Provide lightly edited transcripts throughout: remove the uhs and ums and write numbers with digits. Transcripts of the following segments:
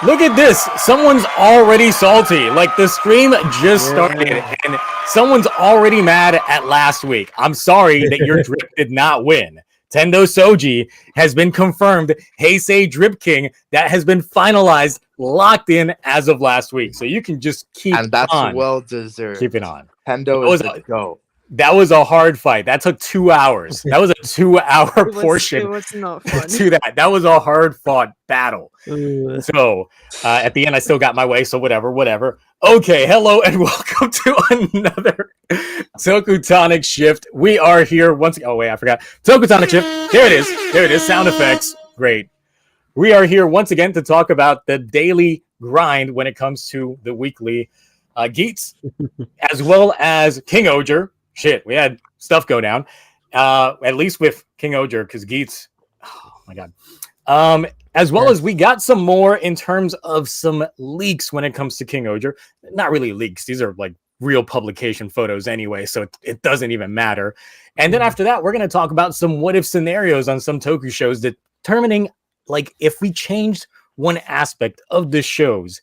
Look at this. Someone's already salty. Like, the stream just started, and someone's already mad at last week. I'm sorry that your drip did not win. Tendo Soji has been confirmed Heisei Drip King. That has been finalized, locked in as of last week. So you can just keep on. And that's well deserved. Keep it on. Tendo is the GOAT. That was a hard fight. That took 2 hours. That was a 2-hour portion. It was not fun. To that. That was a hard fought battle. So at the end, I still got my way. So whatever. Okay, hello and welcome to another TokuTonic shift. We are here once again. Oh wait, I forgot. TokuTonic shift. There it is. There it is. Sound effects. Great. We are here once again to talk about the daily grind when it comes to the weekly Geats, as well as King Oger. Shit, we had stuff go down. At least with King Oger, because Geats, oh my god. As well as we got some more in terms of some leaks when it comes to King Oger. Not really leaks. These are like real publication photos anyway, so it doesn't even matter. And then after that, we're going to talk about some what-if scenarios on some Toku shows, determining like if we changed one aspect of the shows,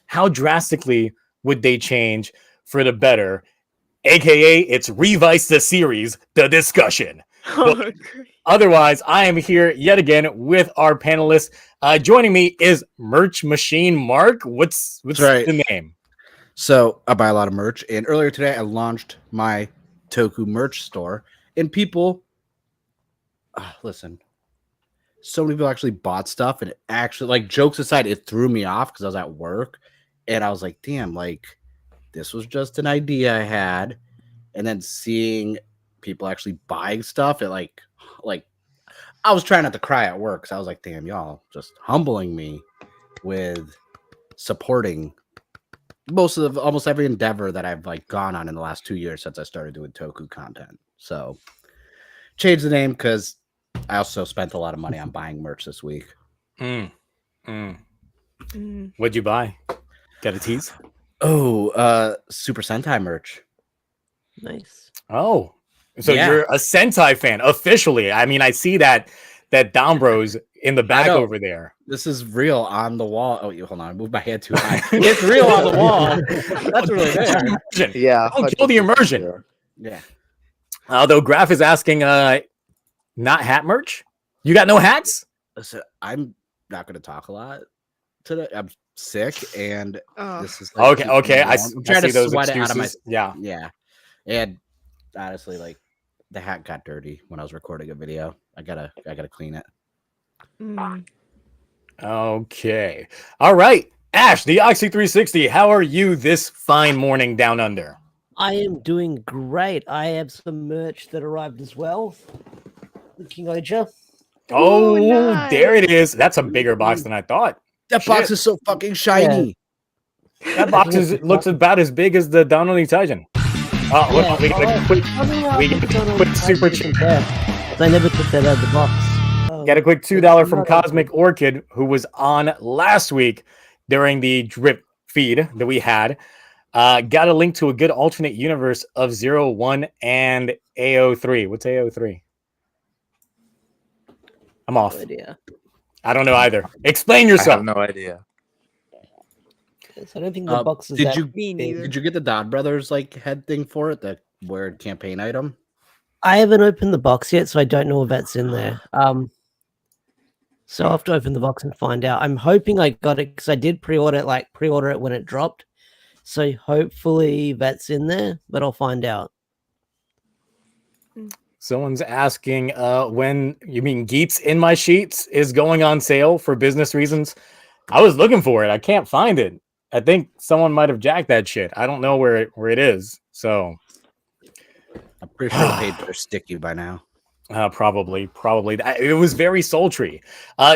how drastically would they change for the better? AKA, it's Revise the Series, the discussion. Oh, otherwise, I am here yet again with our panelists. Joining me is Merch Machine Mark. What's right. the name? So I buy a lot of merch, and earlier today I launched my Toku merch store, and people, listen, so many people actually bought stuff, and it actually, like, jokes aside, it threw me off because I was at work, and I was like, damn, like, this was just an idea I had, and then seeing people actually buying stuff, it like I was trying not to cry at work because I was like, damn, y'all just humbling me with supporting almost every endeavor that I've like gone on in the last 2 years since I started doing Toku content. So changed the name because I also spent a lot of money on buying merch this week. What'd you buy? Got a tease? Oh, Super Sentai merch. nice. Oh, so Yeah. you're a Sentai fan officially. I mean, I see that Dombros in the back know. over there. This is real on the wall. Oh, hold on. I moved my head too high. It's real on the wall. That's really there. Immersion. Yeah. Don't kill the immersion. Yeah. Although Graf is asking, not hat merch? You got no hats? Listen, I'm not going to talk a lot today. I'm sick, and Oh. this is like, Okay. I'm trying see to those sweat excuses. it out of my. Yeah. Yeah, and honestly, like the hat got dirty when I was recording a video. I gotta clean it. Mm. Okay. All right. Ash, the Oxy 360, how are you this fine morning down under? I am doing great. I have some merch that arrived as well. The King Oja. Oh, nice. there it is. That's a bigger box than I thought. That box is so fucking shiny. That box looks about as big as the Donald Taijin. Oh, look, we get a quick super chat. I never took that out of the box. Oh, Got a quick $2 from Cosmic Orchid, who was on last week during the drip feed that we had. Got a link to a good alternate universe of 01 and AO3. What's AO3? I'm off. no idea. I don't know either. Explain I yourself. have no idea. So I don't think the box is Did that you Me neither. did you get the Dodd Brothers like head thing for it? The weird campaign item? I haven't opened the box yet, so I don't know if that's in there. So I'll have to open the box and find out. I'm hoping I got it because I did pre-order it when it dropped. So hopefully that's in there, but I'll find out. Someone's asking when you mean Geats in My Sheets is going on sale for business reasons. I was looking for it. I can't find it. I think someone might have jacked that shit. I don't know where it is. So I'm pretty sure the pages are sticky by now. probably. It was very sultry.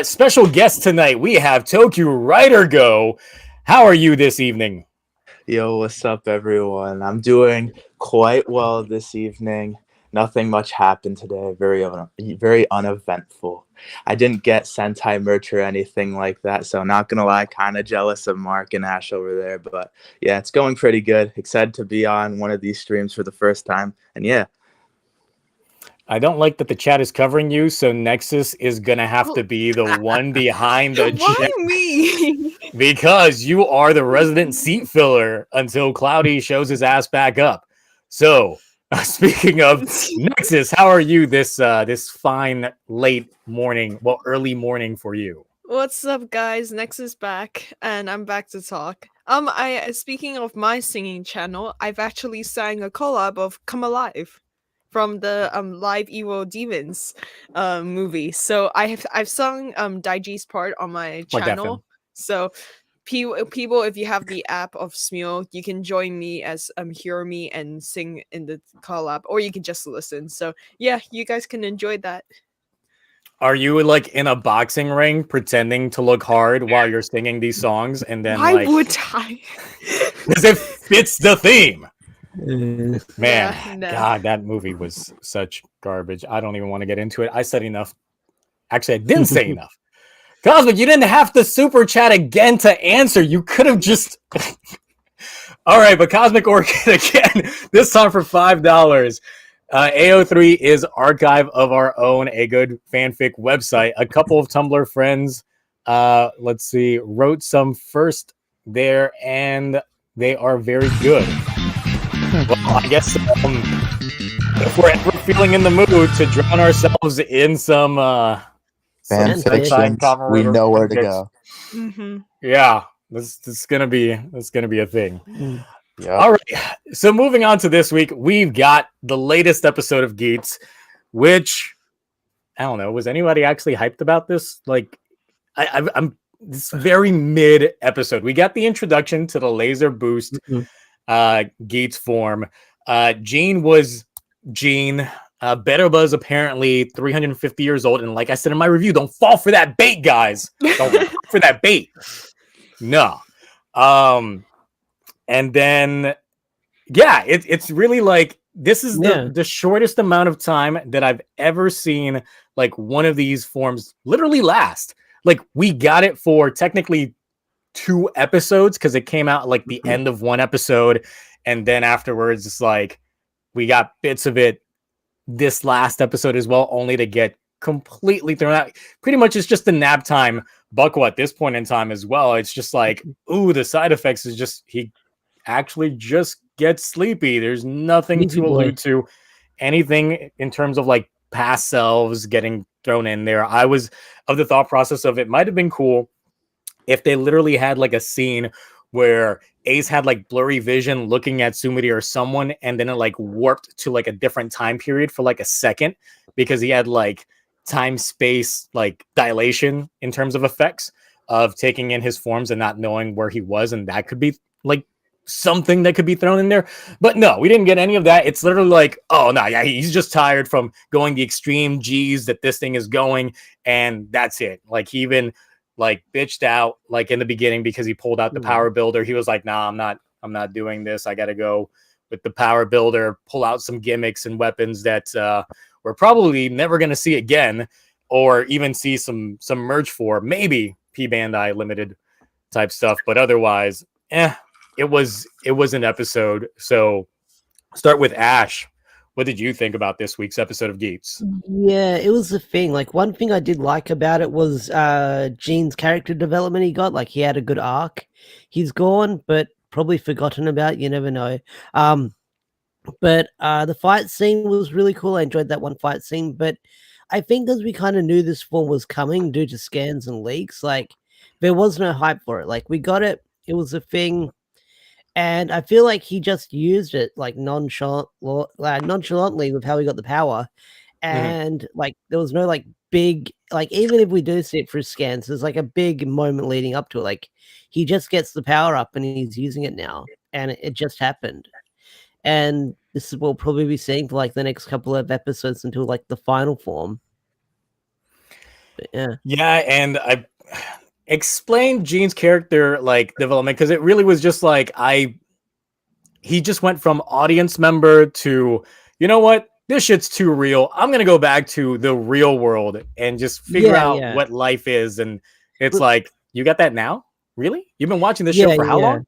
Special guest tonight. We have Toku Writer Go. How are you this evening? Yo, what's up, everyone? I'm doing quite well this evening. Nothing much happened today. Very uneventful. I didn't get Sentai merch or anything like that, so not gonna lie, kind of jealous of Mark and Ash over there. But yeah, it's going pretty good. Excited to be on one of these streams for the first time, and yeah. I don't like that the chat is covering you, so Nexus is gonna have to be the one behind the Why chat me? because you are the resident seat filler until Cloudy shows his ass back up. So, speaking of Nexus, how are you this this fine late morning, well, early morning for you? What's up, guys? Nexus back, and I'm back to talk. I speaking of my singing channel, I've actually sang a collab of "Come Alive" from the Live Evil Demons movie. So I've sung Daiji's part on my Like that film. channel. So people, if you have the app of Smule, you can join me as hear me and sing in the collab, or you can just listen. So yeah, you guys can enjoy that. Are you like in a boxing ring pretending to look hard while you're singing these songs and then Why like would I? because it fits the theme? Man, Yeah, no. God, that movie was such garbage. I don't even want to get into it. I said enough. Actually, I didn't say enough. Cosmic, you didn't have to super chat again to answer. You could have just. All right, but Cosmic Orchid again, this time for $5. AO3 is Archive of Our Own, a good fanfic website. A couple of Tumblr friends, let's see, wrote some first there, and they are very good. Well, I guess if we're ever feeling in the mood to drown ourselves in some Fan Fanfic. fictions, we know where to go. Mm-hmm. yeah, this is gonna be a thing. Mm. Yeah. All right, so moving on to this week, we've got the latest episode of Geats, which I don't know. Was anybody actually hyped about this? Like, I'm this very mid episode. We got the introduction to the laser boost Geats form. Jean was Jean. Better Buzz apparently 350 years old, and like I said in my review, don't fall for that bait, guys. Don't fall for that bait. No. And then yeah, it's really like this is the shortest amount of time that I've ever seen like one of these forms literally last. Like we got it for technically 2 episodes because it came out like the end of one episode, and then afterwards it's like we got bits of it this last episode as well, only to get completely thrown out. Pretty much it's just the nap time buckle at this point in time as well. It's just like, ooh, the side effects is just he actually just gets sleepy. There's nothing to allude to anything in terms of like past selves getting thrown in there. I was of the thought process of it might have been cool if they literally had like a scene where Ace had like blurry vision looking at Sumidi or someone, and then it like warped to like a different time period for like a second because he had like time space like dilation in terms of effects of taking in his forms and not knowing where he was, and that could be like something that could be thrown in there. But no, we didn't get any of that. It's literally like, oh no, yeah, he's just tired from going the extreme G's that this thing is going, and that's it. Like he even like bitched out like in the beginning because he pulled out the power builder. He was like, nah, I'm not doing this. I gotta go with the power builder, pull out some gimmicks and weapons that we're probably never gonna see again, or even see some merch for, maybe P Bandai limited type stuff, but otherwise, it was an episode. So start with Ash. What did you think about this week's episode of Geats? Yeah, it was the thing. Like, one thing I did like about it was Gene's character development he got. Like, he had a good arc. He's gone, but probably forgotten about. You never know. But the fight scene was really cool. I enjoyed that one fight scene. But I think because we kind of knew this form was coming due to scans and leaks, like, there was no hype for it. Like, we got it. It was a thing. And I feel like he just used it like nonchalantly with how he got the power. And like there was no like big, like even if we do see it through scans, there's like a big moment leading up to it. Like he just gets the power up and he's using it now. And it just happened. And this is what we'll probably be seeing for like the next couple of episodes until like the final form. But, yeah. Yeah, and I explained Gene's character like development because it really was just like he just went from audience member to, you know what, this shit's too real. I'm gonna go back to the real world and just figure out what life is. And it's like, you got that now? Really? You've been watching this show for how long?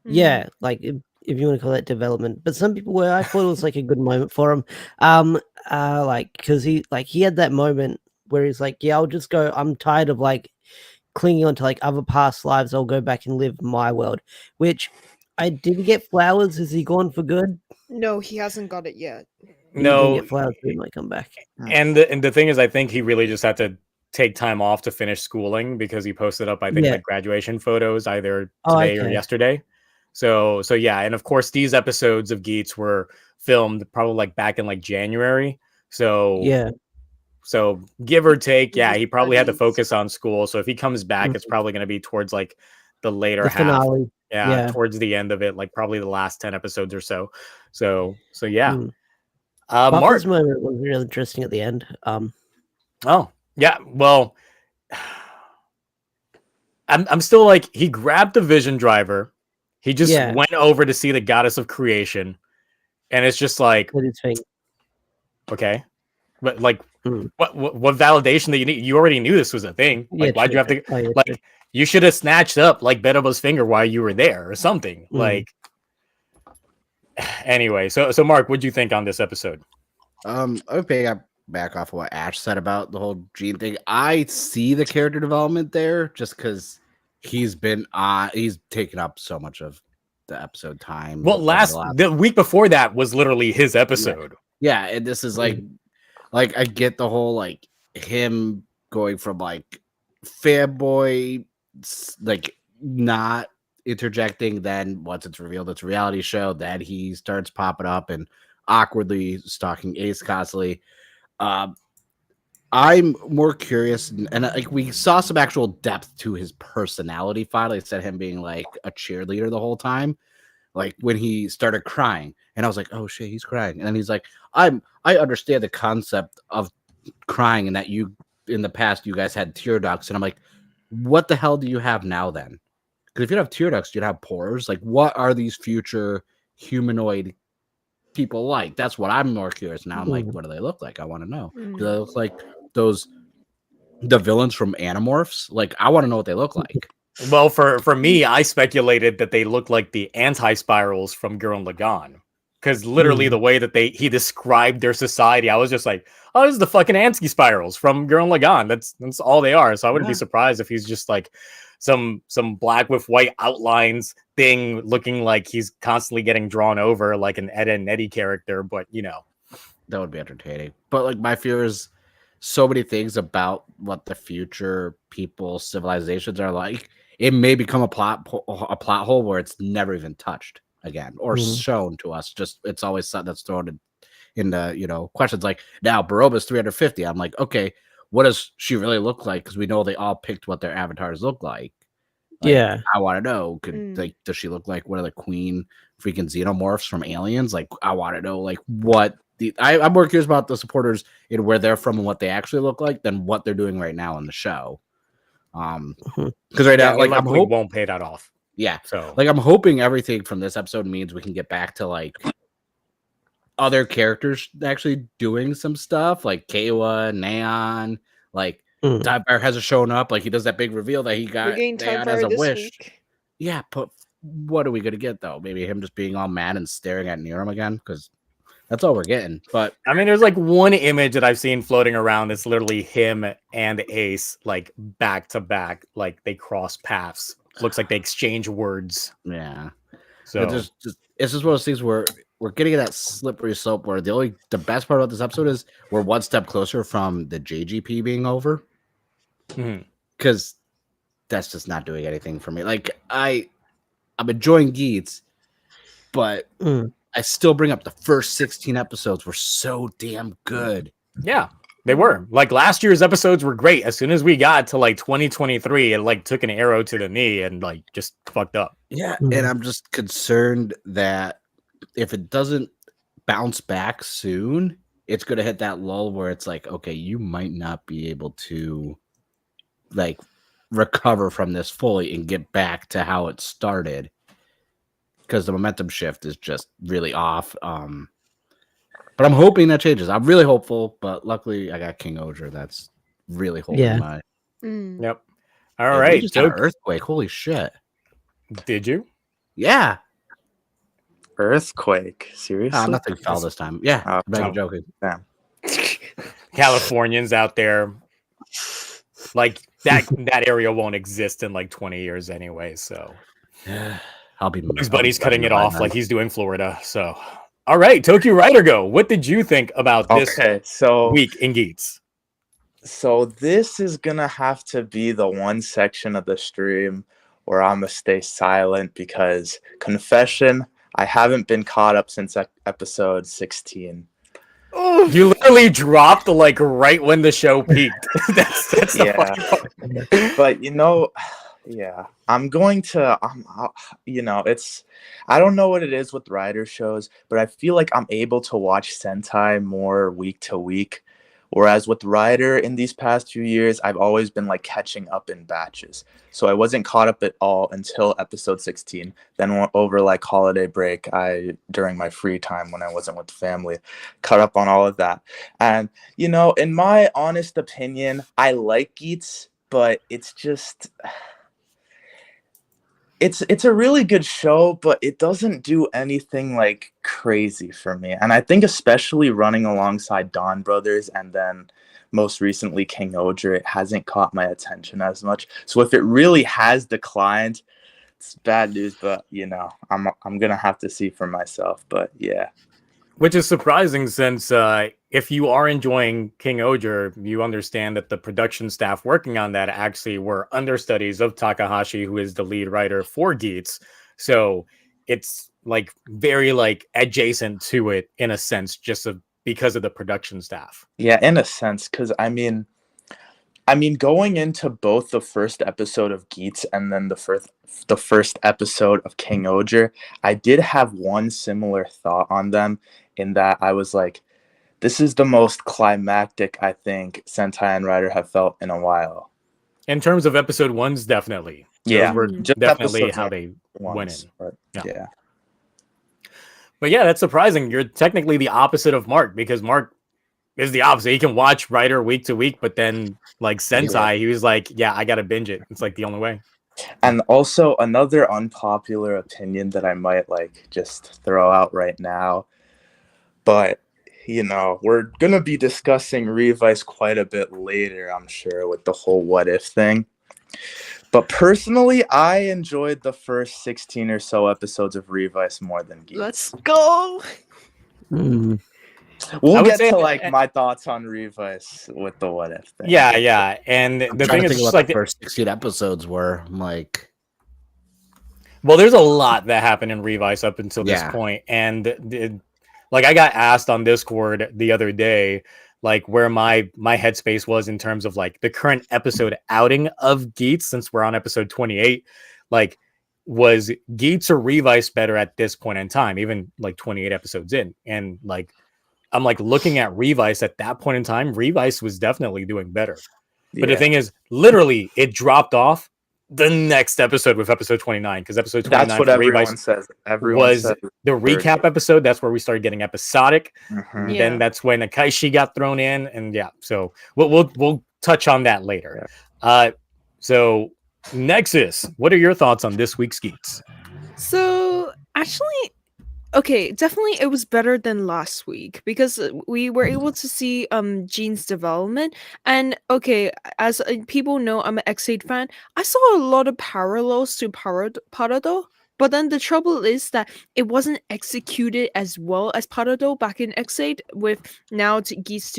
Yeah, like if you want to call that development. But some people were. I thought it was like a good moment for him. Like because he had that moment where he's like, yeah, I'll just go. I'm tired of like clinging on to like other past lives. I'll go back and live my world. Which I didn't get flowers. Is he gone for good? No, he hasn't got it yet. He didn't No, get flowers. He might come back. and the thing is, I think he really just had to take time off to finish schooling because he posted up, I think, Yeah. like graduation photos either Oh, today or okay. yesterday. So yeah, and of course these episodes of Geats were filmed probably like back in like January. So Yeah. so give or take, He yeah, just he probably had to studies. focus on school. So if he comes back, it's Mhm. probably going to be towards like the later The half. finale. Yeah, Yeah. towards the end of it, like probably the last 10 episodes or so. So yeah. Mm. Mark. Buffer's moment was really interesting at the end. Oh, yeah. Well, I'm still like, he grabbed the vision driver. He just Yeah. went over to see the goddess of creation. And it's just like, With his thing. okay. But like, Mm. what validation that you need? You already knew this was a thing. Yeah, Like, why'd true, you have true. to, Oh, yeah, true. like, you should have snatched up like Bedabo's finger while you were there or something. Mm. Like, anyway, so Mark, what'd you think on this episode? Okay, I back off of what Ash said about the whole Gene thing. I see the character development there just because he's taken up so much of the episode time. Well, the week before that was literally his episode. Yeah, and this is like I get the whole like him going from like fanboy, like not interjecting, then once it's revealed it's a reality show, then he starts popping up and awkwardly stalking Ace constantly. I'm more curious, and like we saw some actual depth to his personality finally, instead of him being like a cheerleader the whole time. Like when he started crying, and I was like, "Oh shit, he's crying!" And then he's like, I understand the concept of crying, and that you in the past you guys had tear ducts," and I'm like, "What the hell do you have now then? Because if you have tear ducts, you'd have pores. Like, what are these future humanoid people like? That's what I'm more curious now. I'm like, what do they look like? I want to know. Do they look like the villains from Animorphs? Like, I want to know what they look like." Well, for me, I speculated that they look like the anti-spirals from Gurren Lagann. Because literally the way that he described their society, I was just like, oh, this is the fucking anti-spirals from Gurren Lagann. That's all they are. So I wouldn't be surprised if he's just like some black with white outlines thing, looking like he's constantly getting drawn over like an Ed and Eddie character. But you know, that would be entertaining. But like my fear is so many things about what the future people civilizations are like. It may become a plot hole where it's never even touched again or shown to us. Just it's always something that's thrown in the questions like, now Baroba's 350. I'm like, okay, what does she really look like? Because we know they all picked what their avatars look like. Yeah, I want to know. Like, does she look like one of the queen freaking xenomorphs from Aliens? Like, I want to know like what I'm more curious about the supporters and where they're from and what they actually look like than what they're doing right now in the show. Because right now, like, I'm won't pay that off. Yeah, so like I'm hoping everything from this episode means we can get back to like other characters actually doing some stuff, like Kawa, Neon, like Time Fire hasn't shown up. Like he does that big reveal that he got Neon as a wish. Week. Yeah, but what are we gonna get though? Maybe him just being all mad and staring at Niram again, because that's all we're getting. But I mean, there's like one image that I've seen floating around. It's literally him and Ace like back to back, like they cross paths. Looks like they exchange words. Yeah. So it's just one of those things where we're getting that slippery slope where the best part about this episode is we're one step closer from the JGP being over. Because that's just not doing anything for me. Like I'm enjoying Geats, but I still bring up the first 16 episodes were so damn good. Yeah, they were. Like last year's episodes were great. As soon as we got to like 2023, it like took an arrow to the knee and like just fucked up. Yeah, and I'm just concerned that if it doesn't bounce back soon, it's going to hit that lull where it's like, okay, you might not be able to like recover from this fully and get back to how it started, because the momentum shift is just really off. But I'm hoping that changes. I'm really hopeful, but luckily I got King Oger. That's really holding my. Yep. All right. Just got an earthquake. Holy shit. Did you? Yeah. Earthquake. Seriously? Nothing fell this time. Yeah, Oh, I'm no. joking. Damn. Californians out there, like that area won't exist in like 20 years anyway. So I'll be. his I'll be buddy's cutting sweating it by off then. like he's doing Florida. So, all right, Tokyo Rider Go. What did you think about this Okay, so week in Geats? So this is gonna have to be the one section of the stream where I'm gonna stay silent because confession, I haven't been caught up since episode 16. You literally dropped like right when the show peaked. that's the Yeah. funny part. But yeah, I'm going to it's I don't know what it is with rider shows, but I feel like I'm able to watch Sentai more week to week. Whereas with Rider in these past few years, I've always been like catching up in batches. So I wasn't caught up at all until episode 16. Then over like holiday break, during my free time when I wasn't with the family, caught up on all of that. And, in my honest opinion, I like Geats, but it's just... It's a really good show, but it doesn't do anything like crazy for me. And I think especially running alongside Dawn Brothers and then most recently King Oger, it hasn't caught my attention as much. So if it really has declined, it's bad news, but I'm gonna have to see for myself. But yeah. Which is surprising since if you are enjoying King Oger, you understand that the production staff working on that actually were understudies of Takahashi, who is the lead writer for Geats. So it's like very like adjacent to it in a sense, just because of the production staff. Yeah, in a sense, because I mean, going into both the first episode of Geats and then the first episode of King Oger, I did have one similar thought on them in that I was like, this is the most climactic I think Sentai and Rider have felt in a while. In terms of episode ones, definitely. Yeah, Those were just definitely episodes how like they went in. But yeah. But yeah, that's surprising. You're technically the opposite of Mark because Mark is the opposite. He can watch Rider week to week, but then like Sentai, he was like, yeah, I gotta binge it. It's like the only way. And also another unpopular opinion that I might like just throw out right now, but we're gonna be discussing Revice quite a bit later, I'm sure, with the whole what if thing. But personally, I enjoyed the first 16 or so episodes of Revice more than Geats. Let's go. We'll get to like my thoughts on Revice with the what if thing. Yeah. And the thing is, just like the first 16 episodes were like, well, there's a lot that happened in Revice up until this point, and like I got asked on Discord the other day, like where my headspace was in terms of like the current episode outing of Geats, since we're on episode 28, like was Geats or Revice better at this point in time, even like 28 episodes in, and like I'm like looking at Revice at that point in time, Revice was definitely doing better. But the thing is, literally, it dropped off the next episode with episode 29, because episode 29 that's what everyone says. Everyone says the recap episode. That's where we started getting episodic. Mm-hmm. Yeah. Then that's when Akaishi got thrown in, and so we'll touch on that later. So Nexus, what are your thoughts on this week's Geats? So actually, okay, definitely it was better than last week because we were able to see Jean's development. And okay, as people know, I'm an X8 fan. I saw a lot of parallels to Parado, but then the trouble is that it wasn't executed as well as Parado back in X8 with now Geats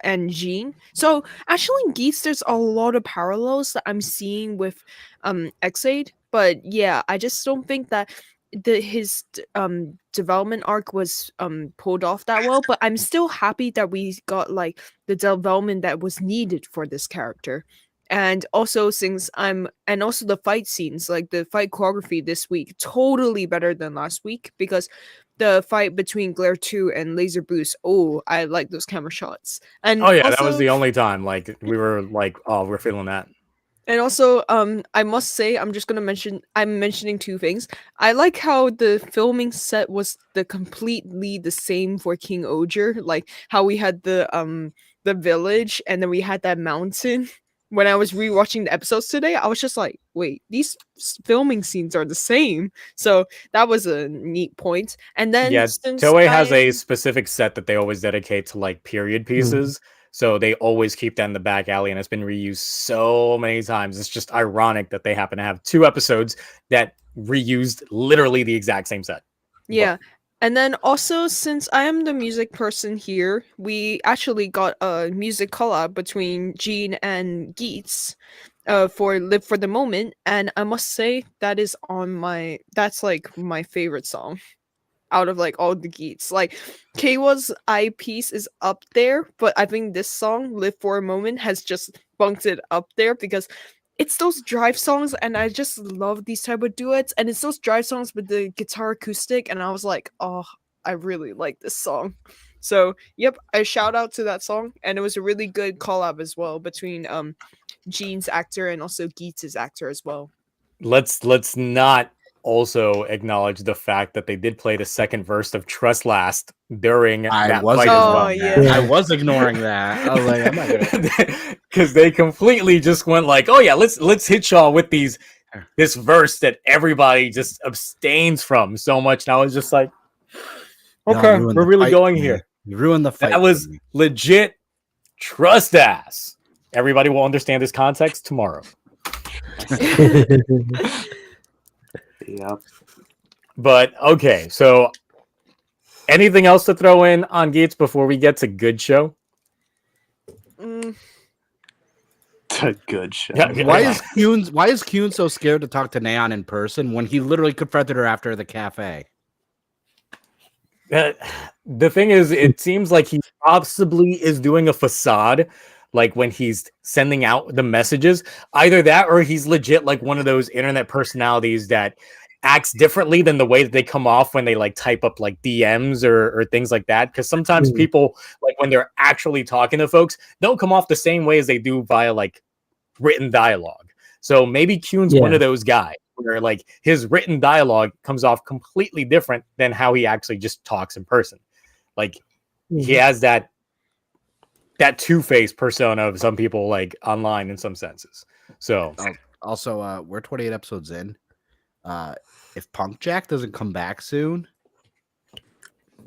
and Jean. So actually in Geats there's a lot of parallels that I'm seeing with X8, but yeah, I just don't think that his development arc was pulled off that well, but I'm still happy that we got like the development that was needed for this character. And also and also the fight scenes, like the fight choreography this week, totally better than last week, because the fight between Glare 2 and Laser Boost, I like those camera shots. And that was the only time like we were like, we're feeling that. And also, I must say, I'm mentioning two things. I like how the filming set was completely the same for King Oger, like how we had the village and then we had that mountain. when I was rewatching the episodes today, I was just like, wait, these filming scenes are the same. So that was a neat point. And then Yeah, since Toei has a I'm- specific set that they always dedicate to like period Mm. pieces. So they always keep that in the back alley, and it's been reused so many times. It's just ironic that they happen to have 2 episodes that reused literally the exact same set. Yeah. And then also, since I am the music person here, we actually got a music collab between Gene and Geets for Live for the Moment. And I must say that is that's like my favorite song out of like all the Geets. Like Keiwa's eyepiece is up there, but I think this song, Live for a Moment, has just bunked it up there because it's those drive songs, and I just love these type of duets, and it's those drive songs with the guitar acoustic, and I was like, oh, I really like this song. So yep, I shout out to that song, and it was a really good collab as well between Gene's actor and also Geets' actor as well. Let's not also acknowledge the fact that they did play the second verse of Trust Last during I that was fight as well. ignoring that. yeah. I was ignoring that. I was like, I'm not gonna. Because they completely just went like, oh yeah, let's hit y'all with this verse that everybody just abstains from so much. And I was just like, Y'all okay, ruined we're the really fight going for me. here. You ruined the fight. That was for me. legit trust ass. Everybody will understand this context tomorrow. Yep. But okay, so anything else to throw in on Gates before we get to good show? Mm, It's a good show. Yeah, Why is Kuhn so scared to talk to Neon in person when he literally confronted her after the cafe? The thing is, it seems like he possibly is doing a facade, like when he's sending out the messages. Either that, or he's legit like one of those internet personalities that acts differently than the way that they come off when they like type up like DMs or things like that. Because sometimes people, like when they're actually talking to folks, don't come off the same way as they do via like written dialogue. So maybe Kuhn's one of those guys where like his written dialogue comes off completely different than how he actually just talks in person. Like he has that two-faced persona of some people like online in some senses. So Also, we're 28 episodes in. If Punk Jack doesn't come back soon,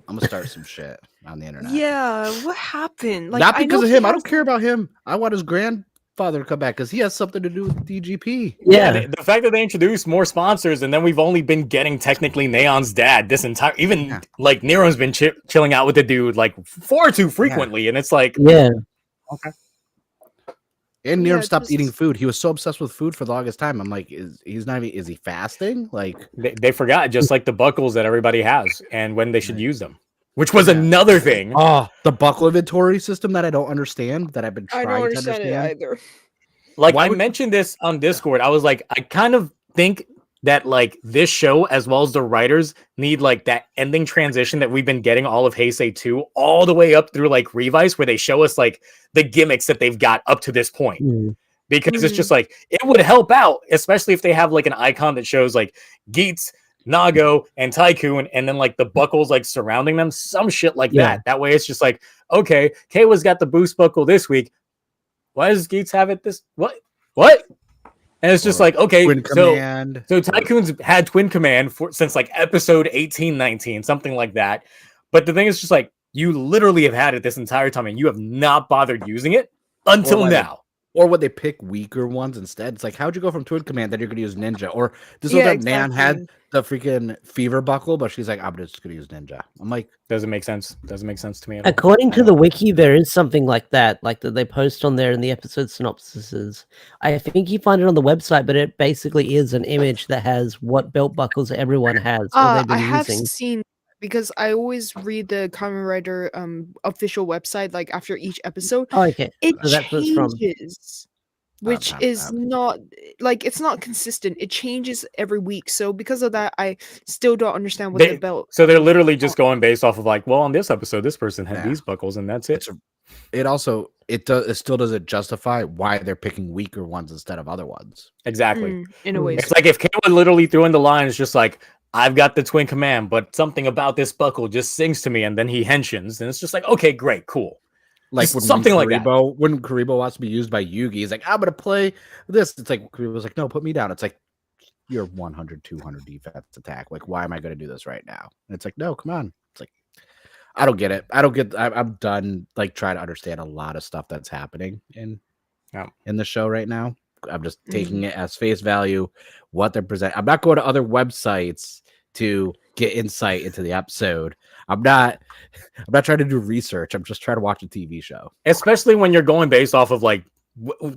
I'm gonna start some shit on the internet. yeah, what happened? Like, Not I because know of he him. I has don't care about him. I want his grandfather to come back because he has something to do with DGP. Yeah. the fact that they introduced more sponsors and then we've only been getting technically Neon's dad this entire, even like Nero's been chilling out with the dude like far too frequently, and it's like, Yeah. okay. And Nero Yeah, stopped just- eating food. He was so obsessed with food for the longest time. I'm like, is he fasting? Like, They forgot, just like the buckles that everybody has and when they should use them, which was another thing. oh, the buckle inventory system that I don't understand, that I've been I trying don't to understand it understand. either. Like Why I would- mentioned this on Discord. I was like, I kind of think that like this show, as well as the writers, need like that ending transition that we've been getting all of Heisei 2 all the way up through like Revice, where they show us like the gimmicks that they've got up to this point. Because it's just like, it would help out, especially if they have like an icon that shows like Geets, Nago, and Tycoon, and then like the buckles like surrounding them, some shit like that. That way it's just like, okay, Keiwa's got the boost buckle this week. Why does Geets have it this? What? And it's just like, okay, Twin Command. so Tycoon's had Twin Command since like episode 18, 19, something like that. But the thing is just like, you literally have had it this entire time and you have not bothered using it until now. Or would they pick weaker ones instead? It's like, how'd you go from Twin Command that you're going to use Ninja? Or this was that Nan had the freaking Fever buckle, but she's like, I'm just going to use Ninja. I'm like, doesn't make sense. Doesn't make sense to me at all. According to the wiki, there is something like that they post on there in the episode synopsises. I think you find it on the website, but it basically is an image that has what belt buckles everyone has or they've been I have using. seen, because I always read the Kamen Rider official website like after each episode. Oh, okay. It So that's what it's from. changes, which is not like, it's not consistent. It changes every week. So because of that, I still don't understand what the belt. So they're literally just going based off of like, well, on this episode, this person had these buckles, and that's it. It still doesn't justify why they're picking weaker ones instead of other ones. Exactly. In a way, It's like if Kayla literally threw in the lines just like, I've got the Twin Command, but something about this buckle just sings to me, and then he henshins, and it's just like, okay, great, cool. Like Just something like that. When Karibo wants to be used by Yugi, he's like, I'm gonna play this. It's like Karibo's like, no, put me down. It's like you're 100, 200 defense attack. Like, why am I gonna do this right now? And it's like, no, come on. It's like, I don't get it. I'm done like trying to understand a lot of stuff that's happening in the show right now. I'm just taking it as face value, what they're presenting. I'm not going to other websites to get insight into the episode. I'm not trying to do research. I'm just trying to watch a TV show. Especially when you're going based off of like,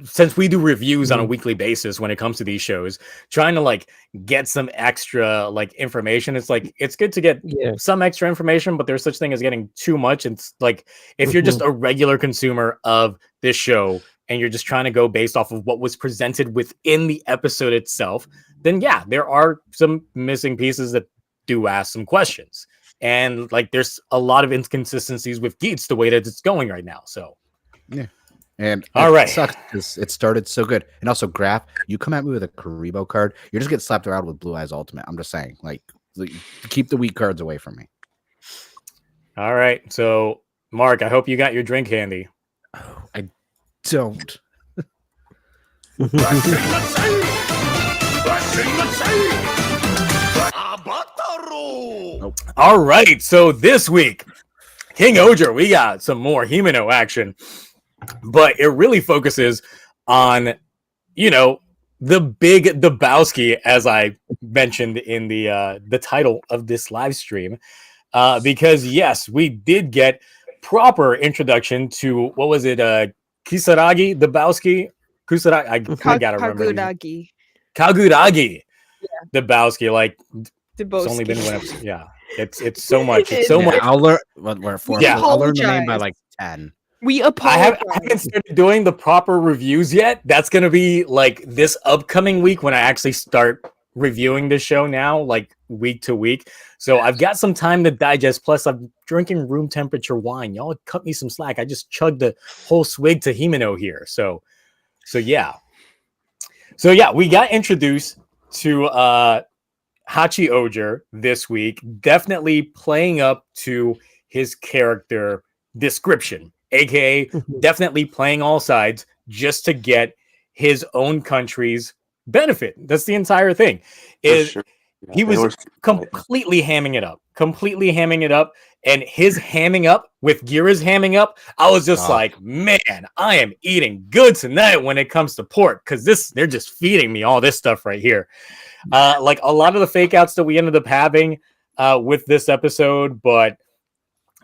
since we do reviews on a weekly basis when it comes to these shows, trying to like get some extra like information. It's like, it's good to get some extra information, but there's such thing as getting too much. It's like, if you're just a regular consumer of this show and you're just trying to go based off of what was presented within the episode itself, then yeah, there are some missing pieces that do ask some questions. And like, there's a lot of inconsistencies with Geats the way that it's going right now. So yeah. And all right, sucks because it started so good. And also, Graph, you come at me with a Karibo card, you're just getting slapped around with Blue Eyes Ultimate. I'm just saying, like, keep the weak cards away from me. All right. So, Mark, I hope you got your drink handy. Oh, I don't. Nope. All right. So this week, King Oger, we got some more Himeno action. But it really focuses on, the big Dibousuki, as I mentioned in the title of this live stream. Because, yes, we did get proper introduction to, what was it, Kisaragi, Dibousuki? Kusaragi, I gotta remember. Kaguragi. Yeah. Dibousuki, like, it's only been one episode. Yeah, it's so much. It's so much. I'll learn the name by like 10. We apologize. I haven't started doing the proper reviews yet. That's going to be like this upcoming week when I actually start reviewing the show now, like week to week. So I've got some time to digest. Plus, I'm drinking room temperature wine. Y'all cut me some slack. I just chugged the whole swig to Himeno here. So yeah. So yeah, we got introduced to Hachi Oger this week. Definitely playing up to his character description. AKA definitely playing all sides just to get his own country's benefit. That's the entire thing. He was completely hamming it up. And his hamming up with Gira's hamming up, I was just like, man, I am eating good tonight when it comes to pork, because they're just feeding me all this stuff right here. Like a lot of the fake outs that we ended up having with this episode, but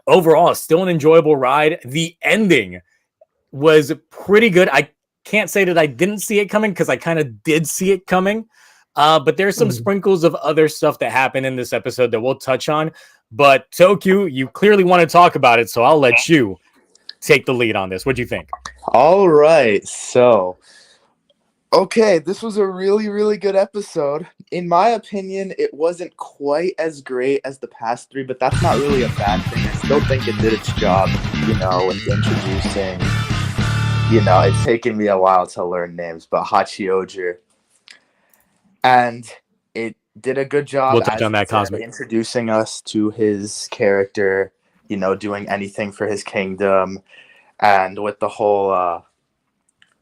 overall, still an enjoyable ride. The ending was pretty good. I can't say that I didn't see it coming, because I kind of did see it coming. But there's some sprinkles of other stuff that happened in this episode that we'll touch on. But Toku, you clearly want to talk about it, so I'll let you take the lead on this. What do you think? All right. So, okay, this was a really, really good episode. In my opinion, it wasn't quite as great as the past three, but that's not really a bad thing. I still think it did its job, in introducing, it's taken me a while to learn names, but Hachi Oger. And it did a good job. We'll touch on that, Cosmic. Introducing us to his character, doing anything for his kingdom, and with the whole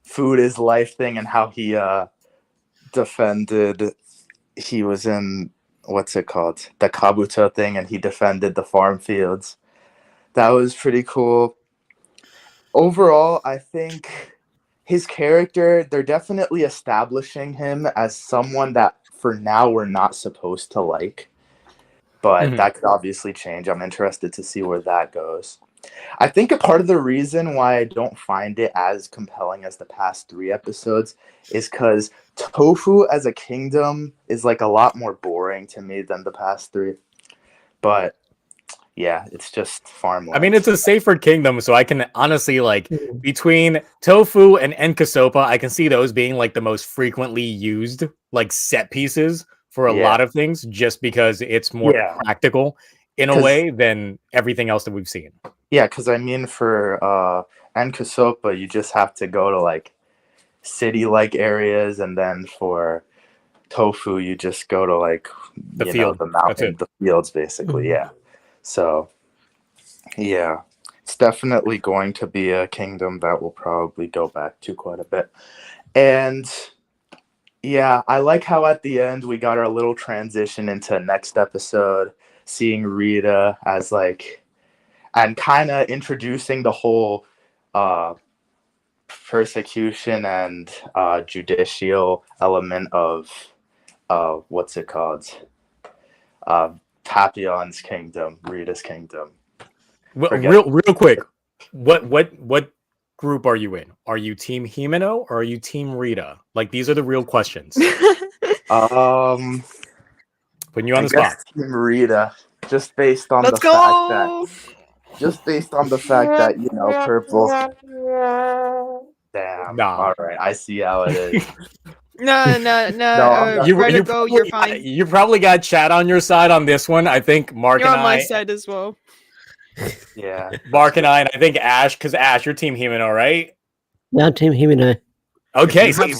food is life thing, and how he defended. He was in, what's it called? The Kabuto thing, and he defended the farm fields. That was pretty cool. Overall, I think his character, they're definitely establishing him as someone that for now we're not supposed to like. But that could obviously change. I'm interested to see where that goes. I think a part of the reason why I don't find it as compelling as the past three episodes is because Tofu as a kingdom is like a lot more boring to me than the past three. But yeah, it's just farmland. I mean, it's a safer kingdom, so I can honestly, like, between Tofu and Enkasopa, I can see those being like the most frequently used like set pieces for a lot of things, just because it's more practical in a way than everything else that we've seen. Yeah, because I mean, for Enkasopa, you just have to go to like city-like areas, and then for Tofu, you just go to like the field, the mountain, the fields, basically. Yeah. So, yeah, It's definitely going to be a kingdom that we'll probably go back to quite a bit. And yeah, I like how at the end we got our little transition into next episode, seeing Rita as like, and kind of introducing the whole persecution and judicial element of what's it called? Papillon's kingdom, Rita's kingdom. Well, Forget real quick, what group are you in? Are you Team Himeno or are you Team Rita? Like, these are the real questions. Putting you on the spot. Team Rita, just based on Let's the fact go. that you know, purple. Damn. Nah. All right, I see how it is. No. You're fine. You probably got chat on your side on this one. I think Mark You're and on my I. side as well. Yeah. Mark and I think Ash, because Ash, you're Team Himeno, right? Now Team Himeno. Okay, You so have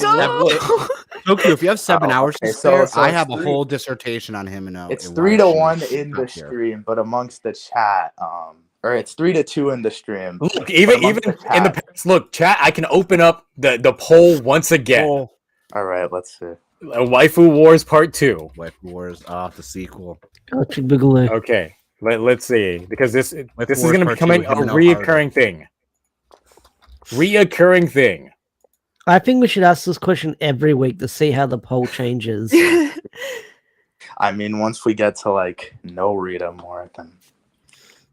Toku, if you have 7 hours to okay, spare, so I it's have a three- whole dissertation on him. It's 3-1 in the stream, but amongst the chat, or it's 3-2 in the stream. look, even in the past, look, chat. I can open up the poll once again. Oh, All right, let's see. Waifu Wars Part 2. Wife Wars, the sequel. Electric Boogaloo. Okay, let's see, because this is Waifu going Wars to be Part becoming 2, a Himeno reoccurring thing. Reoccurring thing. I think we should ask this question every week to see how the poll changes. I mean, once we get to like know Rita more, then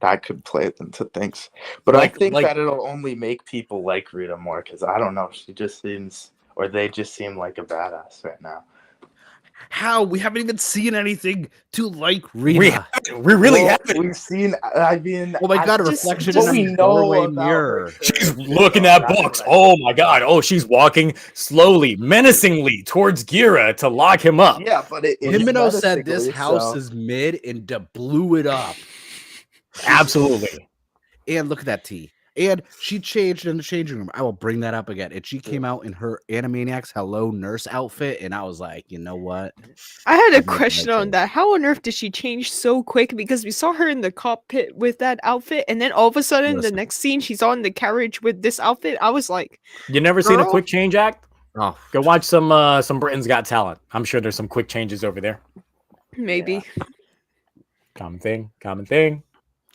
that could play into things. But I think that it'll only make people like Rita more because I don't know, she just seems, or they just seem like a badass right now. How? We haven't even seen anything to like Rita. We really haven't. We've seen, I mean... Oh my god, a just- reflection just- in a doorway mirror. She's looking at books. Oh my god. Oh, she's walking slowly, menacingly towards Gira to lock him up. Yeah, but Himeno said this menacingly, house so- is mid and blew it up. Absolutely. And look at that tea. And she changed in the changing room. I will bring that up again. And she came out in her Animaniacs Hello Nurse outfit. And I was like, you know what? I had a I've made my question on choice. that. How on earth did she change so quick? Because we saw her in the cockpit with that outfit, and then all of a sudden, Listen. the next scene, she's on the carriage with this outfit. I was like, You never seen a Girl? quick change act? Oh, Go watch some Britain's Got Talent. I'm sure there's some quick changes over there. maybe. Common thing.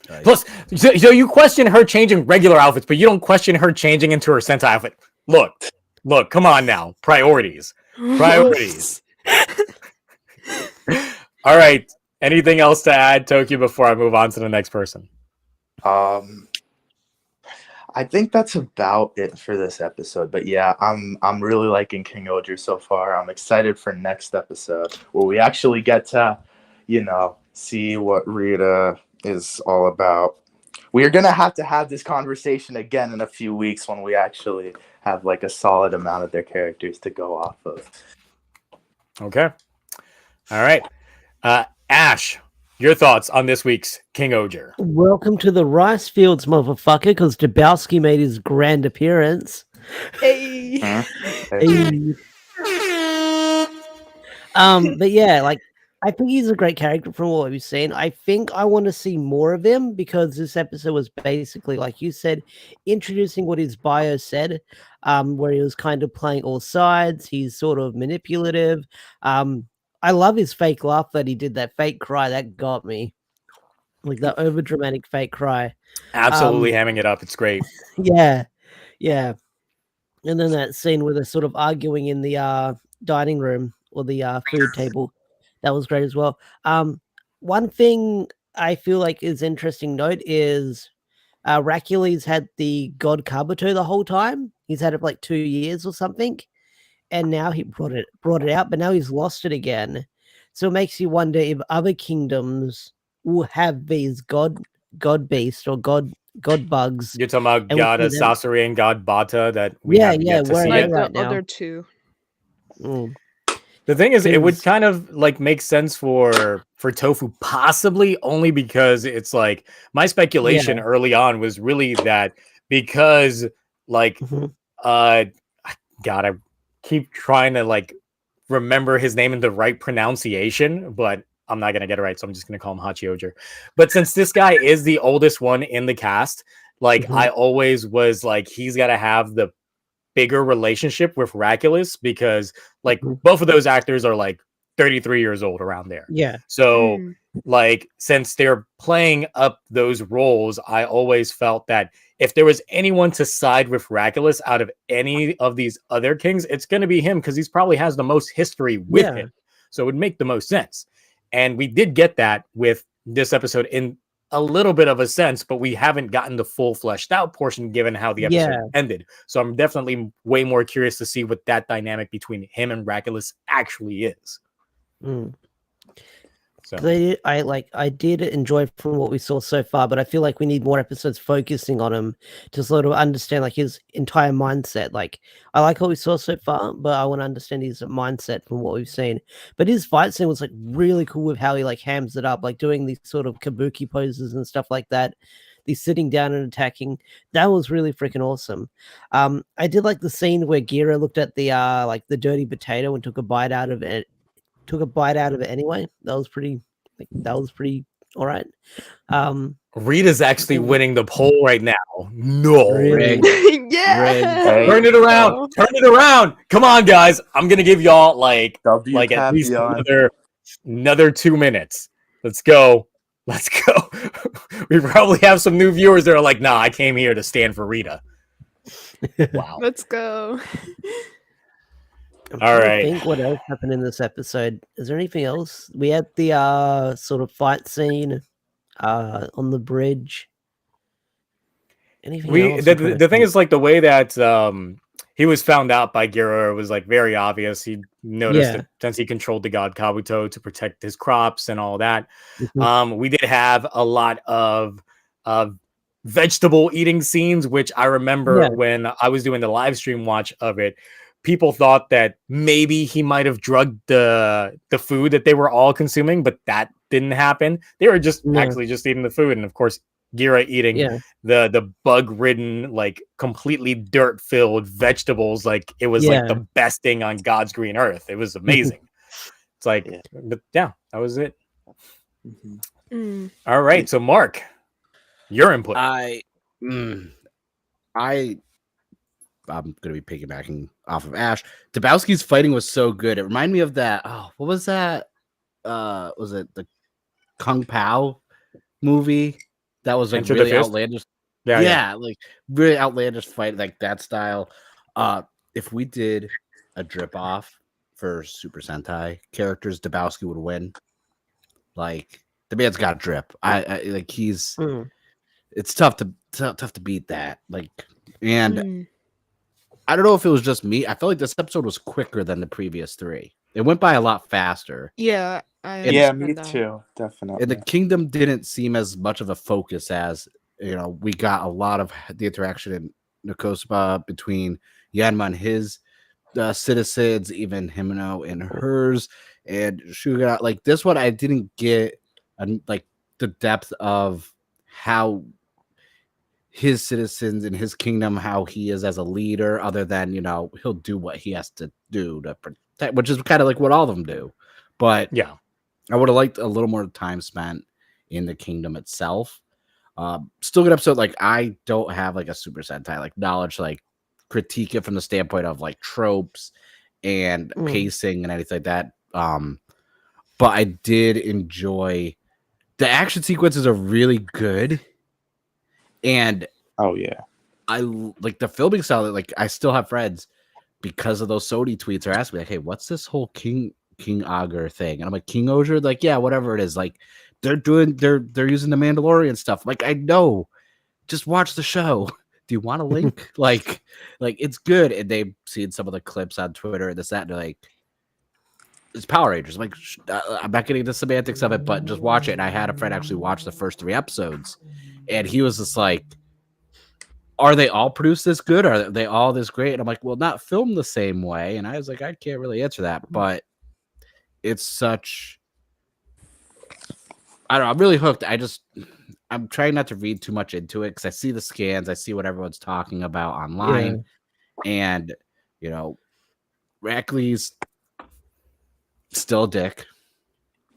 right. Plus, so you question her changing regular outfits, but you don't question her changing into her Sentai outfit. Look, come on now. Priorities. All right. Anything else to add, Tokyo, before I move on to the next person? I think that's about it for this episode. But yeah, I'm really liking King Oger so far. I'm excited for next episode where we actually get to, see what Rita is all about. We are gonna have to have this conversation again in a few weeks when we actually have like a solid amount of their characters to go off of. Okay. All right. Ash, your thoughts on this week's King Oger? Welcome to the rice fields, motherfucker, because Dibousuki made his grand appearance. Hey. Hey. But yeah, like, I think he's a great character from what we've seen. I think I want to see more of him because this episode was basically, like you said, introducing what his bio said, where he was kind of playing all sides. He's sort of manipulative. I love his fake laugh that he did, that fake cry that got me, like that over dramatic fake cry. Absolutely hamming it up. It's great. Yeah. And then that scene where they're sort of arguing in the dining room or the food table. That was great as well. One thing I feel like is interesting note is Racules had the God Kabuto the whole time. He's had it for like 2 years or something. And now he brought it out, but now he's lost it again. So it makes you wonder if other kingdoms will have these God beasts or God bugs. You're talking about And God we see them- Sasori and God Bata that we Yeah, haven't yeah, yet to where see are they yet. Like right the now. other two. Mm. The thing is, it would Things- kind of like make sense for Tofu, possibly only because it's like my speculation early on was really that because like Mhm. God, I keep trying to like remember his name in the right pronunciation, but I'm not gonna get it right, so I'm just gonna call him Hachioger. But since this guy is the oldest one in the cast, Like I always was like, he's got to have the bigger relationship with Raculus because like both of those actors are like 33 years old around there. Yeah. So like since they're playing up those roles, I always felt that if there was anyone to side with Raculus out of any of these other kings, it's going to be him because he's probably has the most history with him. So it would make the most sense. And we did get that with this episode in a little bit of a sense, but we haven't gotten the full fleshed out portion given how the episode ended. So I'm definitely way more curious to see what that dynamic between him and Raculus actually is. So I did enjoy from what we saw so far, but I feel like we need more episodes focusing on him to sort of understand like his entire mindset. Like I like what we saw so far, but I want to understand his mindset from what we've seen. But his fight scene was like really cool with how he like hams it up, like doing these sort of kabuki poses and stuff like that. These sitting down and attacking. That was really freaking awesome. I did like the scene where Gira looked at the like the dirty potato and took a bite out of it. Anyway. That was pretty all right. Rita's actually winning the poll right now. No. Really? Turn it around. Turn it around. Come on, guys. I'm gonna give y'all like at least another 2 minutes. Let's go. Let's go. We probably have some new viewers that are like, nah, I came here to stand for Rita. Wow. Let's go. All right. I think what else happened in this episode? Is there anything else? We had the sort of fight scene on the bridge. Anything else? The thing is like the way that he was found out by Gira was like very obvious. He noticed that since he controlled the god Kabuto to protect his crops and all that. We did have a lot of vegetable eating scenes, which I remember when I was doing the live stream watch of it. People thought that maybe he might have drugged the food that they were all consuming, but that didn't happen. They were just actually just eating the food. And of course, Gira eating the bug-ridden, like completely dirt-filled vegetables, like it was like the best thing on God's green earth. It was amazing. It's like, that was it. All right, so Mark, your input. I'm going to be piggybacking off of Ash. Dibousuki's fighting was so good. It reminded me of that. Oh, what was that? Was it the Kung Pao movie? That was like really outlandish. Yeah, like really outlandish fight, like that style. If we did a drip off for Super Sentai characters, Dibousuki would win. Like the man's got a drip. I like he's. It's tough to beat that. Like and. I don't know if it was just me. I felt like this episode was quicker than the previous three. It went by a lot faster. Yeah, me too, definitely. And the kingdom didn't seem as much of a focus as, we got a lot of the interaction in Nakosuba between Yanma and his citizens, even Himeno and hers, and Shuga. Like this one, I didn't get like the depth of how his citizens in his kingdom, how he is as a leader, other than he'll do what he has to do to protect, which is kind of like what all of them do. But I would have liked a little more time spent in the kingdom itself. Still good episode. Like I don't have like a Super Sentai like knowledge, like critique it from the standpoint of like tropes and pacing and anything like that. But I did enjoy the action sequences are really good. And I like the filming style that like I still have friends because of those Sony tweets are asking me like, hey, what's this whole King Augur thing? And I'm like, King Augur, like, yeah, whatever it is. Like they're using the Mandalorian stuff. Like, I know, just watch the show. Do you want a link? like it's good. And they've seen some of the clips on Twitter and this, that, and they're like, it's Power Rangers. I'm like, I'm not getting the semantics of it, but just watch it. And I had a friend actually watch the first 3 episodes. And he was just like, are they all produced this good? Are they all this great? And I'm like, well, not filmed the same way. And I was like, I can't really answer that. But it's such... I don't know. I'm really hooked. I'm trying not to read too much into it because I see the scans. I see what everyone's talking about online. And, Rackley's still a dick.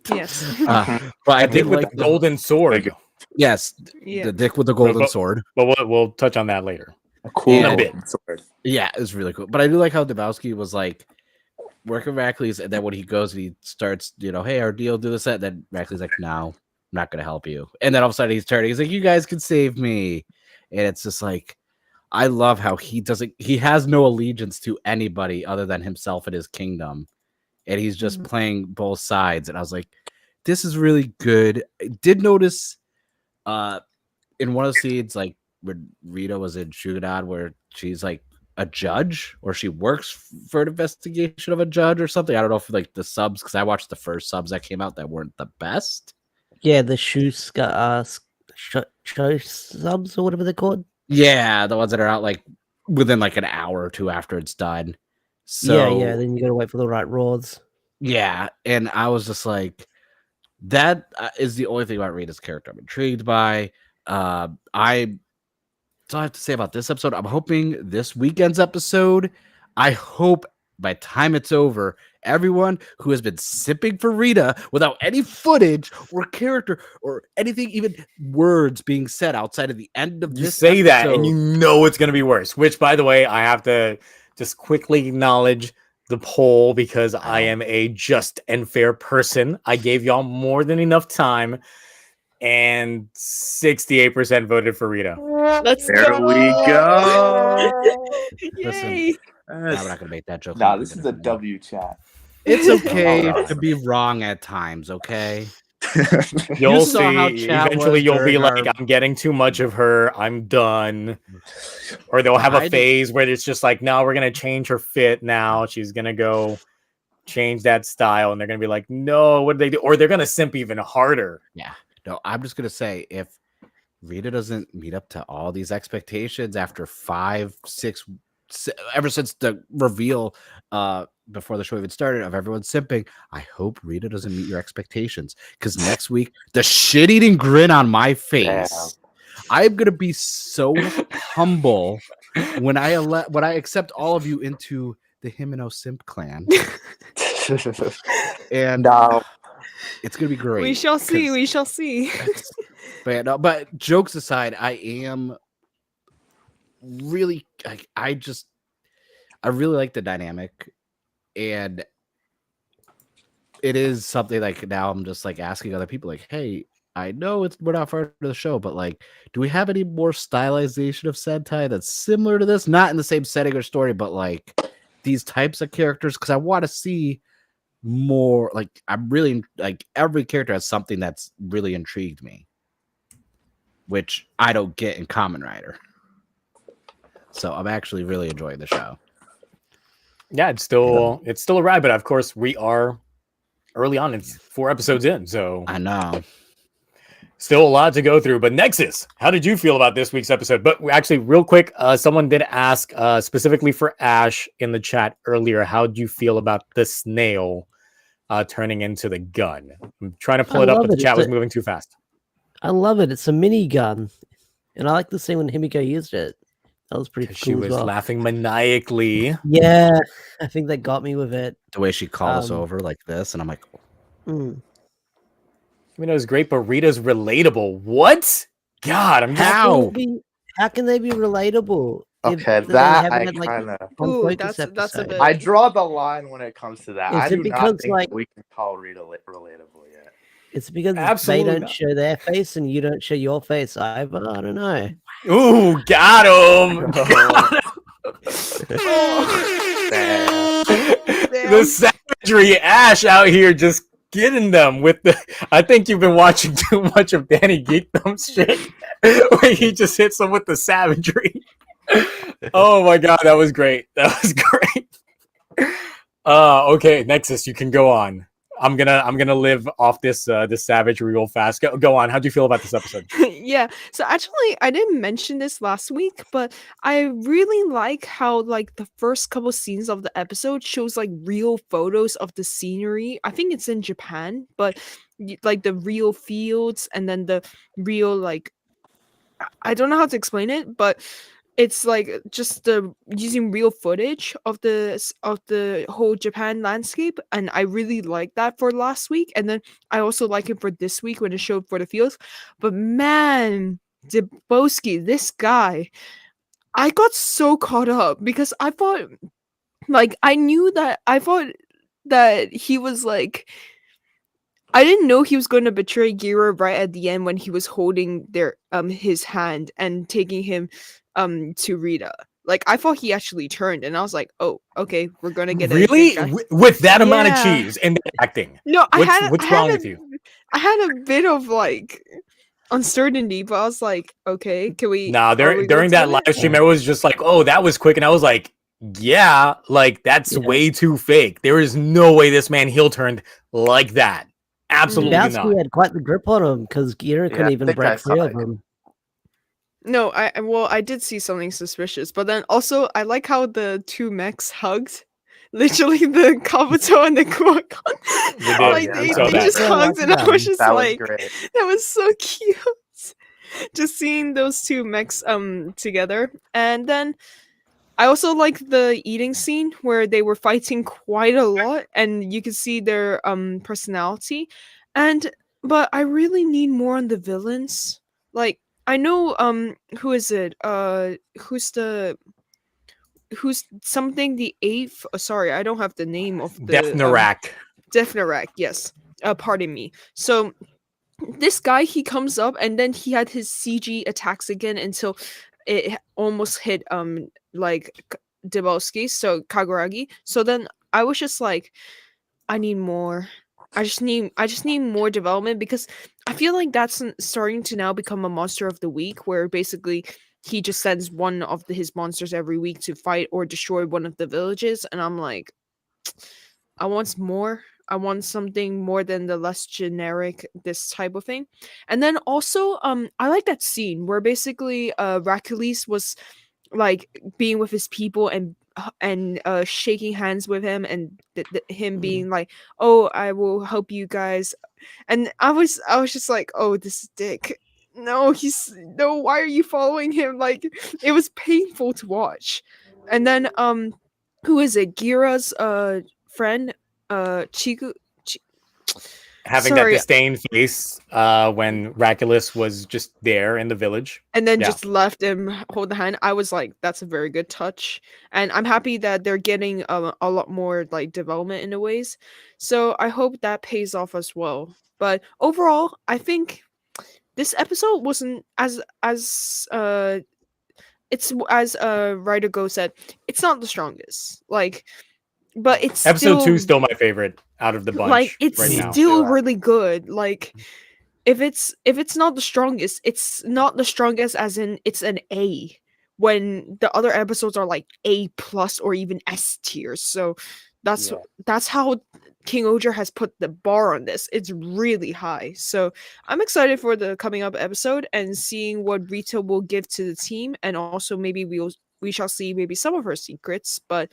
Yes. But I think with the golden sword. Yes, Yeah. the dick with the golden sword. But we'll touch on that later. A cool In a golden bit. sword. Yeah, it was really cool. But I do like how Dibousuki was like working with Rackley's, and then when he goes and he starts, hey, our deal, do this, that. Then Rackley's like, no, I'm not gonna help you. And then all of a sudden he's turning. He's like, you guys can save me. And it's just like, I love how he has no allegiance to anybody other than himself and his kingdom. And he's just playing both sides. And I was like, this is really good. I did notice in one of the scenes, like when Rita was in Shugadad, where she's like a judge or she works for an investigation of a judge or something. I don't know if like the subs, because I watched the first subs that came out that weren't the best. Yeah, the show subs or whatever they're called. Yeah, the ones that are out like within like an hour or two after it's done. So yeah. Then you gotta wait for the right roars. yeah, and I was just like, that is the only thing about Rita's character I'm intrigued by. That's all I have to say about this episode. I'm hoping this weekend's episode, I hope by the time it's over, everyone who has been sipping for Rita without any footage or character or anything, even words being said outside of the end of You this say that and episode- you know it's going to be worse, which, by the way, I have to just quickly acknowledge the poll because I am a just and fair person. I gave y'all more than enough time, and 68% voted for Rita. Let's There go. we go. Yay. Nah, we're not gonna make that joke. Nah, this is a W chat. It's okay Oh, to be wrong at times, okay? You'll saw how see. chat Eventually, was you'll be during like, our- I'm getting too much of her. I'm done. Or they'll have I a did- phase where it's just like, no, we're going to change her fit now. She's going to go change that style. And they're going to be like, no, what did they do? Or they're going to simp even harder. No, I'm just gonna say if Rita doesn't meet up to all these expectations after 5, 6, ever since the reveal before the show even started of everyone simping, I hope Rita doesn't meet your expectations. Because next week, the shit-eating grin on my face, I'm gonna be so humble when I accept all of you into the Himeno Simp clan. And No. it's gonna be great. We shall see. 'cause- We shall see. But jokes aside, I am really I really like the dynamic, and it is something like now I'm just like asking other people like, hey, I know we're not part of the show, but like, do we have any more stylization of Sentai that's similar to this? Not in the same setting or story, but like these types of characters, because I want to see more. Like, I'm really like every character has something that's really intrigued me, which I don't get in Kamen Rider. So I'm actually really enjoying the show. Yeah, it's still a ride, but of course we are early on. It's 4 episodes in, so I know. still a lot to go through. But Nexus, how did you feel about this week's episode? But actually, real quick, someone did ask specifically for Ash in the chat earlier, how do you feel about the snail turning into the gun? I'm trying to pull it up, love but the it. chat was It's moving too fast. I love it. It's a mini gun, and I like the scene when Himiko used it. That was pretty cool. She was as well. laughing maniacally. Yeah, I think they got me with it. The way she calls Um, over like this, and I'm like, Mm. I mean, it was great, but Rita's relatable. What? God, I'm just How? How can they be relatable? if Okay, they that haven't I had, like, kind of. one Ooh, focus that's a episode? bit- I draw the line when it comes to that. Is I it do not because, think like- we can call Rita relatable yet. It's because Absolutely they don't not. show their face and you don't show your face either. I don't know. Ooh, got him. The savagery, Ash out here just getting them with the. I think you've been watching too much of Danny Geekdom shit, where he just hits them with the savagery. Oh my god, that was great. That was great. Okay, Nexus, you can go on. I'm gonna live off this this savagery real fast. Go on. How do you feel about this episode? Yeah, so actually I didn't mention this last week, but I really like how like the first couple scenes of the episode shows like real photos of the scenery. I think it's in Japan, but like the real fields and then the real like I don't know how to explain it, but it's like just the using real footage of the whole Japan landscape, and I really like that for last week. And then I also like it for this week when it showed for the fields. But man, Dibousuki, this guy, I got so caught up because I thought, like, I thought that he was like, I didn't know he was going to betray Gira right at the end when he was holding his hand and taking him to Rita. Like, I thought he actually turned, and I was like, "Oh, okay, we're gonna get Really? a good guy." With that amount of Yeah. cheese and the acting? No, What's wrong with you? I had a bit of like uncertainty, but I was like, "Okay, can we?" Nah, are we during good that to live it? stream, everyone was just like, "Oh, that was quick," and I was like, "Yeah, like that's Yeah. way too fake. There is no way this man heel turned like that. Absolutely not." Dibousuki had quite the grip on him because Gira Yeah, couldn't I even think I break free saw of it. him. No, I did see something suspicious, but then also I like how the two mechs hugged. Literally the Kabuto and the Kuokon. They did. Like yeah, they, saw they that. just Yeah, I hugged, like and I was that. just That was like, great. that was so cute. Just seeing those two mechs together. And then I also like the eating scene where they were fighting quite a lot and you could see their personality. And but I really need more on the villains. Like, I know who is it? Who's something the eighth? Sorry, I don't have the name of Death the Narak. Defnarak, yes. Pardon me. So this guy, he comes up and then he had his CG attacks again until it almost hit like Dibousuki, so Kaguragi. So then I was just like, I need more. I just need more development because I feel like that's starting to now become a monster of the week where basically he just sends one of his monsters every week to fight or destroy one of the villages, and I'm like, I want more. I want something more than the less generic this type of thing. And then also I like that scene where basically Rakulis was like being with his people and shaking hands with him and him being like, "Oh, I will help you guys." And I was just like, "Oh, this is Dick. No, no, why are you following him?" Like, it was painful to watch. And then who is it? Gira's friend, Chiku. Having that Sorry, disdain face when Raculus was just there in the village. and then Yeah. just left him hold the hand. I was like, that's a very good touch, and I'm happy that they're getting a lot more like development in the ways. So I hope that pays off as well. But overall, I think this episode wasn't it's as Writer Go said, it's not the strongest. Like, but it's Episode 2 still is still my favorite out of the bunch like it's right now. still Yeah. really good. Like, if it's not the strongest, it's not the strongest as in it's an A, when the other episodes are like A plus or even S tiers. So that's Yeah. that's how King Oger has put the bar on this. It's really high. So I'm excited for the coming up episode and seeing what Rita will give to the team, and also maybe we shall see maybe some of her secrets. But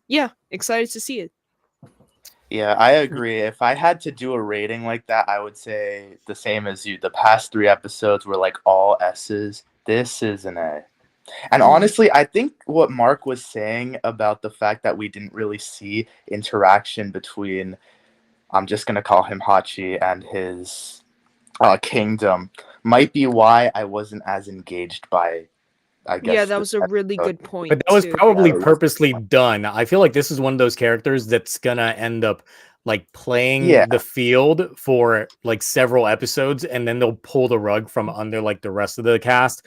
yeah, excited to see it. Yeah, I agree. If I had to do a rating like that, I would say the same as you. The past 3 episodes were like all S's. This is an A. And honestly, I think what Mark was saying about the fact that we didn't really see interaction between, I'm just going to call him Hachi, and his kingdom might be why I wasn't as engaged by, I guess. Yeah, that was a really episode. good point. But that was too. probably Yeah, it was- purposely done. I feel like this is one of those characters that's gonna end up like playing Yeah. the field for like several episodes, and then they'll pull the rug from under like the rest of the cast.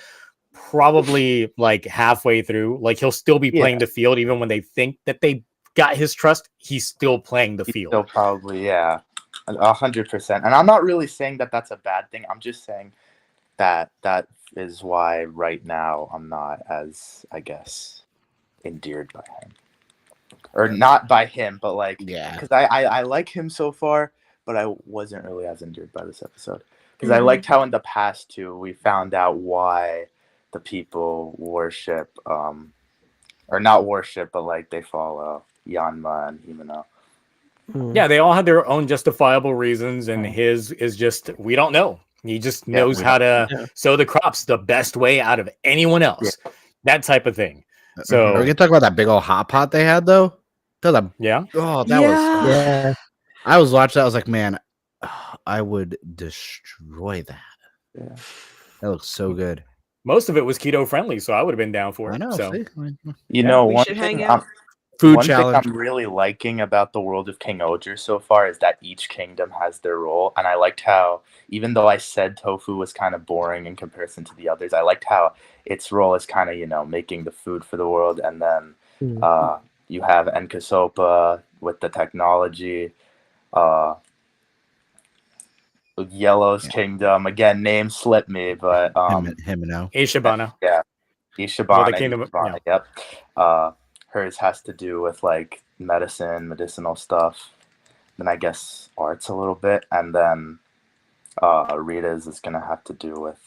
Probably like halfway through, like he'll still be playing the field even when they think that they got his trust. He's still playing the field. Still probably, yeah, 100%. And I'm not really saying that that's a bad thing. I'm just saying that is why right now I'm not as, I guess, endeared by him, or not by him, but like, Yeah. because I like him so far, but I wasn't really as endeared by this episode because I liked how in the past too we found out why the people worship, or not worship, but like they follow Yanma and Himeno. Yeah, they all have their own justifiable reasons, and his is just we don't know. He just knows how to sow the crops the best way out of anyone else. that type of thing. Are we So gonna talk about that big old hot pot they had though? yeah, Oh, that was. Yeah. I was watching that. I was like, man, I would destroy that. Yeah. That looks so good. most of it was keto friendly, so I would have been down for I it. know. So See? You Yeah, know, we one should thing hang out. Food one challenge. thing I'm really liking about the world of King Oger so far is that each kingdom has their role, and I liked how, even though I said tofu was kind of boring in comparison to the others, I liked how its role is kind of, making the food for the world, and then Mm. you have Enkasopa with the technology, uh, Yellow's Yeah. kingdom, again, name slipped me, but Him and now. Ishibana. yeah, Well, the Ishibana, kingdom. Ishibana, Yeah. yep. Hers has to do with like medicinal stuff. Then I guess arts a little bit, and then Rita's is gonna have to do with.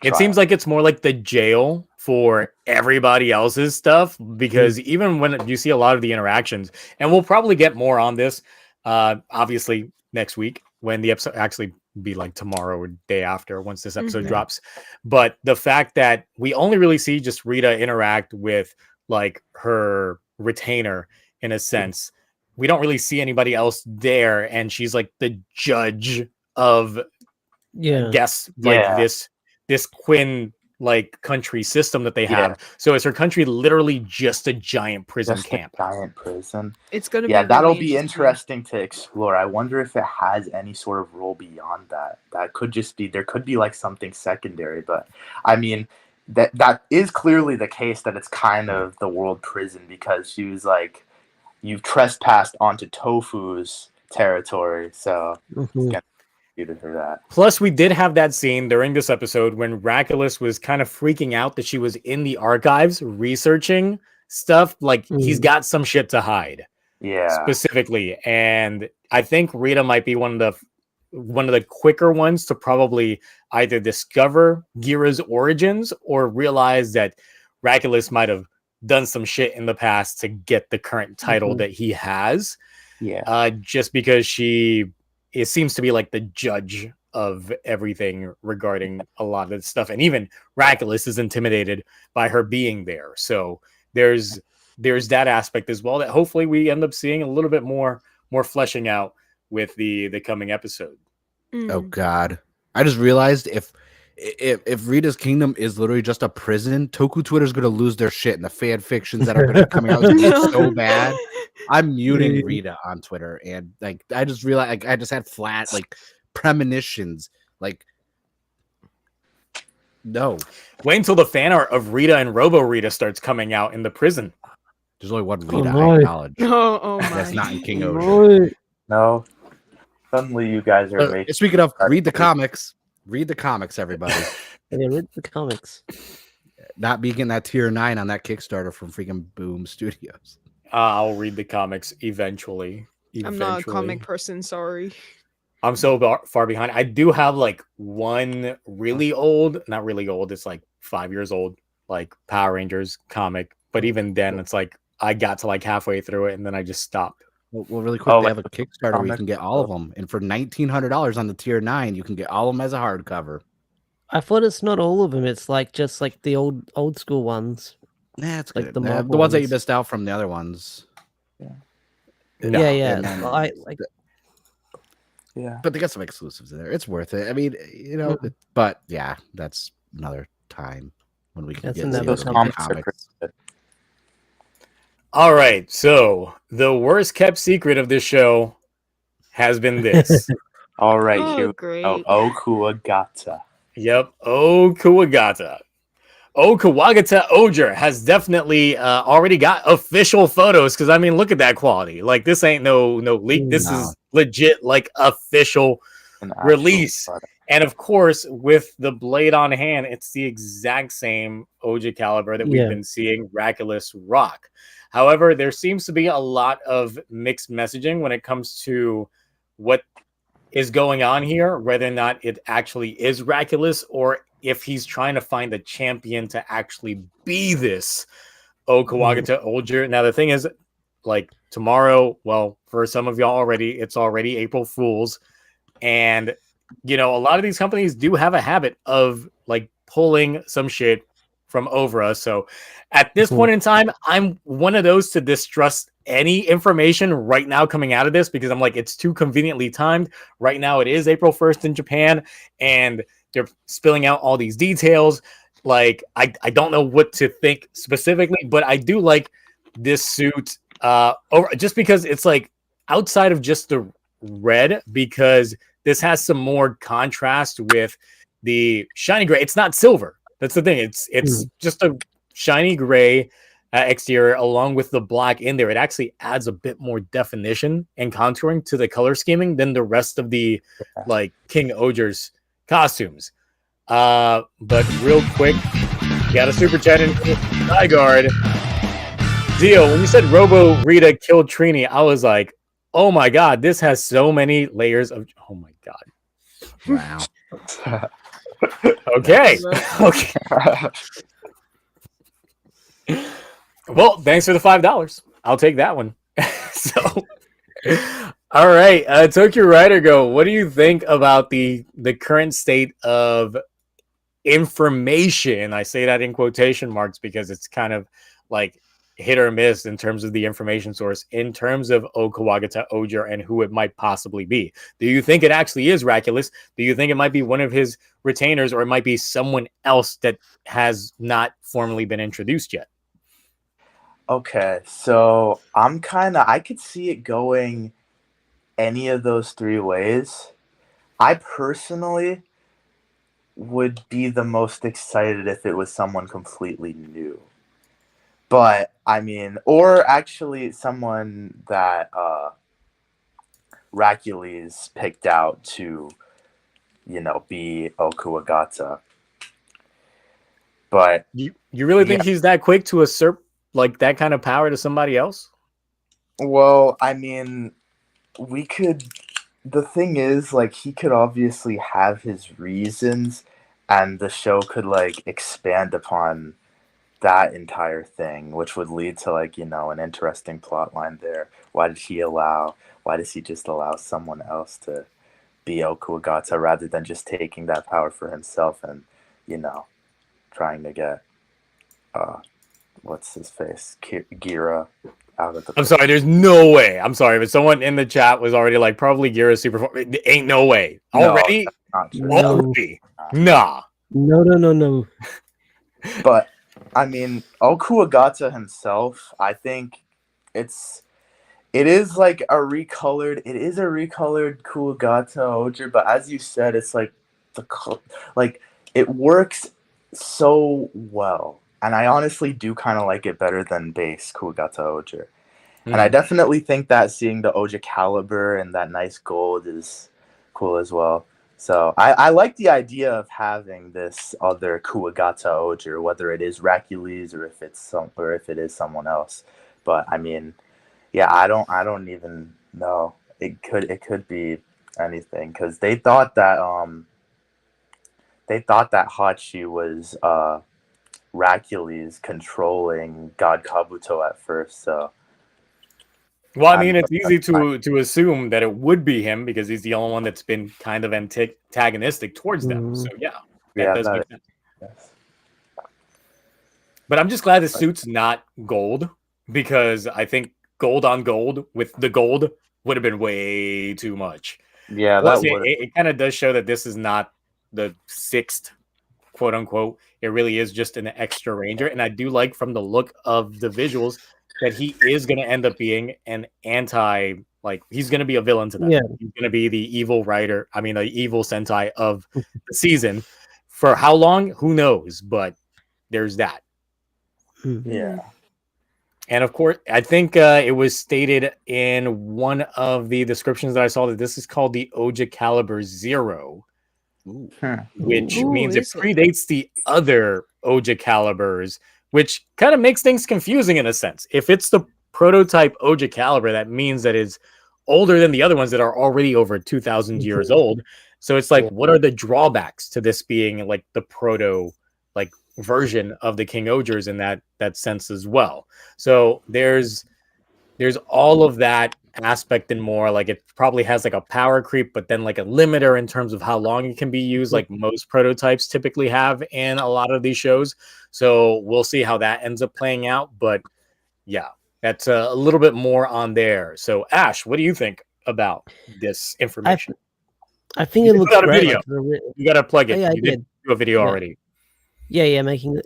It seems like it's more like the jail for everybody else's stuff because even when you see a lot of the interactions, and we'll probably get more on this, obviously next week when the episode actually be like tomorrow or day after once this episode drops. But the fact that we only really see just Rita interact with like her retainer in a sense, we don't really see anybody else there, and she's like the judge of Yeah. guess like Yeah. this Quinn like country system that they Yeah. have. So is her country literally just a giant prison just camp? a giant prison. It's gonna Yeah, be that'll really be interesting to explore. I wonder if it has any sort of role beyond that. That could just be there could be like something secondary, but I mean that is clearly the case that it's kind of the world prison because she was like, you've trespassed onto Tofu's territory, so it's Mhm. gonna be to her that. Plus, we did have that scene during this episode when Raculus was kind of freaking out that she was in the archives researching stuff. Like he's got some shit to hide. Yeah. Specifically, and I think Rita might be one of the quicker ones to probably either discover Gira's origins or realize that Raculus might have done some shit in the past to get the current title that he has. Yeah. Just because it seems to be like the judge of everything regarding a lot of this stuff, and even Raculus is intimidated by her being there. So there's that aspect as well that hopefully we end up seeing a little bit more fleshing out with the coming episode. Oh God! I just realized if Rita's kingdom is literally just a prison, Toku Twitter's gonna lose their shit, and the fan fictions that are gonna be coming out is gonna be so bad. I'm muting Rita on Twitter, and like I just realized, like I just had flat like premonitions, like no. Wait until the fan art of Rita and Robo Rita starts coming out in the prison. There's only one Rita no. I acknowledge. Oh my. That's not in King Ocean. No. Suddenly you guys are making Speaking of, read the comics. Read the comics, everybody. Yeah, read the comics. Not be getting that tier 9 on that Kickstarter from freaking Boom Studios. I'll read the comics eventually. I'm not a comic person, sorry. I'm so far behind. I do have like one really old, not really old, it's like 5 years old, like Power Rangers comic. But even then, it's like I got to like halfway through it and then I just stopped. Well, really quick, they have a Kickstarter where you can get all of them, and for $1,900 on the tier 9, you can get all of them as a hardcover. I thought it's not all of them. It's like just like the old school ones. Yeah, it's like good. the The Marvel ones that you ones. missed out from the other ones. No. Yeah. And then- Well, I like. Yeah. But they got some exclusives in there. It's worth it. I mean, but yeah, that's another time when we can That's get another those topic. comics. All right. So the worst kept secret of this show has been this. All right, Oh, here we great. go. Okuwagata. Yep. Okuwagata. Okuwagata Oger has definitely already got official photos because I mean, look at that quality. Like this ain't no leak. This is legit like official An actual release. product. And of course, with the blade on hand, it's the exact same Oja caliber that we've been seeing Raculus rock. However, there seems to be a lot of mixed messaging when it comes to what is going on here, whether or not it actually is Raculus or if he's trying to find a champion to actually be this Okuwagata Oger. Now, the thing is, like tomorrow, well, for some of y'all already, it's already April Fool's. And, a lot of these companies do have a habit of like pulling some shit from over us. So at this Cool. point in time, I'm one of those to distrust any information right now coming out of this, because I'm like, it's too conveniently timed. Right now it is April 1st in Japan, and they're spilling out all these details. Like, I don't know what to think specifically, but I do like this suit just because it's like outside of just the red, because this has some more contrast with the shiny gray. It's not silver. That's the thing. It's just a shiny gray exterior along with the black in there. It actually adds a bit more definition and contouring to the color scheming than the rest of the like King Oger's costumes. But real quick, got a super chat in Nygaard. Zio, when you said Robo Rita killed Trini, I was like, oh my god, this has so many layers of. Oh my god. Wow. Okay. Okay. Well, thanks for the $5. I'll take that one. So, all right, Tokyo Rider Go. What do you think about the current state of information? I say that in quotation marks because it's kind of like hit or miss in terms of the information source, in terms of Okawagata Oger and who it might possibly be. Do you think it actually is Raculus? Do you think it might be one of his retainers, or it might be someone else that has not formally been introduced yet? Okay, so I could see it going any of those three ways. I personally would be the most excited if it was someone completely new. But I mean, or actually someone that Racules picked out to, be Okuwagata. But You really think he's that quick to usurp like that kind of power to somebody else? well, I mean, the thing is, like, he could obviously have his reasons, and the show could like expand upon that entire thing, which would lead to like, an interesting plot line there. Why does he just allow someone else to be Okuwagata rather than just taking that power for himself and, trying to get what's his face? Gira out of the I'm sorry, there's no way. I'm sorry, but someone in the chat was already like, probably Gira super. Ain't no way. No, Already? not true. No. Already? Nah. No. But I mean, Okuwagata himself, I think it is like a recolored Kuwagata Oger, but as you said, it's like it works so well. And I honestly do kind of like it better than base Kuwagata Oger. And I definitely think that seeing the Oger caliber and that nice gold is cool as well. So I like the idea of having this other Kuwagata Oger, whether it is Racules or if it is someone else. But I mean, yeah, I don't even know. It could be anything, because they thought that Hachi was Racules controlling God Kabuto at first. So well, I mean, it's easy to assume that it would be him because he's the only one that's been kind of antagonistic towards them. So yeah, that does make sense. Yes. But I'm just glad the suit's not gold, because I think gold on gold with the gold would have been way too much. Yeah, Plus, that would. it kind of does show that this is not the sixth, quote unquote. It really is just an extra ranger, and I do like from the look of the visuals that he is going to end up being an he's going to be a villain to them. Yeah. He's going to be the evil the evil Sentai of the season. For how long? Who knows? But there's that. Yeah. And of course, I think it was stated in one of the descriptions that I saw that this is called the Oja Caliber Zero, which means it predates the other Oja Calibers, which kind of makes things confusing in a sense. If it's the prototype Oja Caliber, that means that it's older than the other ones that are already over 2,000 years old. So it's like, what are the drawbacks to this being like the proto version of the King Ogers in that sense as well? So there's all of that aspect and more. Like it probably has like a power creep, but then like a limiter in terms of how long it can be used, like most prototypes typically have in a lot of these shows. So we'll see how that ends up playing out. But yeah, that's a little bit more on there. So Ash, what do you think about this information? I think You it did looks put out a great. video. You got to plug Oh, it. yeah, I You did did. do a video Yeah. already. Yeah,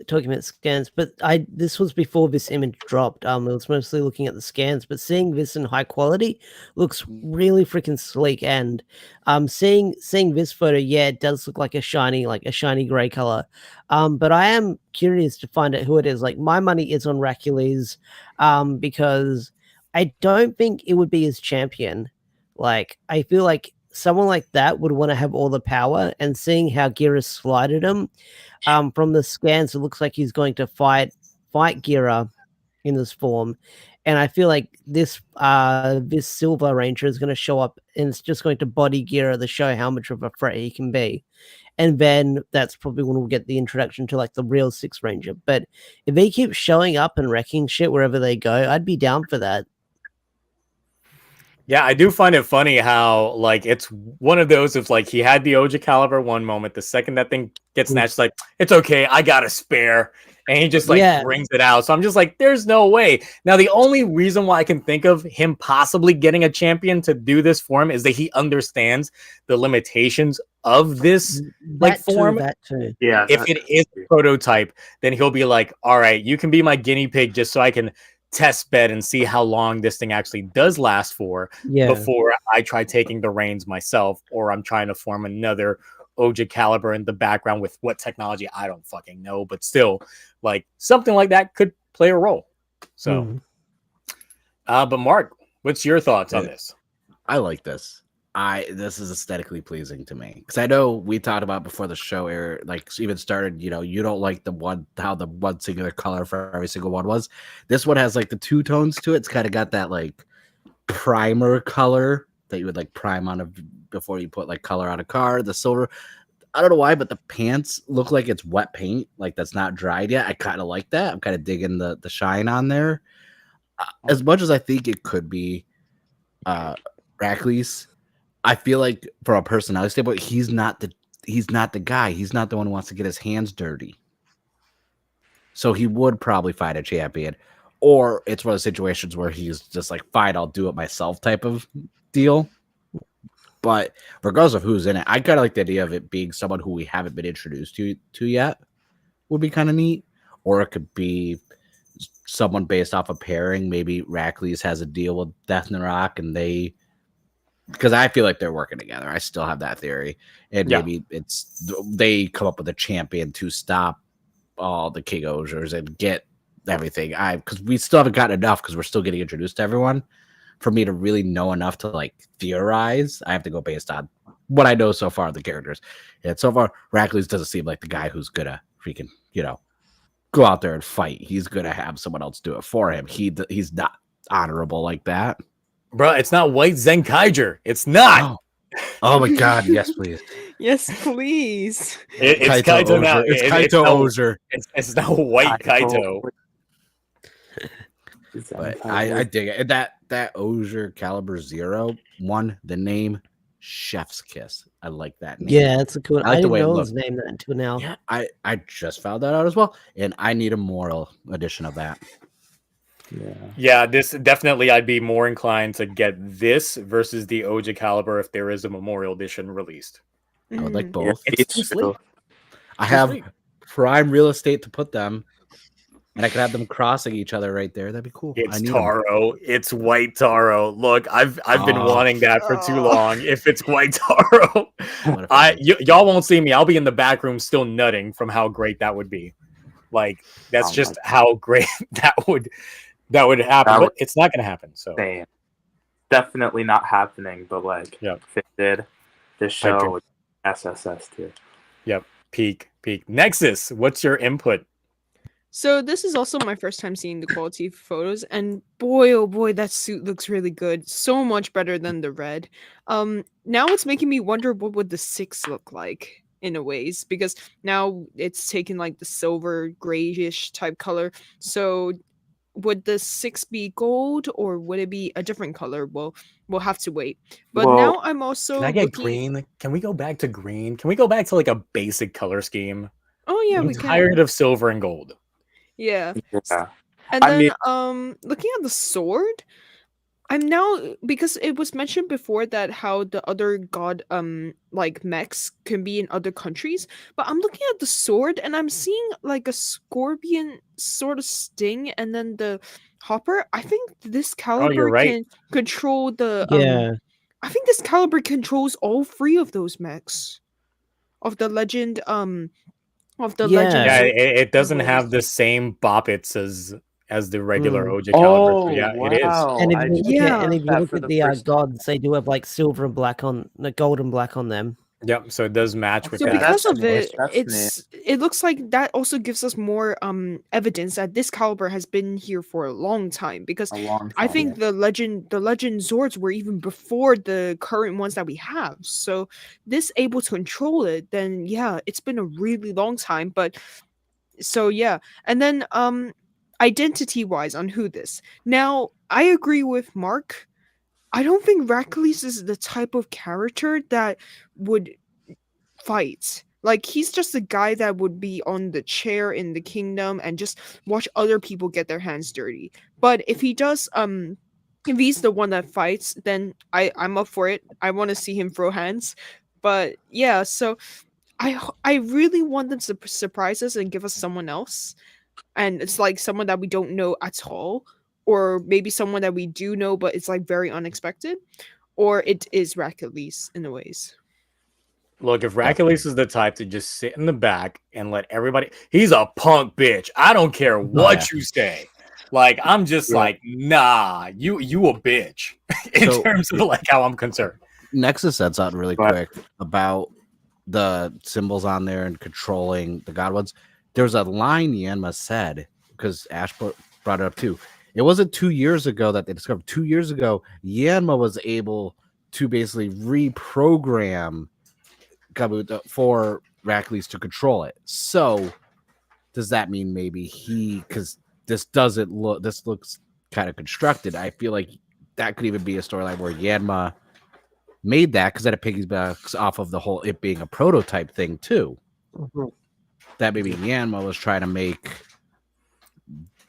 talking about scans, but this was before this image dropped. It was mostly looking at the scans, but seeing this in high quality looks really freaking sleek. And seeing this photo, yeah, it does look like a shiny gray color. But I am curious to find out who it is. Like my money is on Racules, because I don't think it would be his champion. Like I feel like someone like that would want to have all the power, and seeing how Gira slided him. From the scans, it looks like he's going to fight Gira in this form, and I feel like this Silver Ranger is going to show up, and it's just going to body Gira to show how much of a threat he can be. And then that's probably when we'll get the introduction to like the real Six Ranger. But if they keep showing up and wrecking shit wherever they go, I'd be down for that. Yeah, I do find it funny how like it's one of those of like he had the Oja caliber one moment, the second that thing gets snatched, like it's okay, I got a spare, and he just like brings it out. So I'm just like, there's no way. Now the only reason why I can think of him possibly getting a champion to do this for him is that he understands the limitations of this like form. That too. Yeah. If it is a prototype, then he'll be like, all right, you can be my guinea pig just so I can test bed and see how long this thing actually does last for before I try taking the reins myself, or I'm trying to form another Oja caliber in the background with what technology I don't fucking know, but still like something like that could play a role. So but Mark, what's your thoughts on this? I like this. This is aesthetically pleasing to me, because I know we talked about before the show like even started, you don't like how the one singular color for every single one was. This one has like the two tones to it. It's kind of got that like primer color that you would like prime on before you put like color on a car. The silver, I don't know why, but the pants look like it's wet paint, like that's not dried yet. I kind of like that. I'm kind of digging the shine on there. As much as I think it could be Rackley's, I feel like from a personality standpoint, he's not the guy. He's not the one who wants to get his hands dirty. So he would probably fight a champion, or it's one of the situations where he's just like, fine, I'll do it myself type of deal. But regardless of who's in it, I kind of like the idea of it being someone who we haven't been introduced to yet. Would be kind of neat. Or it could be someone based off a pairing. Maybe Rackley's has a deal with Death and Rock, and because I feel like they're working together. I still have that theory. And maybe they come up with a champion to stop all the King Ozers and get everything. Because we still haven't gotten enough, because we're still getting introduced to everyone. For me to really know enough to like theorize, I have to go based on what I know so far of the characters. And so far, Rackley's doesn't seem like the guy who's gonna freaking, go out there and fight. He's gonna have someone else do it for him. He's not honorable like that. Bro, it's not White Zenkaiger. It's not. Oh my god, yes, please. Yes, please. It's Kaito now. It's Kaito Ozer. It's not White Kaito. But I dig it. That Ozer Caliber 01, the name Chef's Kiss. I like that name. Yeah, it's a cool. I like the way it know looks. his name that until now. Yeah, I just found that out as well, and I need a moral edition of that. Yeah, this definitely I'd be more inclined to get this versus the Oja caliber if there is a memorial edition released. I would like both. It's I have prime real estate to put them, and I could have them crossing each other right there. That'd be cool. It's Taro. It's White Taro. Look, I've been wanting that for too long. If it's White Taro, y'all won't see me. I'll be in the back room still nutting from how great that would be. Like that's just how great that would happen. But it's not going to happen. So definitely not happening. But like, if it did, this show would SSS too. Yep. Peak. Nexus, what's your input? So this is also my first time seeing the quality photos, and boy, oh boy, that suit looks really good. So much better than the red. Now it's making me wonder what would the 6 look like in a ways, because now it's taken like the silver grayish type color. So would the 6 be gold or would it be a different color? We'll have to wait. But Well, now I'm also Can I get looking. green? Can we go back to green? Can we go back to like a basic color scheme? Oh yeah, I'm we can. tired of silver and gold. Yeah. yeah. And I then mean- looking at the sword, I'm now, because it was mentioned before that how the other god like mechs can be in other countries, but I'm looking at the sword and I'm seeing like a scorpion sort of sting, and then the hopper. I think this Oh, caliber you're right. can control the Yeah. I think this caliber controls all 3 of those mechs of the legend legend Yeah, Yeah. sword. it doesn't ways. have the same boppets as the regular Mm. OJ caliber. So Oh yeah, it is. wow! And if I you just look at Yeah. and if you that look for at the the first time. gods, they do have like silver and black on the gold and black on them. Yep. So it does match with So Yeah, that. because that's of neat. it, That's it looks like that also gives us more evidence that this caliber has been here for a long time, because a long I time. think the legend Zords were even before the current ones that we have. So this able to control it, then yeah, it's been a really long time. But so yeah, and then identity wise on who this. Now I agree with Mark. I don't think Rackless is the type of character that would fight. Like he's just a guy that would be on the chair in the kingdom and just watch other people get their hands dirty. But if he does if he's the one that fights, then I'm up for it. I want to see him throw hands. But yeah, so I really want them to surprise us and give us someone else. And it's like someone that we don't know at all, or maybe someone that we do know but it's like very unexpected, or it is Rackless in a ways. Look, if Rakulis is the type to just sit in the back and let everybody, he's a punk bitch. I don't care what you say. Like, I'm just Yeah. like, nah, you a bitch in So- terms of like how I'm concerned. Nexus said something really But- quick about the symbols on there and controlling the god ones. There was a line Yanma said, because Ash brought it up too. It wasn't 2 years ago that they discovered. 2 years ago, Yanma was able to basically reprogram Kabuto for Rackless to control it. So does that mean maybe because this looks kind of constructed. I feel like that could even be a storyline where Yanma made that, because then it piggybacks off of the whole it being a prototype thing too. Mhm. That maybe Yanma was trying to make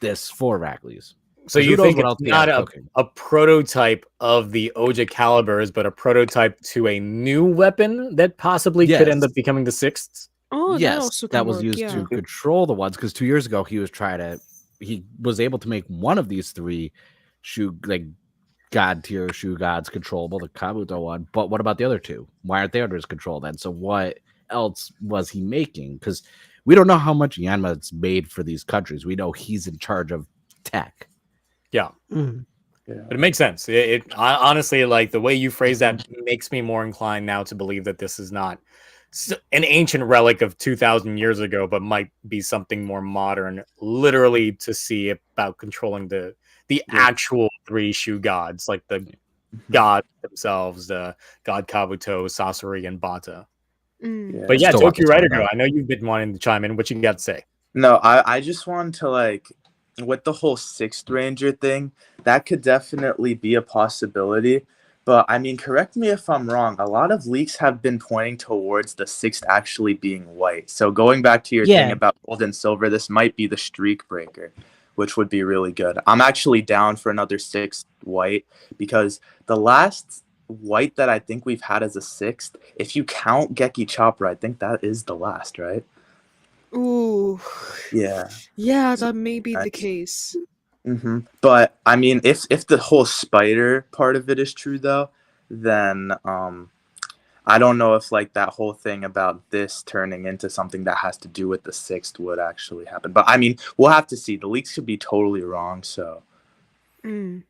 this for Rackless. So Who you knows think what it's else they not have a, cooking. a prototype of the Oja calibers, but a prototype to a new weapon that possibly could end Yes. up becoming the 6th? Oh, that Yes, also that can was work, used yeah. to control the ones, because 2 years ago he was able to make one of these 3 god tier shoe gods controllable, the Kabuto one. But what about the other 2? Why aren't they under his control then? So what else was he making? Because we don't know how much Yanma's made for these countries. We know he's in charge of tech. Mm. But it makes sense. Honestly, like the way you phrase that makes me more inclined now to believe that this is not an ancient relic of 2,000 years ago, but might be something more modern, literally to see about controlling the actual 3 shoe gods, like the gods themselves, the god Kabuto, Sasori, and Bata. Mm. But yeah, Still want Tokyo this one Rider, back. I know you've been wanting to chime in. What you got to say? No, I just wanted to like, with the whole 6th Ranger thing, that could definitely be a possibility. But I mean, correct me if I'm wrong. A lot of leaks have been pointing towards the 6th actually being white. So going back to your thing Yeah. about gold and silver, this might be the streak breaker, which would be really good. I'm actually down for another 6th white, because the last white that I think we've had as a 6th, if you count Geki Chopper, I think that is the last, right? Ooh. Yeah. Yeah, that may be the Nice. case. But I mean, if the whole spider part of it is true, though, then I don't know if like that whole thing about this turning into something that has to do with the 6th would actually happen. But I mean, we'll have to see. The leaks could be totally wrong. So Mm.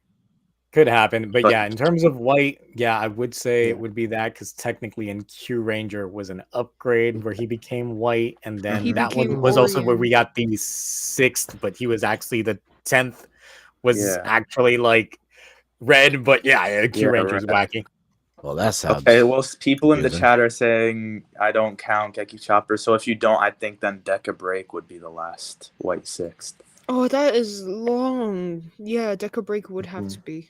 Could happen, but But- yeah, in terms of white, yeah, I would say Yeah. it would be that, because technically in Q Ranger was an upgrade where he became white, and then He that one became was also where Orion. we got the 6th, but he was actually the 10th was Yeah. actually like red, but yeah, Q Yeah, Ranger is right. wacky. Well, that sounds okay, well, people in the confusing. chat are saying I don't count Geki Chopper. So if you don't, I think then Deca Break would be the last white 6th. Oh, that is long. Yeah, Deco Break would have to be.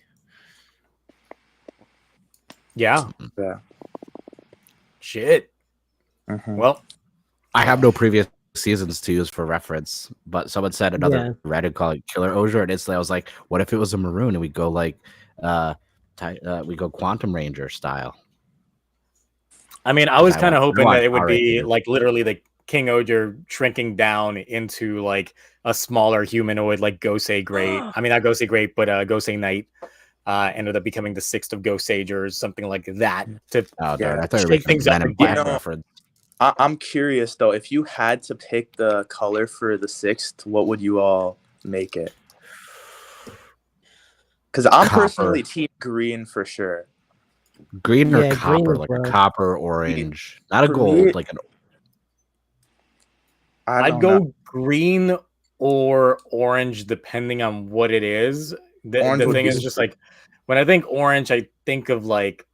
Yeah. Yeah. Shit. Mhm. Well, I have no previous seasons to use for reference, but someone said another Yeah. Reddit called Killer Osier, and instantly I was like, what if it was a maroon and we go like we go Quantum Ranger style? I mean, I 'Cause was kind of hoping that it would Power be Ranger. like literally the King Oger shrinking down into like a smaller humanoid like Gosei Great. I mean, not Gosei Great, but Gosei Knight ended up becoming the sixth of Gosage or something like that to Oh, Yeah. dude, I thought you were shake making a things up Men in again. Black reference. I'm curious though, if you had to pick the color for the 6th, what would you all make it? Because I'm Copper. personally team green for sure. Green or Yeah, green copper, as like well. a copper orange, not a For gold, me- like an. I'd go green or orange depending on what it is. Orange The would thing be is just super- like when I think orange, I think of like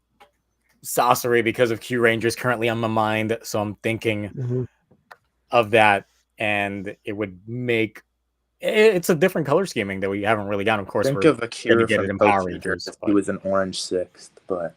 Sasori because of Q Rangers currently on my mind. So I'm thinking Mhm. of that, and it would make it's a different color scheming that we haven't really gotten. Of course, think we're of going to Akira get from it in Power Tokyo Rangers. if But he was an orange 6th, but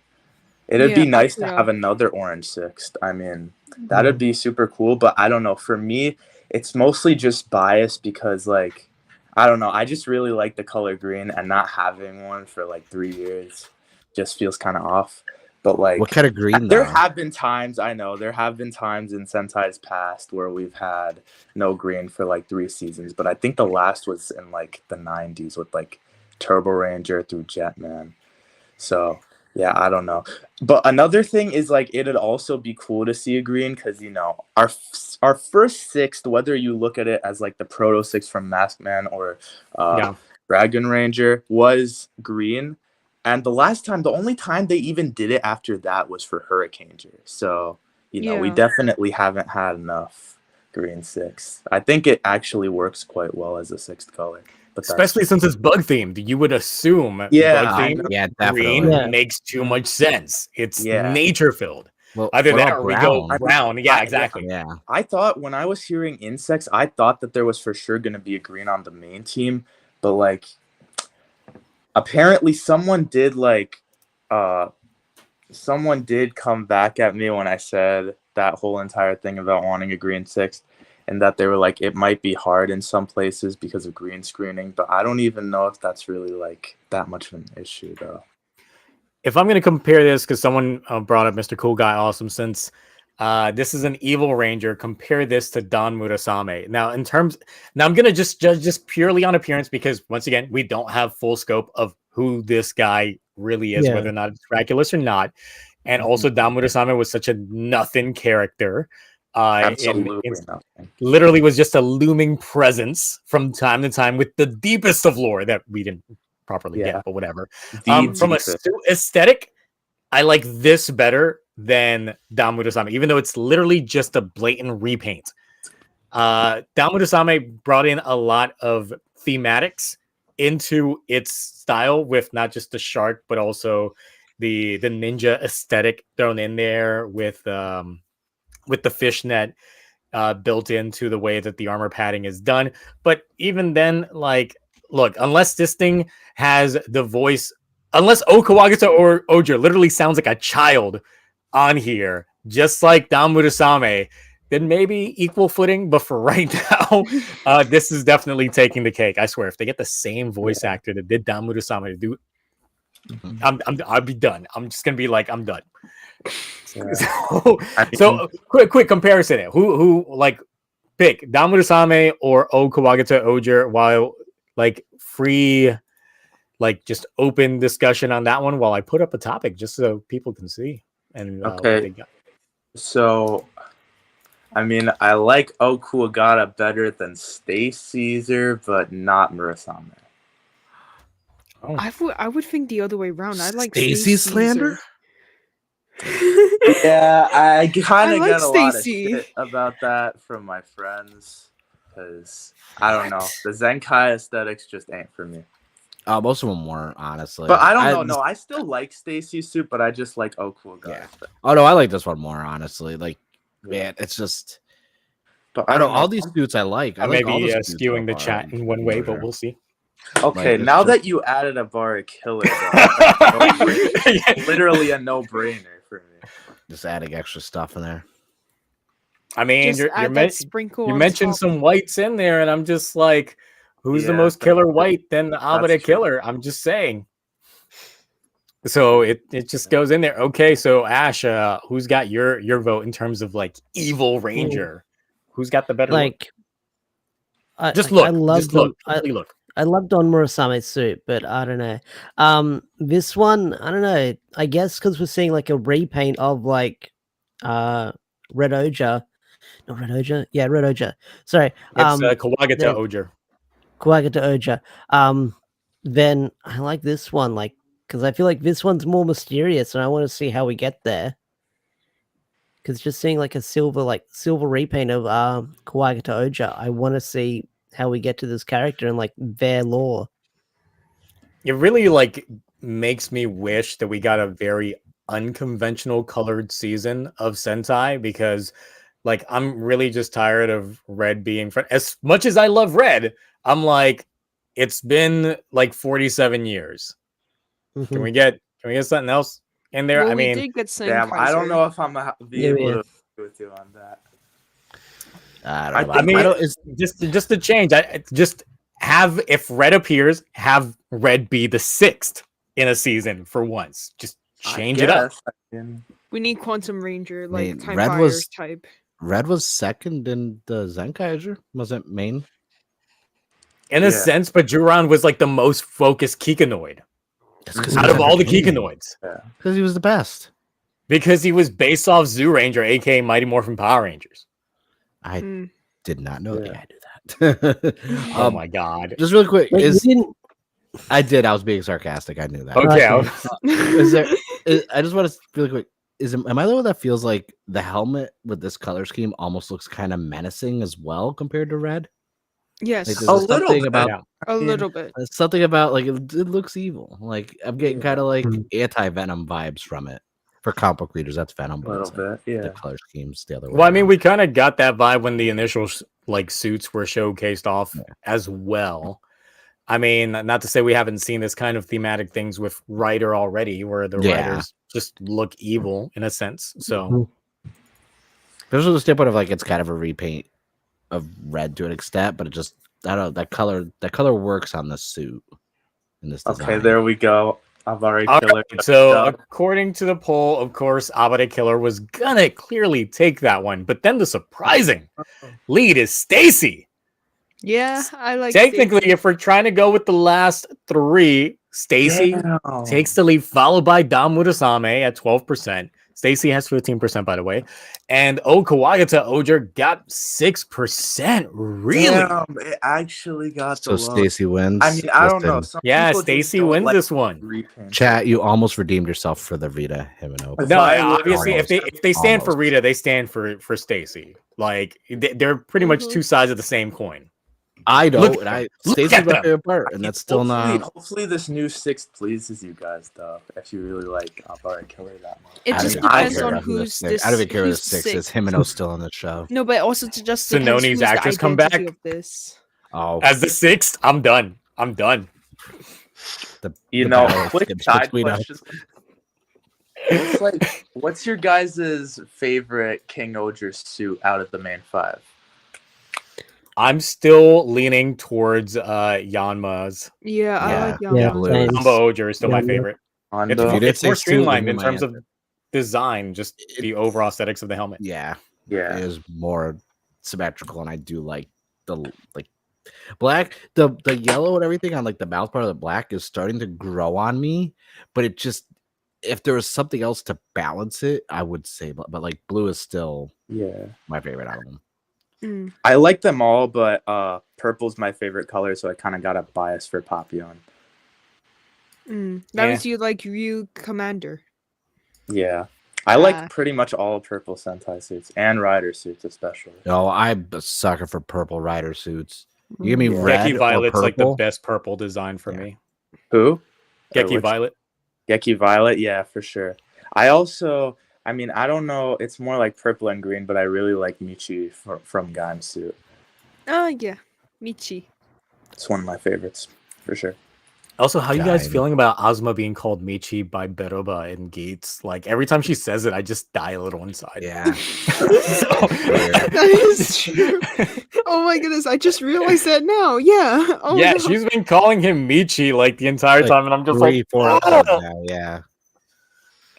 it'd Yeah, be nice to Akira. have another orange 6th. I mean, that'd be super cool, but I don't know. For me, it's mostly just bias because, like, I don't know. I just really like the color green, and not having one for like 3 years just feels kind of off. But like, What kind of green there though? have been times, I know, there have been times in Sentai's past where we've had no green for like 3 seasons, but I think the last was in like the 90s with like Turbo Ranger through Jetman. So yeah, I don't know. But another thing is like it'd also be cool to see a green because our first 6th, whether you look at it as like the Proto 6 from Maskman or yeah, Dragon Ranger, was green. And the only time they even did it after that was for Hurricaneer. So we Yeah. definitely haven't had enough green 6. I think it actually works quite well as a 6th color. But especially since it's bug themed, you would assume Yeah, bug I themed know. Yeah, green definitely. Yeah. makes too much sense. It's Yeah. nature filled. Well, Either what that about or we go brown? brown. Yeah, exactly. Yeah. I thought when I was hearing insects, I thought that there was for sure going to be a green on the main team, but like apparently someone did come back at me when I said that whole entire thing about wanting a green 6th, and that they were like it might be hard in some places because of green screening, but I don't even know if that's really like that much of an issue though. If I'm going to compare this, because someone brought up Mr. Cool Guy Awesome, since this is an evil ranger, compare this to Don Murasame. Now, I'm going to just judge just purely on appearance because, once again, we don't have full scope of who this guy really is, Yeah. whether or not it's miraculous or not. And also, Don Murasame was such a nothing character. Absolutely nothing. Literally was just a looming presence from time to time with the deepest of lore that we didn't properly get, but whatever. From a aesthetic, I like this better than Don Murasame, even though it's literally just a blatant repaint. Don Murasame brought in a lot of thematics into its style with not just the shark, but also the ninja aesthetic thrown in there with the fishnet built into the way that the armor padding is done. But even then, like, look, unless this thing has the voice, unless Okawagata or Oja literally sounds like a child on here, just like Don Murasame, then maybe equal footing. But for right now, this is definitely taking the cake. I swear, if they get the same voice actor that did Don Murasame to do, I'll be done. I'm just gonna be like, I'm done. So quick comparison here. Who like pick Don Murasame or O Kawagata Oger while like free, like just open discussion on that one while I put up a topic just so people can see. And what they got. So I mean, I like Okuwagata better than Space Caesar, but not Murasame. Oh. I would think the other way around. I like Stacy Space slander? Yeah, I kind of like get a lot of Stacy. shit about that from my friends because I don't know, the Zenkai aesthetics just ain't for me. Most of them weren't, honestly. But I don't know. No, I still like Stacy's suit, but I just like Okuwagata. Yeah. Oh no, I like this one more, honestly. Like, man, it's just But I I don't don't know. All know. these suits I like. I I may like all be the suits skewing so the far chat on in one way, but Roger. we'll see. Okay, Like, now it's that you added a bar of killer, though, that's a no-brainer. Literally a no-brainer for me. just adding extra stuff in there. I mean, Just you're add that sprinkle you on mentioned top. some whites in there, and I'm just like, who's the Yeah, most killer white than Abba that's true. Killer? I'm just saying. So it just goes in there. Okay, so Ash, who's got your vote in terms of like evil ranger? Who's got the better look? Like, Just I look, love just look, Don. simply look. I love Don Murasame's suit, but I don't know. This one, I don't know. I guess because we're seeing like a repaint of like, Red Oja. Not Red Oja. Yeah, Red Oja. Sorry. It's Kawagata the- Oger. Kuwagata Oja. Then I like this one, like, because I feel like this one's more mysterious, and I want to see how we get there. Because just seeing like a silver repaint of Kuwagata Oja, I want to see how we get to this character and like their lore. It really like makes me wish that we got a very unconventional colored season of Sentai, because like I'm really just tired of red being as much as I love red. I'm like, it's been like 47 years. Can we get something else in there? Well, I we mean, did get Damn, I don't Sennheiser. know if I'm gonna be Yeah, able yeah. to agree with you on that. I don't know. I mean, I don't, it's, just to change. I just have, if red appears, have red be the 6th in a season for once. Just change it up. We need Quantum Ranger, like mean, Time Red Fire was- type. Red was second in the Zenkaiser. Wasn't main. In a Yeah. sense, but Juron was like the most focused Kikanoid That's 'cause he out was of all the entertaining. Kikanoids, Because he was the best. because he was based off Zoo Ranger, aka Mighty Morphin Power Rangers. I Mm. did not know Yeah. that. I knew that. Oh my god. Just really quick, Wait, you is didn't? I did. I was being sarcastic. I knew that. Okay, Okay. Is there? I just want to really quick. Am I the one that feels like the helmet with this color scheme almost looks kind of menacing as well compared to red? Yes, Like, A there's little something bit. about Yeah. a little bit. something about like it looks evil. Like I'm getting kind of like Mm. anti-Venom vibes from it. For comic book readers, that's Venom, A but little it's like bit, the yeah. color schemes the other way. Well, I mean, around. we kind of got that vibe when the initial like suits were showcased off as well. I mean, not to say we haven't seen this kind of thematic things with Rider already, where the Yeah. writers just look evil in a sense. So Mhm. There's the standpoint of like it's kind of a repaint of red to an extent, but it just I don't know, that color works on the suit in this design. Okay, there we go. I've already All killer. right, so according to the poll, of course, Abade Killer was gonna clearly take that one, but then the surprising lead is Stacy. Yeah, I like. Technically, Stacey. if we're trying to go with the last 3, Stacy takes the lead, followed by Dom Murasame at 12%. Stacy has 15%, by the way. And Kawagata Oger got 6%. Really? Damn, it actually got So the low. Stacy wins. I mean, I don't know. Listen, Some Yeah, people just Stacy don't wins like this one. repaints. Chat, you almost redeemed yourself for the Rita Himeno. If No, I would- obviously, if they stand for Almost. Rita, they stand for Stacy. Like they're pretty much Mhm. two sides of the same coin. I know, Look and at I them. Look Stacy's at my them. favorite part, and that's still not. Hopefully, this new 6 pleases you guys, though. If you really like Alvaro Killer that much. It I just don't even depends care on about who who's this. this. I don't even care who who's the 6 sick. is. Himeno's still on the show. No, but also to just depends Sononi's who's the actress come identity back? of this. Oh, As the 6th, I'm done. You the know, battle quick skips side between us. question. What's your guys' favorite King Oger suit out of the main 5? I'm still leaning towards Yanma's. Yeah, I Yeah, like yeah, Yama. Blue. same. Combo Oger is still my Yanma. favorite. It's, Hondo? If you did it's more say suit, streamlined you in might terms have of design, just the overall aesthetics of the helmet. Yeah, Yeah. it is more symmetrical, and I do like the black, the yellow and everything on like the mouth part of the black is starting to grow on me, but it just if there was something else to balance it, I would say, but like blue is still Yeah. my favorite out of them. Mm. I like them all, but purple's my favorite color, so I kind of got a bias for Papillon. That Yeah. was you like Ryu Commander. Yeah. I Ah. like pretty much all purple Sentai suits and rider suits, especially. No, I'm a sucker for purple rider suits. You give me Yeah. red Geki or Violet's like the purple. best purple design for Yeah. me. Who? Geki which- Violet. Geki Violet, yeah, for sure. I also I mean, I don't know. It's more like purple and green, but I really like Michi from Gaimsu. Oh yeah, Michi. It's one of my favorites for sure. Also, how you guys Gaim. feeling about Ozma being called Michi by Beroba and Geats? Like every time she says it, I just die a little inside. Yeah. That is true. Oh my goodness, I just realized that now. Yeah. Oh yeah, no. she's been calling him Michi like the entire Like time, and I'm just 3-4 like, episodes "Ah, now, yeah.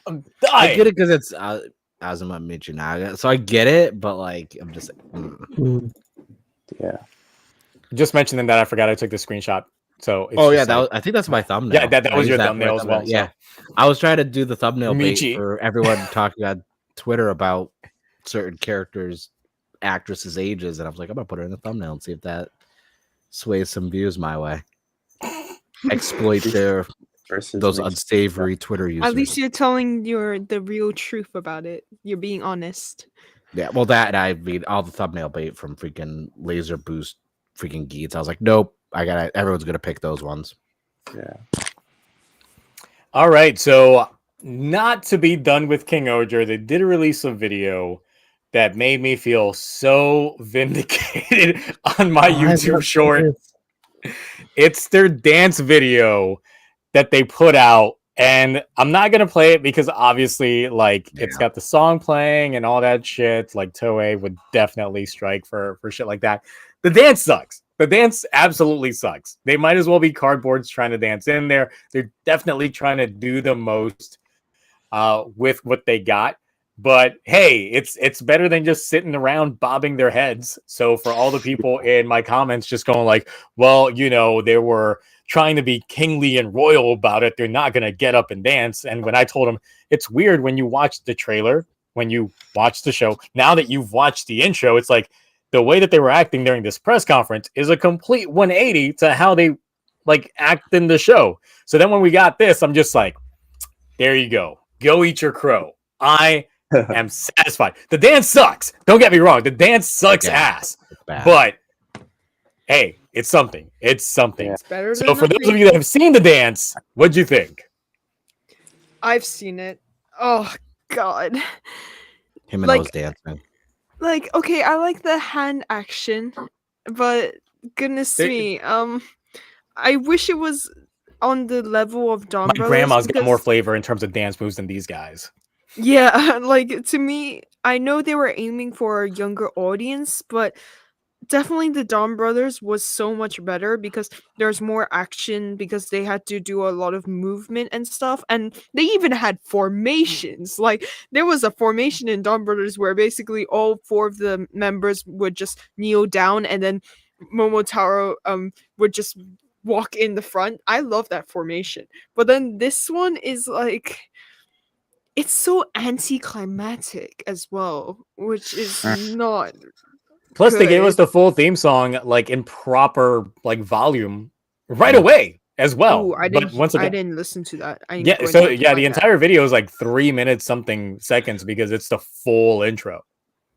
I'm I dying." get it because it's Azuma Michinaga, so I get it, but like I'm just Mm. Yeah. Just mentioning that, I forgot I took the screenshot. So it's oh yeah, just that like, was, I think that's my thumbnail. yeah, that I was use your that for my thumbnail as well. Yeah, So. I was trying to do the thumbnail bait Michi. for everyone talking on Twitter about certain characters, actresses' ages, and I was like, I'm gonna put it in the thumbnail and see if that sways some views my way. Exploit Versus those Michi. unsavory Twitter users. At least you're telling the real truth about it. You're being honest. Yeah, well, that and I mean all the thumbnail bait from freaking Laser Boost, freaking Geats. I was like, nope, everyone's gonna pick those ones. Yeah. All right, so not to be done with King Oger, they did release a video that made me feel so vindicated on my YouTube short. It's their dance video that they put out, and I'm not gonna play it because obviously, like, it's got the song playing and all that shit. Like, Toei would definitely strike for shit like that. The dance sucks. The dance absolutely sucks. They might as well be cardboards trying to dance in there. They're definitely trying to do the most with what they got. But hey, it's better than just sitting around bobbing their heads. So for all the people in my comments just going like, well, you know, they were trying to be kingly and royal about it, they're not going to get up and dance. And when I told them, it's weird when you watch the trailer, when you watch the show, now that you've watched the intro, it's like the way that they were acting during this press conference is a complete 180 to how they like act in the show. So then when we got this, I'm just like, there you go. Go eat your crow. I am satisfied. The dance sucks. Don't get me wrong. The dance sucks ass. But hey, it's something. It's something. It's better than So for those nothing. of you that have seen the dance, what'd you think? I've seen it. Oh god. Him and Like- those dancing. Like, okay, I like the hand action, but goodness They- me, I wish it was on the level of Dawn My Brothers. grandma's got because- more flavor in terms of dance moves than these guys. Yeah, like to me, I know they were aiming for a younger audience, but definitely the Dawn Brothers was so much better because there's more action because they had to do a lot of movement and stuff, and they even had formations. Like there was a formation in Dawn Brothers where basically all four of the members would just kneel down, and then Momotaro would just walk in the front. I love that formation, but then this one is like. It's so anticlimactic as well, which is not. Plus, they gave Good. us the full theme song like in proper like volume right away as well. Ooh, I But didn't. once I again, didn't listen to that. I need to yeah. go So and yeah, find the that. entire video is like 3 minutes something seconds because it's the full intro.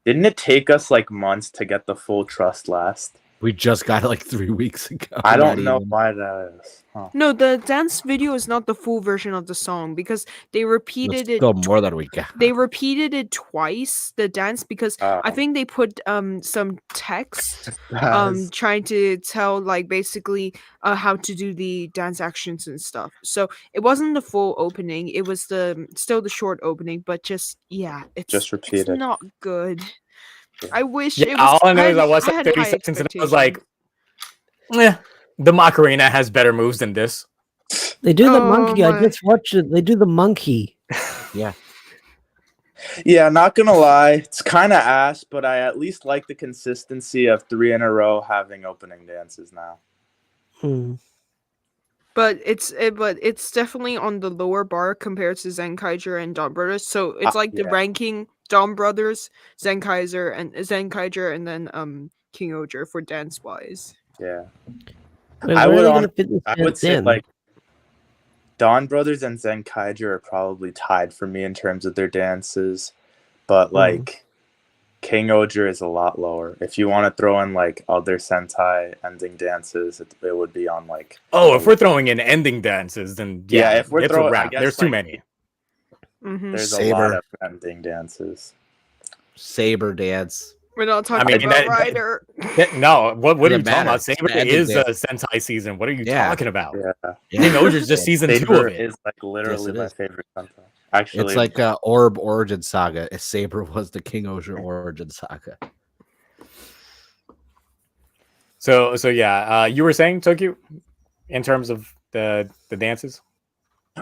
Didn't it take us like months to get the full Trust last? We just got it like 3 weeks ago. I don't not know even. why that is. Huh. No, the dance video is not the full version of the song because they It's repeated it. still more than we got. They repeated it twice. The dance because I Oh. think they put some text That's- trying to tell like basically how to do the dance actions and stuff. So it wasn't the full opening. It was still the short opening, but just it's Just It's repeated. not good. Yeah. I wish Yeah, it was. all I know is I watched I like had 30 high seconds and I was like, expectations. the Macarena has better moves than this. They do the Oh monkey. my. I just watched it. They do the monkey. Yeah, not gonna lie, it's kind of ass, but I at least like the consistency of 3 in a row having opening dances now. Hmm. But it's definitely on the lower bar compared to Zenkaiger and Dawn Brothers. So it's like the Yeah. ranking Dawn Brothers, Zenkaiger, and then King Oger for dance wise. Yeah, Wait, I where would are they on- gonna fit this I would dance say in? like Dawn Brothers and Zenkaiger are probably tied for me in terms of their dances, but like King Oger is a lot lower. If you want to throw in like other Sentai ending dances, it would be on like. Oh, if we're throwing in ending dances, then Yeah, yeah, if we're it's throwing- a I wrap. guess, There's too like, many. There's a Saber. lot of ending dances. Saber dance. We're not talking I mean, about that- Ryder. No, what are you Doesn't talking matter. about? Saber Ending is dance. Sentai season. What are you Yeah. talking about? Yeah. King Oger's just season 2 Saber of it. is like literally Yes, it my is. favorite Sentai. Actually, It's like a Orb origin saga. Saber was the King Oger origin saga. So yeah, you were saying Tokyo in terms of the dances,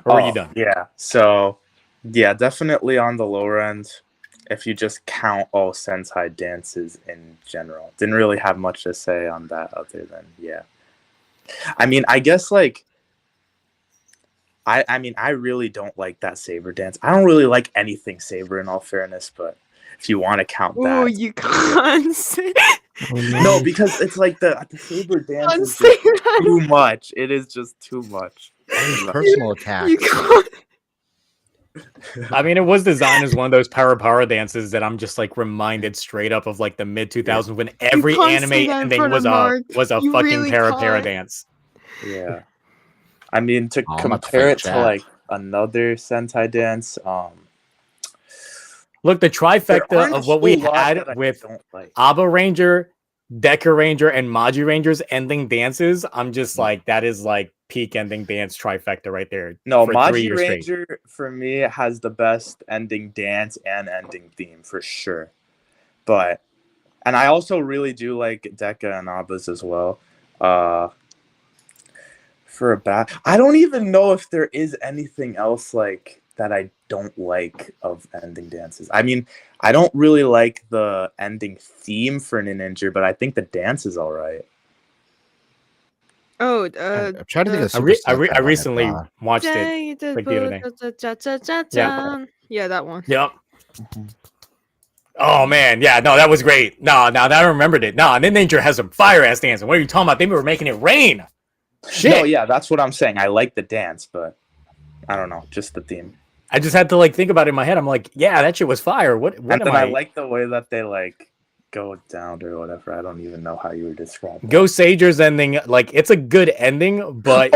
or were you done? Yeah. So, yeah, definitely on the lower end. If you just count all Sentai dances in general, didn't really have much to say on that other than I mean, I guess like I mean, I really don't like that Saber dance. I don't really like anything Saber in all fairness, but if you want to count Oh, that, you can't say, no, because it's like the Saber dance can't is say just that. too much. It is just too much. Personal attack. You can't. I mean, it was designed as one of those power dances that I'm just like reminded straight up of like the mid 2000s when every can't anime say that in ending front was of Mark. a You fucking really para can't. dance. Yeah. I mean, to I'm about to compare fight it to Chad. like another Sentai dance, Look, the there trifecta aren't a of what we whole lot had that I with don't like. Aba Ranger, Deca Ranger, and Maji Ranger's ending dances, I'm just like, that is like peak ending dance trifecta right there. No, for 3 Maji years straight. Ranger for me has the best ending dance and ending theme for sure. And I also really do like Deca and Aba's as well. I don't even know if there is anything else like that I don't like of ending dances. I mean, I don't really like the ending theme for Ninja, but I think the dance is all right. Oh, I'm trying to think of I Super I Sentai recently one. watched it like the other day. Yeah, that one. Yep. Oh man, yeah, no, that was great. No, now that I remembered it. No, and then Nature has some fire ass dancing. What are you talking about? They were making it rain. Shit. No, yeah, that's what I'm saying. I like the dance, but I don't know, just the theme. I just had to like think about it in my head. I'm like, yeah, that shit was fire. What And am then I? I like the way that they like go down or whatever. I don't even know how you would describe it. Ghost Sager's ending, like it's a good ending, but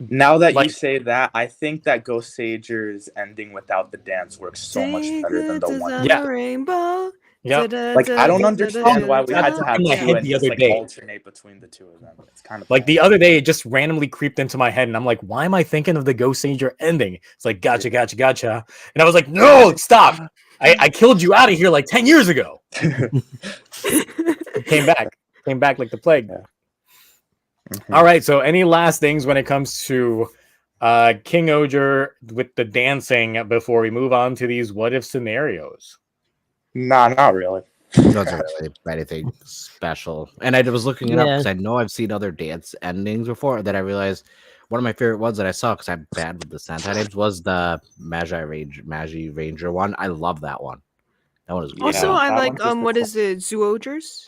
Now that you like- say that, I think that Ghost Sager's ending without the dance works so much better than the one. Yeah. Rainbow. Yep. Like, I don't understand why we had to have in my two head and the just other like day. alternate between the two of them. It's kind of Like the other day, it just randomly creeped into my head, and I'm like, why am I thinking of the Ghost Sager ending? It's like, gotcha. And I was like, no, stop. I killed you out of here like 10 years ago. Came back like the plague. Yeah. All right, so any last things when it comes to King Oger with the dancing before we move on to these what if scenarios? Nah, not really. Those aren't really anything special. And I was looking it up Yeah. because I know I've seen other dance endings before. That I realized one of my favorite ones that I saw because I'm bad with the Sentai names was the Magi Ranger one. I love that one. That one is great. Also, I that like one's just a what cool- is it? Zoogers.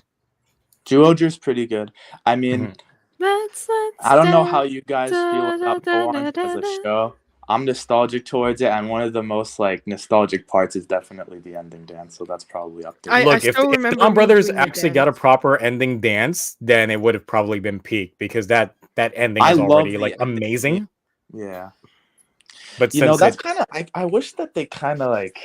Duoger's pretty good. I mean, Let's I don't know how you guys feel about Go On as a show. I'm nostalgic towards it, and one of the most like nostalgic parts is definitely the ending dance. So that's probably up there. Look, if still the remember Don me Brothers doing the actually got a dance. proper ending dance, then it would have probably been peak because that ending I is love already the like ending. amazing. Yeah. But You know, since that's it, kind of I wish that they kind of like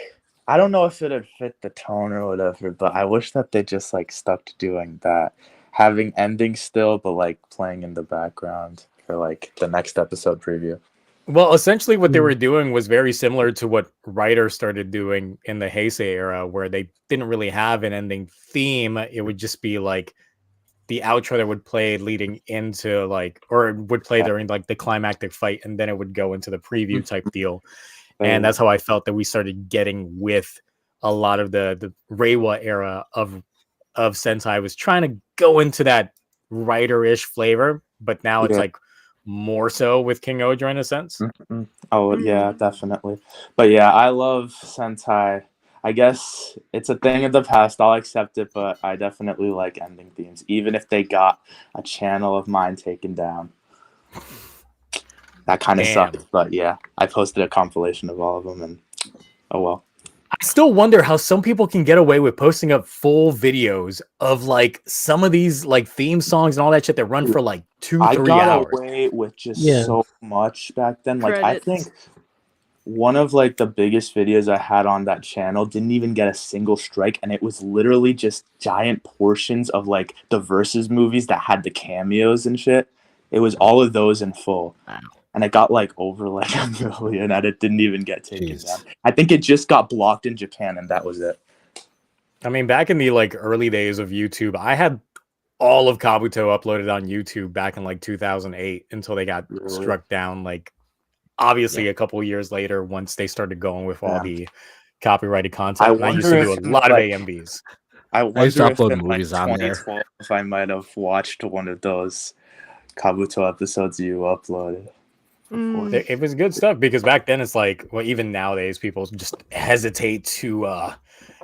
I don't know if it'd fit the tone or whatever, but I wish that they just like stuck to doing that, having endings still, but like playing in the background for like the next episode preview. well, essentially what they were doing was very similar to what Writer started doing in the Heisei era, where they didn't really have an ending theme. It would just be like the outro that would play leading into like, or would play during like the climactic fight, and then it would go into the preview type deal. And that's how I felt that we started getting with a lot of the Reiwa era of Sentai was trying to go into that writer-ish flavor, but now it's Yeah. like more so with King Oger in a sense. Oh yeah, definitely. But yeah, I love Sentai. I guess it's a thing of the past. I'll accept it, but I definitely like ending themes, even if they got a channel of mine taken down. That kind of Damn. sucks, but yeah, I posted a compilation of all of them, and oh well. I still wonder how some people can get away with posting up full videos of like some of these like theme songs and all that shit that run for like 2-3 I got hours. away with just Yeah. so much back then. Like I think Credits. one of like the biggest videos I had on that channel didn't even get a single strike, and it was literally just giant portions of like the Versus movies that had the cameos and shit. It was all of those in full. Wow. And it got like over like 1 million, and it didn't even get taken Jeez. down. I think it just got blocked in Japan, and that was it. I mean, back in the like early days of YouTube, I had all of Kabuto uploaded on YouTube back in like 2008 until they got Really? struck down. Like, obviously, a couple of years later, once they started going with all Yeah. the copyrighted content, I and I used to do a wonder if, lot of like- AMVs. I used to wonder if upload in movies like on there. 2012 if I might have watched one of those Kabuto episodes you uploaded. Mm. It was good stuff because back then it's like, well, even nowadays people just hesitate to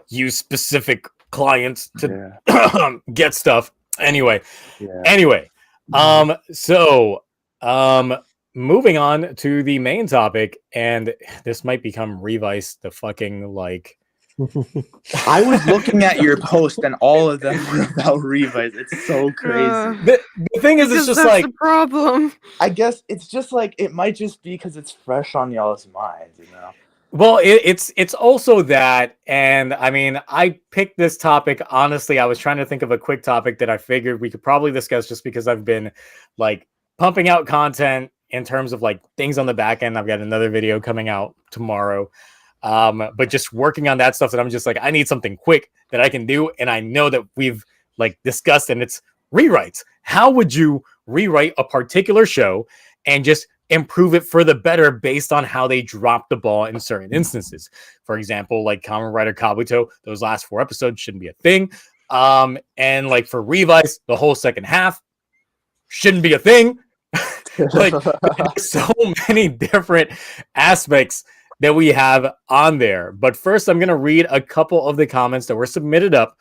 use specific clients to get stuff. Anyway, so moving on to the main topic, and this might become Revice the fucking like. I was looking at your post, and all of them were about Revice. It's so crazy. The thing is, it's Because just that's like the problem. I guess it's just like it might just be because it's fresh on y'all's minds, you know. well, it's also that, and I mean, I picked this topic honestly. I was trying to think of a quick topic that I figured we could probably discuss, just because I've been like pumping out content in terms of like things on the back end. I've got another video coming out tomorrow, but just working on that stuff that I'm just like, I need something quick that I can do, and I know that we've like discussed, and it's rewrites. How would you rewrite a particular show and just improve it for the better based on how they drop the ball in certain instances? For example, like Kamen Rider Kabuto, those last 4 episodes shouldn't be a thing. And like for Revice, the whole second half shouldn't be a thing. Like, there's so many different aspects that we have on there. But first, I'm going to read a couple of the comments that were submitted up,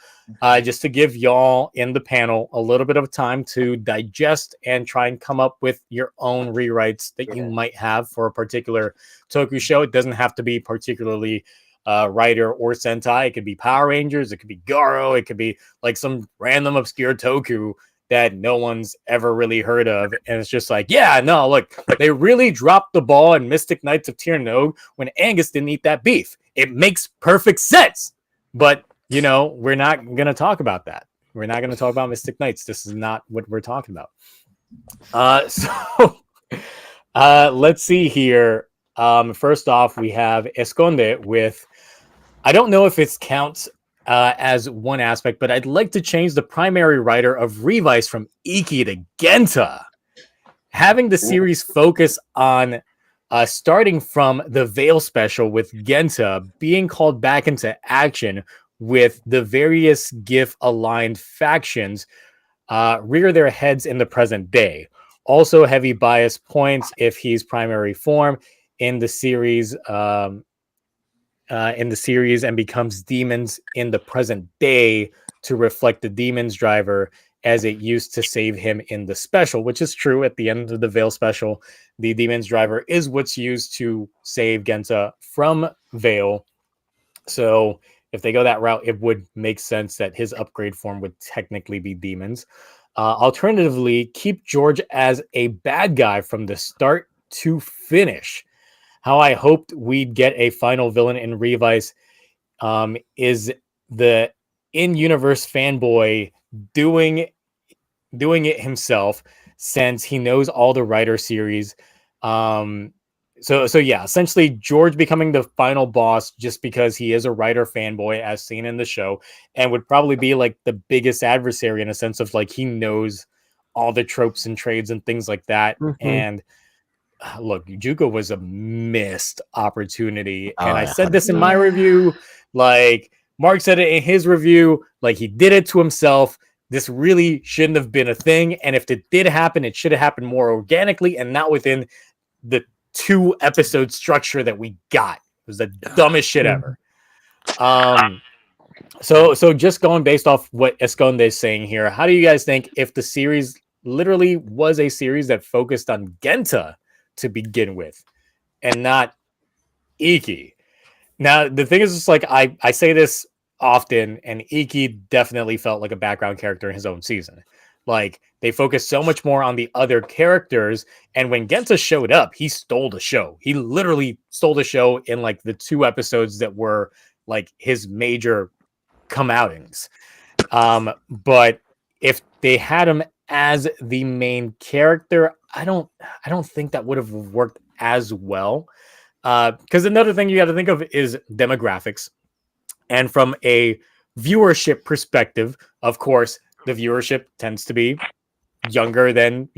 just to give y'all in the panel a little bit of time to digest and try and come up with your own rewrites that you might have for a particular Toku show. It doesn't have to be particularly Rider or Sentai. It could be Power Rangers. It could be Garo. It could be like some random obscure Toku that no one's ever really heard of. And it's just like, yeah, no, look, they really dropped the ball in Mystic Knights of Tirnog when Angus didn't eat that beef. It makes perfect sense. But, you know, we're not going to talk about that. We're not going to talk about Mystic Knights. This is not what we're talking about. Let's see here. First off, we have Esconde with, I don't know if it counts as one aspect, but I'd like to change the primary writer of Revice from Iki to Genta. Having the series focus on starting from the Veil special with Genta being called back into action with the various GIF-aligned factions rear their heads in the present day. Also, heavy bias points if he's primary form in the series and becomes demons in the present day to reflect the demons driver as it used to save him in the special, which is true. At the end of the Veil special, the demons driver is what's used to save Genta from Veil. So if they go that route, it would make sense that his upgrade form would technically be demons. Alternatively, keep George as a bad guy from the start to finish. How I hoped we'd get a final villain in Revice is the in-universe fanboy doing it himself, since he knows all the writer series. So yeah, essentially George becoming the final boss just because he is a writer fanboy as seen in the show, and would probably be like the biggest adversary in a sense of like he knows all the tropes and trades and things like that. And look, Juko was a missed opportunity. And I said this in my review, like Mark said it in his review, like he did it to himself. This really shouldn't have been a thing. And if it did happen, it should have happened more organically and not within the 2-episode structure that we got. It was the dumbest shit ever. So just going based off what Esconde is saying here, how do you guys think if the series literally was a series that focused on Genta to begin with and not Iki? Now, the thing is, just like I say this often, and Iki definitely felt like a background character in his own season. Like they focused so much more on the other characters, and when Genta showed up, he stole the show. He literally stole the show in like the 2 episodes that were like his major come outings. But if they had him as the main character, I don't think that would have worked as well. Because another thing you got to think of is demographics, and from a viewership perspective, of course, the viewership tends to be younger than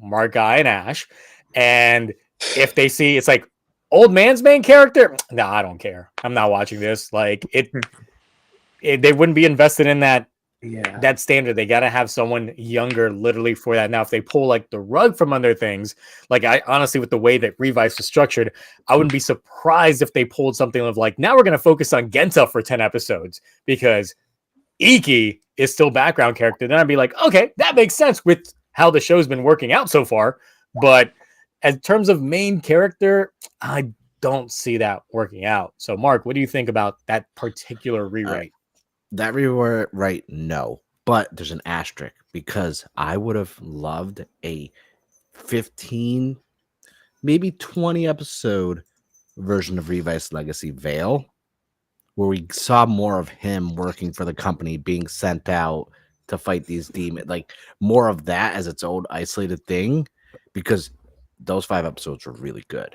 Mark Guy and Ash, and if they see it's like old man's main character, no, I don't care. I'm not watching this. Like they wouldn't be invested in that standard. They got to have someone younger literally for that. Now if they pull like the rug from under things, like I honestly, with the way that Revice was structured, I wouldn't be surprised if they pulled something of like, now we're going to focus on Genta for 10 episodes because Iki is still background character. Then I'd be like, okay, that makes sense with how the show's been working out so far. But in terms of main character, I don't see that working out. So Mark, what do you think about that particular rewrite? That rewrite, no. But there's an asterisk because I would have loved a 15, maybe 20 episode version of Revice Legacy Veil, where we saw more of him working for the company, being sent out to fight these demons, like more of that as its own isolated thing, because those 5 episodes were really good.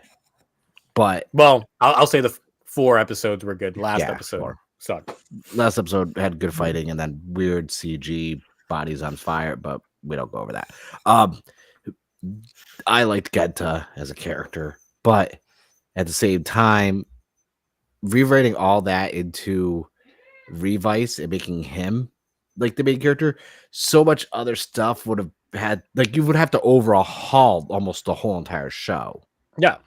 But well, I'll say the 4 episodes were good. Last episode sucked. Last episode had good fighting and then weird CG bodies on fire, but we don't go over that. I liked Genta as a character, but at the same time, rewriting all that into Revice and making him like the main character, so much other stuff would have had, like, you would have to overhaul almost the whole entire show. Yeah.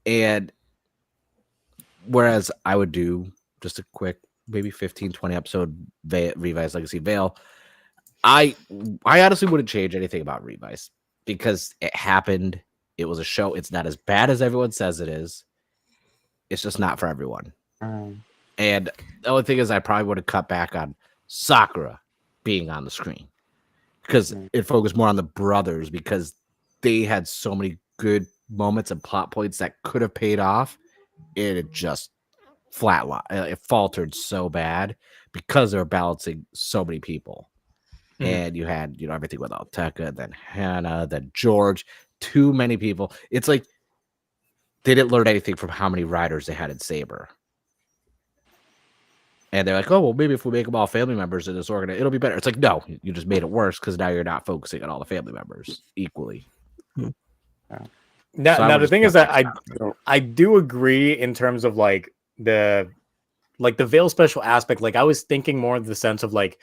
And whereas I would do just a quick, maybe 15-20 episode Revice Legacy Veil, I honestly wouldn't change anything about Revice because it happened. It was a show. It's not as bad as everyone says it is. It's just not for everyone. And the only thing is, I probably would have cut back on Sakura being on the screen because it focused more on the brothers, because they had so many good moments and plot points that could have paid off. It just flatlined. It faltered so bad because they were balancing so many people. And you had, everything with Alteka, then Hannah, then George, too many people. It's like they didn't learn anything from how many riders they had in Saber. And they're like, oh, well, maybe if we make them all family members in this organ, it'll be better. It's like, no, you just made it worse because now you're not focusing on all the family members equally. Now the thing is that I do agree in terms of like the Veil special aspect. Like I was thinking more of the sense of like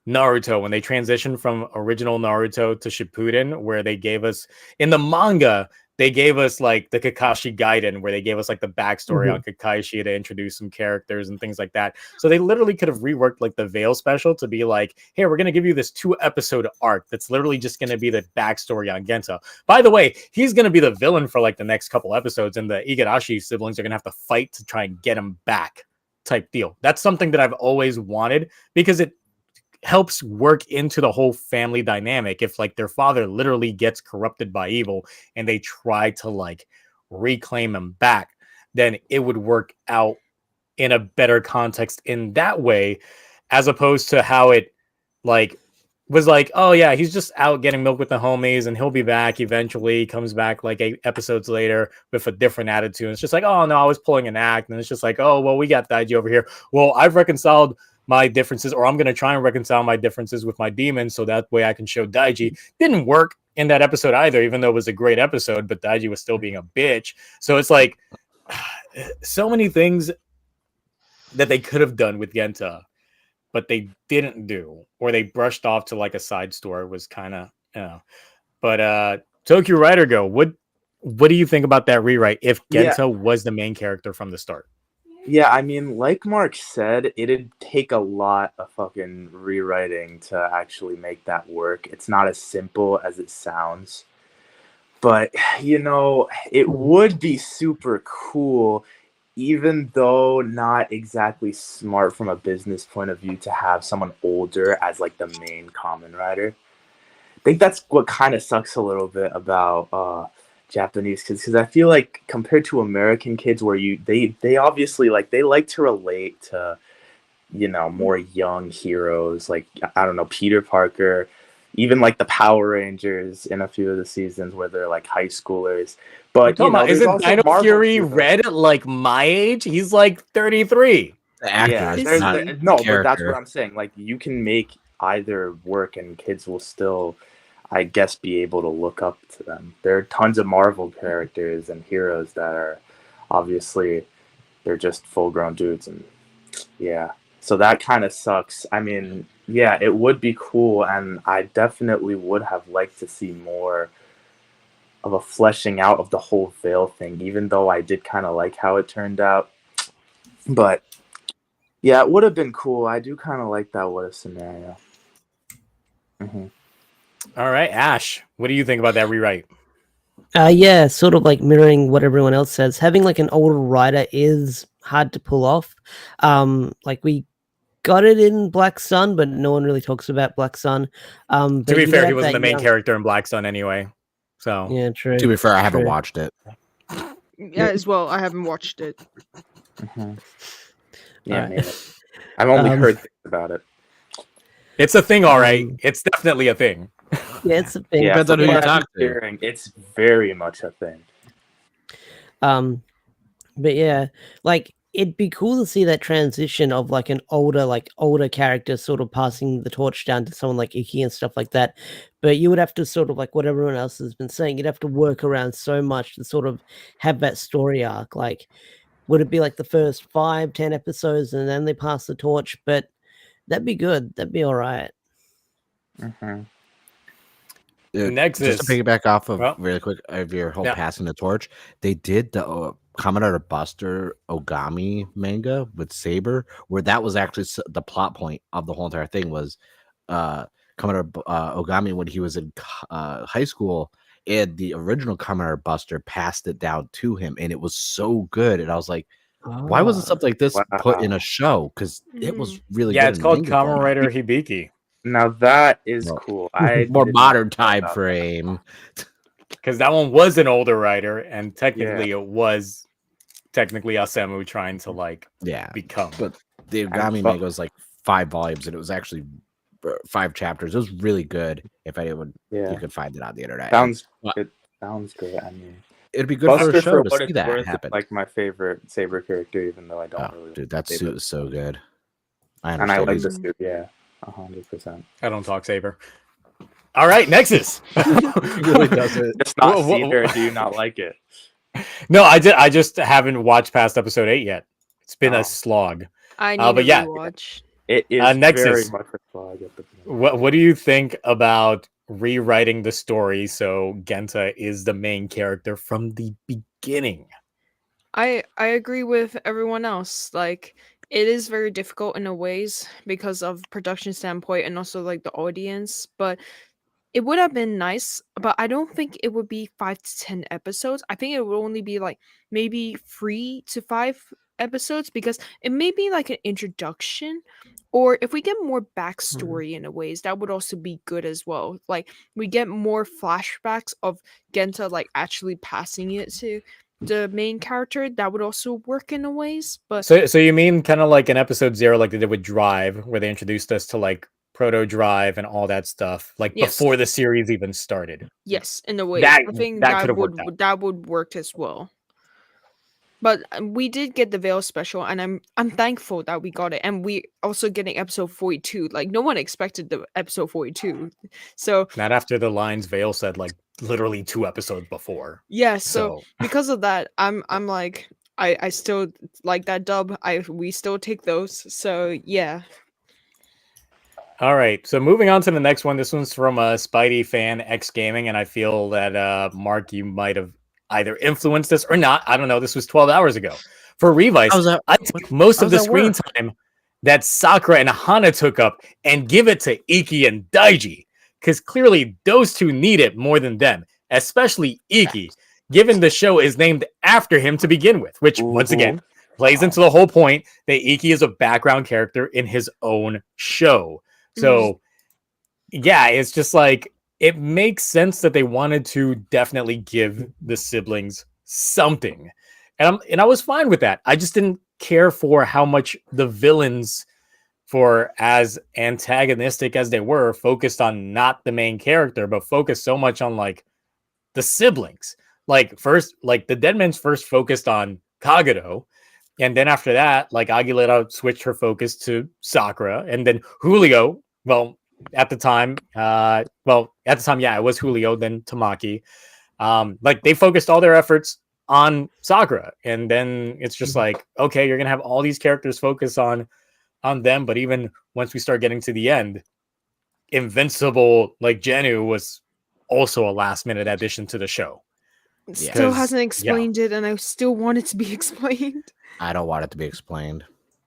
Naruto when they transitioned from original Naruto to Shippuden, where they gave us in the manga, they gave us like the Kakashi Gaiden, where they gave us like the backstory on Kakashi to introduce some characters and things like that. So they literally could have reworked like the Veil special to be like, hey, we're going to give you this 2-episode arc that's literally just going to be the backstory on Genta. By the way, he's going to be the villain for like the next couple episodes, and the Igarashi siblings are going to have to fight to try and get him back type deal. That's something that I've always wanted because it helps work into the whole family dynamic. If like their father literally gets corrupted by evil and they try to like reclaim him back, then it would work out in a better context in that way, as opposed to how it like was like, oh yeah, he's just out getting milk with the homies and he'll be back eventually. He comes back like 8 episodes later with a different attitude. It's just like, oh no, I was pulling an act. And it's just like, oh well, we got Daiji over here. Well, I've reconciled my differences, or I'm going to try and reconcile my differences with my demons so that way I can show Daiji. Didn't work in that episode either, even though it was a great episode, but Daiji was still being a bitch. So it's like so many things that they could have done with Genta, but they didn't do, or they brushed off to like a side story. It was kind of, But Tokyo Rider Go, what do you think about that rewrite if Genta was the main character from the start? Yeah, I mean, like Mark said, it'd take a lot of fucking rewriting to actually make that work. It's not as simple as it sounds. But, it would be super cool, even though not exactly smart from a business point of view, to have someone older as, like, the main Kamen Rider. think that's what kind of sucks a little bit about Japanese kids, because I feel like compared to American kids, where they obviously like they like to relate to more young heroes, like I don't know, Peter Parker, even like the Power Rangers in a few of the seasons where they're like high schoolers. But there's isn't also Dino Marvel Fury heroes. Red like my age? He's like 33. The actor Yeah, is there's- not no, but that's character. what I'm saying. Like you can make either work, and kids will still, I guess, be able to look up to them. There are tons of Marvel characters and heroes that are obviously they're just full grown dudes, and yeah. So that kind of sucks. I mean, yeah, it would be cool, and I definitely would have liked to see more of a fleshing out of the whole veil thing, even though I did kind of like how it turned out. But yeah, it would have been cool. I do kind of like that what if scenario. Mm-hmm. All right, Ash, what do you think about that rewrite? Yeah, sort of like mirroring what everyone else says. Having like an older writer is hard to pull off. Like we got it in Black Sun, but no one really talks about Black Sun. To be fair, he wasn't the main character in Black Sun anyway. So Yeah, true. To be fair, I haven't True. watched it. Yeah, as well. I haven't watched it. Mm-hmm. Yeah, Alright. maybe. I've only heard things about it. it's a thing, all right. It's definitely a thing. Yeah, it's a thing. Yeah, Depends on from who you what I'm talk to. hearing, it's very much a thing. But yeah, like it'd be cool to see that transition of like an older character sort of passing the torch down to someone like Iki and stuff like that. But you would have to sort of like what everyone else has been saying, you'd have to work around so much to sort of have that story arc. Like, would it be like the first 5-10 episodes and then they pass the torch? But that'd be good. That'd be all right. Mm-hmm. Nexus. Just to piggyback off of Well, really quick of your whole yeah. passing the torch, they did the Commodore Buster Ogami manga with Saber, where that was actually the plot point of the whole entire thing was Commodore Ogami when he was in high school, and the original Commodore Buster passed it down to him, and it was so good. And I was like, why wasn't something like this put in a show? Because it was really Yeah, good. it's in called manga Kamen format. Rider Hibiki. Now that is Well, cool. I More did not modern know time about frame. Because that one was an older writer, and technically it was technically Asemu trying to like Yeah, become. but the Ogami manga was like 5 volumes, and it was actually 5 chapters. It was really good. If anyone Yeah. you could find it on the internet. It sounds great. I mean, It'd be good for Buster, a show for to what see it's that worth, happen. is like my favorite Saber character, even though I don't Oh, really. dude, that Saber. suit is so good. I And I understand. like he's- the suit. Yeah, 100%. I don't talk Saber. All right, Nexus. really doesn't. It's not Wha- wha- Saber. Do you not like it? No, I just haven't watched past episode 8 yet. It's been Oh. a slog. I need but to yeah. rewatch. It is Nexus. very much a flag at the beginning. What do you think about rewriting the story so Genta is the main character from the beginning? I agree with everyone else. Like it is very difficult in a ways because of production standpoint and also like the audience, but it would have been nice, but I don't think it would be 5 to 10 episodes. I think it would only be like maybe 3 to 5 episodes because it may be like an introduction, or if we get more backstory in a ways, that would also be good as well. Like we get more flashbacks of Genta like actually passing it to the main character, that would also work in a ways. But So you mean kind of like in episode 0, like they did with Drive, where they introduced us to like Proto Drive and all that stuff, like Yes. before the series even started. yes, in a way, That- I think that that could've would worked out. that would work as well. But we did get the Veil special, and I'm thankful that we got it, and we also getting episode 42. Like no one expected the episode 42, so Not after the lines Vale said like literally 2 episodes before. yeah. So Because of that, I'm like I still like that dub. We still take those. So yeah. all right. So moving on to the next one. This one's from a Spidey fan, X Gaming, and I feel that Mark, you might have either influenced this or not. I don't know. This was 12 hours ago. For Revice, I took most of the screen time that Sakura and Hana took up and give it to Iki and Daiji, because clearly those two need it more than them, especially Iki, given the show is named after him to begin with, which once again plays into the whole point that Iki is a background character in his own show. So yeah, it's just like it makes sense that they wanted to definitely give the siblings something. And I was fine with that. I just didn't care for how much the villains, for as antagonistic as they were, focused on not the main character, but focused so much on like the siblings. Like first, like the Deadman's first focused on Kagero, and then after that, like Aguilera switched her focus to Sakura, and then Julio. Well, at the time, yeah, it was Julio, then Tamaki. Like they focused all their efforts on Sakura, and then it's just like, okay, you're gonna have all these characters focus on them, but even once we start getting to the end, Invincible, like Genu, was also a last minute addition to the show. It still 'Cause, hasn't yeah. explained it, and I still want it to be explained. I don't want it to be explained.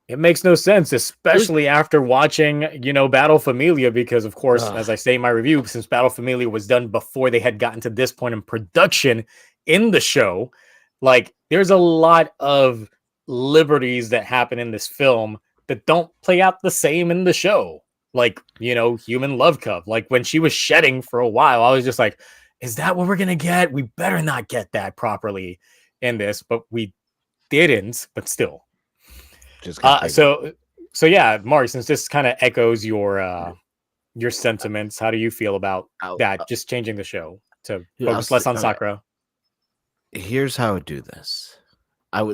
It makes no sense, especially after watching, Battle Familia, because of course, as I say in my review, since Battle Familia was done before they had gotten to this point in production in the show, like there's a lot of liberties that happen in this film that don't play out the same in the show. Like, human love cup. Like when she was shedding for a while, I was just like, is that what we're going to get? We better not get that properly in this, but we didn't, but still. Just so yeah, Mari, since this kind of echoes your sentiments, how do you feel about that? Just changing the show to focus less on Sakura. Here's how I would do this.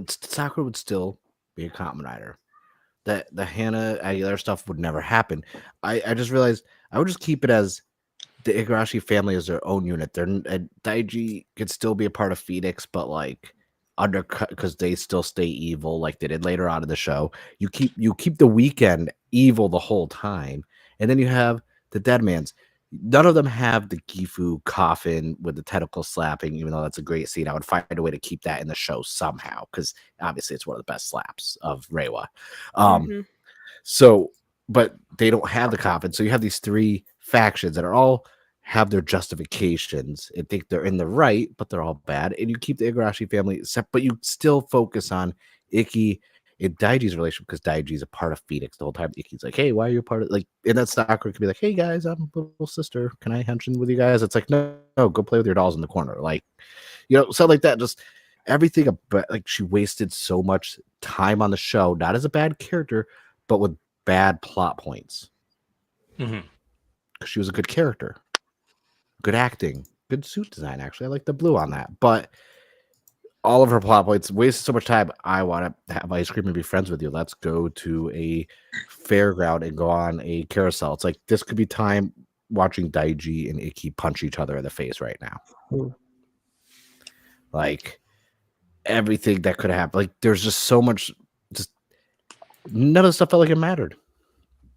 Sakura would still be a Kamen Rider. The Hannah Aguilera stuff would never happen. I just realized I would just keep it as the Igarashi family as their own unit. Daiji could still be a part of Phoenix, but like undercut because they still stay evil like they did later on in the show. You keep the Weekend evil the whole time, and then you have the Deadmans. None of them have the Gifu coffin with the tentacle slapping, even though that's a great scene. I would find a way to keep that in the show somehow, because obviously it's one of the best slaps of Reiwa. So, but they don't have the coffin. So you have these three factions that are all have their justifications and think they're in the right, but they're all bad. And you keep the Igarashi family separate, but you still focus on Ikki and Daiji's relationship, because Daiji's a part of Phoenix the whole time. Ikki's like, hey, why are you a part of, like, and that Sakura could be like, hey guys, I'm a little sister. Can I hench with you guys? It's like, no, go play with your dolls in the corner. Like, something like that. Just everything about, like, she wasted so much time on the show, not as a bad character, but with bad plot points. Because she was a good character. Good acting, good suit design. Actually, I like the blue on that. But all of her plot points wasted so much time. I want to have ice cream and be friends with you. Let's go to a fairground and go on a carousel. It's like this could be time watching Daiji and Ikki punch each other in the face right now. Like everything that could happen. Like there's just so much. Just none of the stuff felt like it mattered.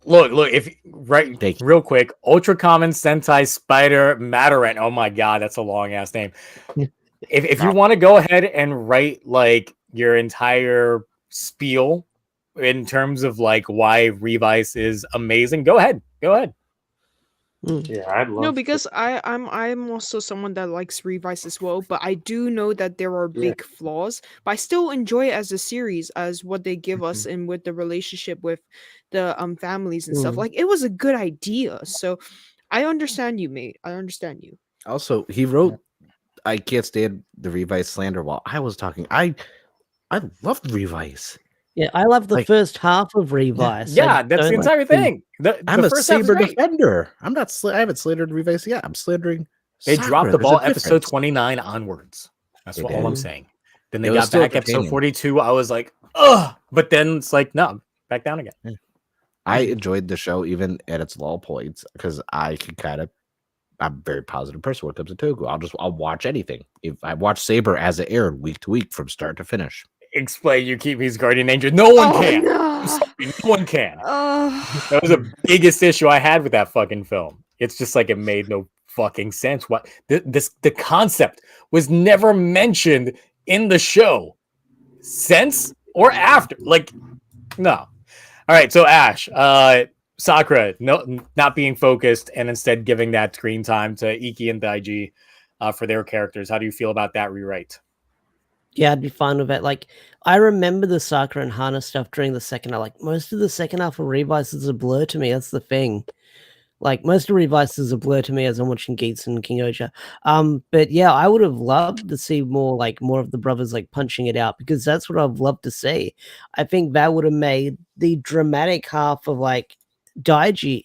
Look, real quick, Ultra Common Sentai Spider Mataran. Oh my god, that's a long ass name. If you want to go ahead and write like your entire spiel in terms of like why Revice is amazing, go ahead. Yeah, I'd love. No, because I'm also someone that likes Revice as well, but I do know that there are big flaws. But I still enjoy it as a series, as what they give us, and with the relationship with the families and stuff. Like it was a good idea. So I understand you, mate. I understand you. Also, he wrote, I can't stand the Revice slander while I was talking. I loved Revice. Yeah, I love the first half of Revice. Yeah, that's the entire thing. I'm a first half is Saber great. defender. I'm not. I haven't slandered Revice yet. I'm slandering. They Sakura. dropped the There's a ball episode difference. 29 onwards. That's all I'm saying. Then they It was got still back episode entertaining. 42. I was like, ugh. But then it's like, no, back down again. I enjoyed the show even at its low points because I can I'm a very positive person when it comes to Toku. I'll watch anything. If I watch Saber as it aired week to week from start to finish. Explain Yuki's guardian angel. No one can. No. I'm sorry, no one can. That was the biggest issue I had with that fucking film. It's just like it made no fucking sense. What the concept was never mentioned in the show, since or after. Like, no. All right, so Ash, Sakura, not being focused and instead giving that screen time to Ikki and Daiji for their characters. How do you feel about that rewrite? Yeah, I'd be fine with it. Like, I remember the Sakura and Hana stuff during the second half. Like, most of the second half of Revice is a blur to me. That's the thing. Like most of Revice is a blur to me as I'm watching Geats and King Oja. But yeah, I would have loved to see more of the brothers like punching it out, because that's what I've loved to see. I think that would have made the dramatic half of like Daiji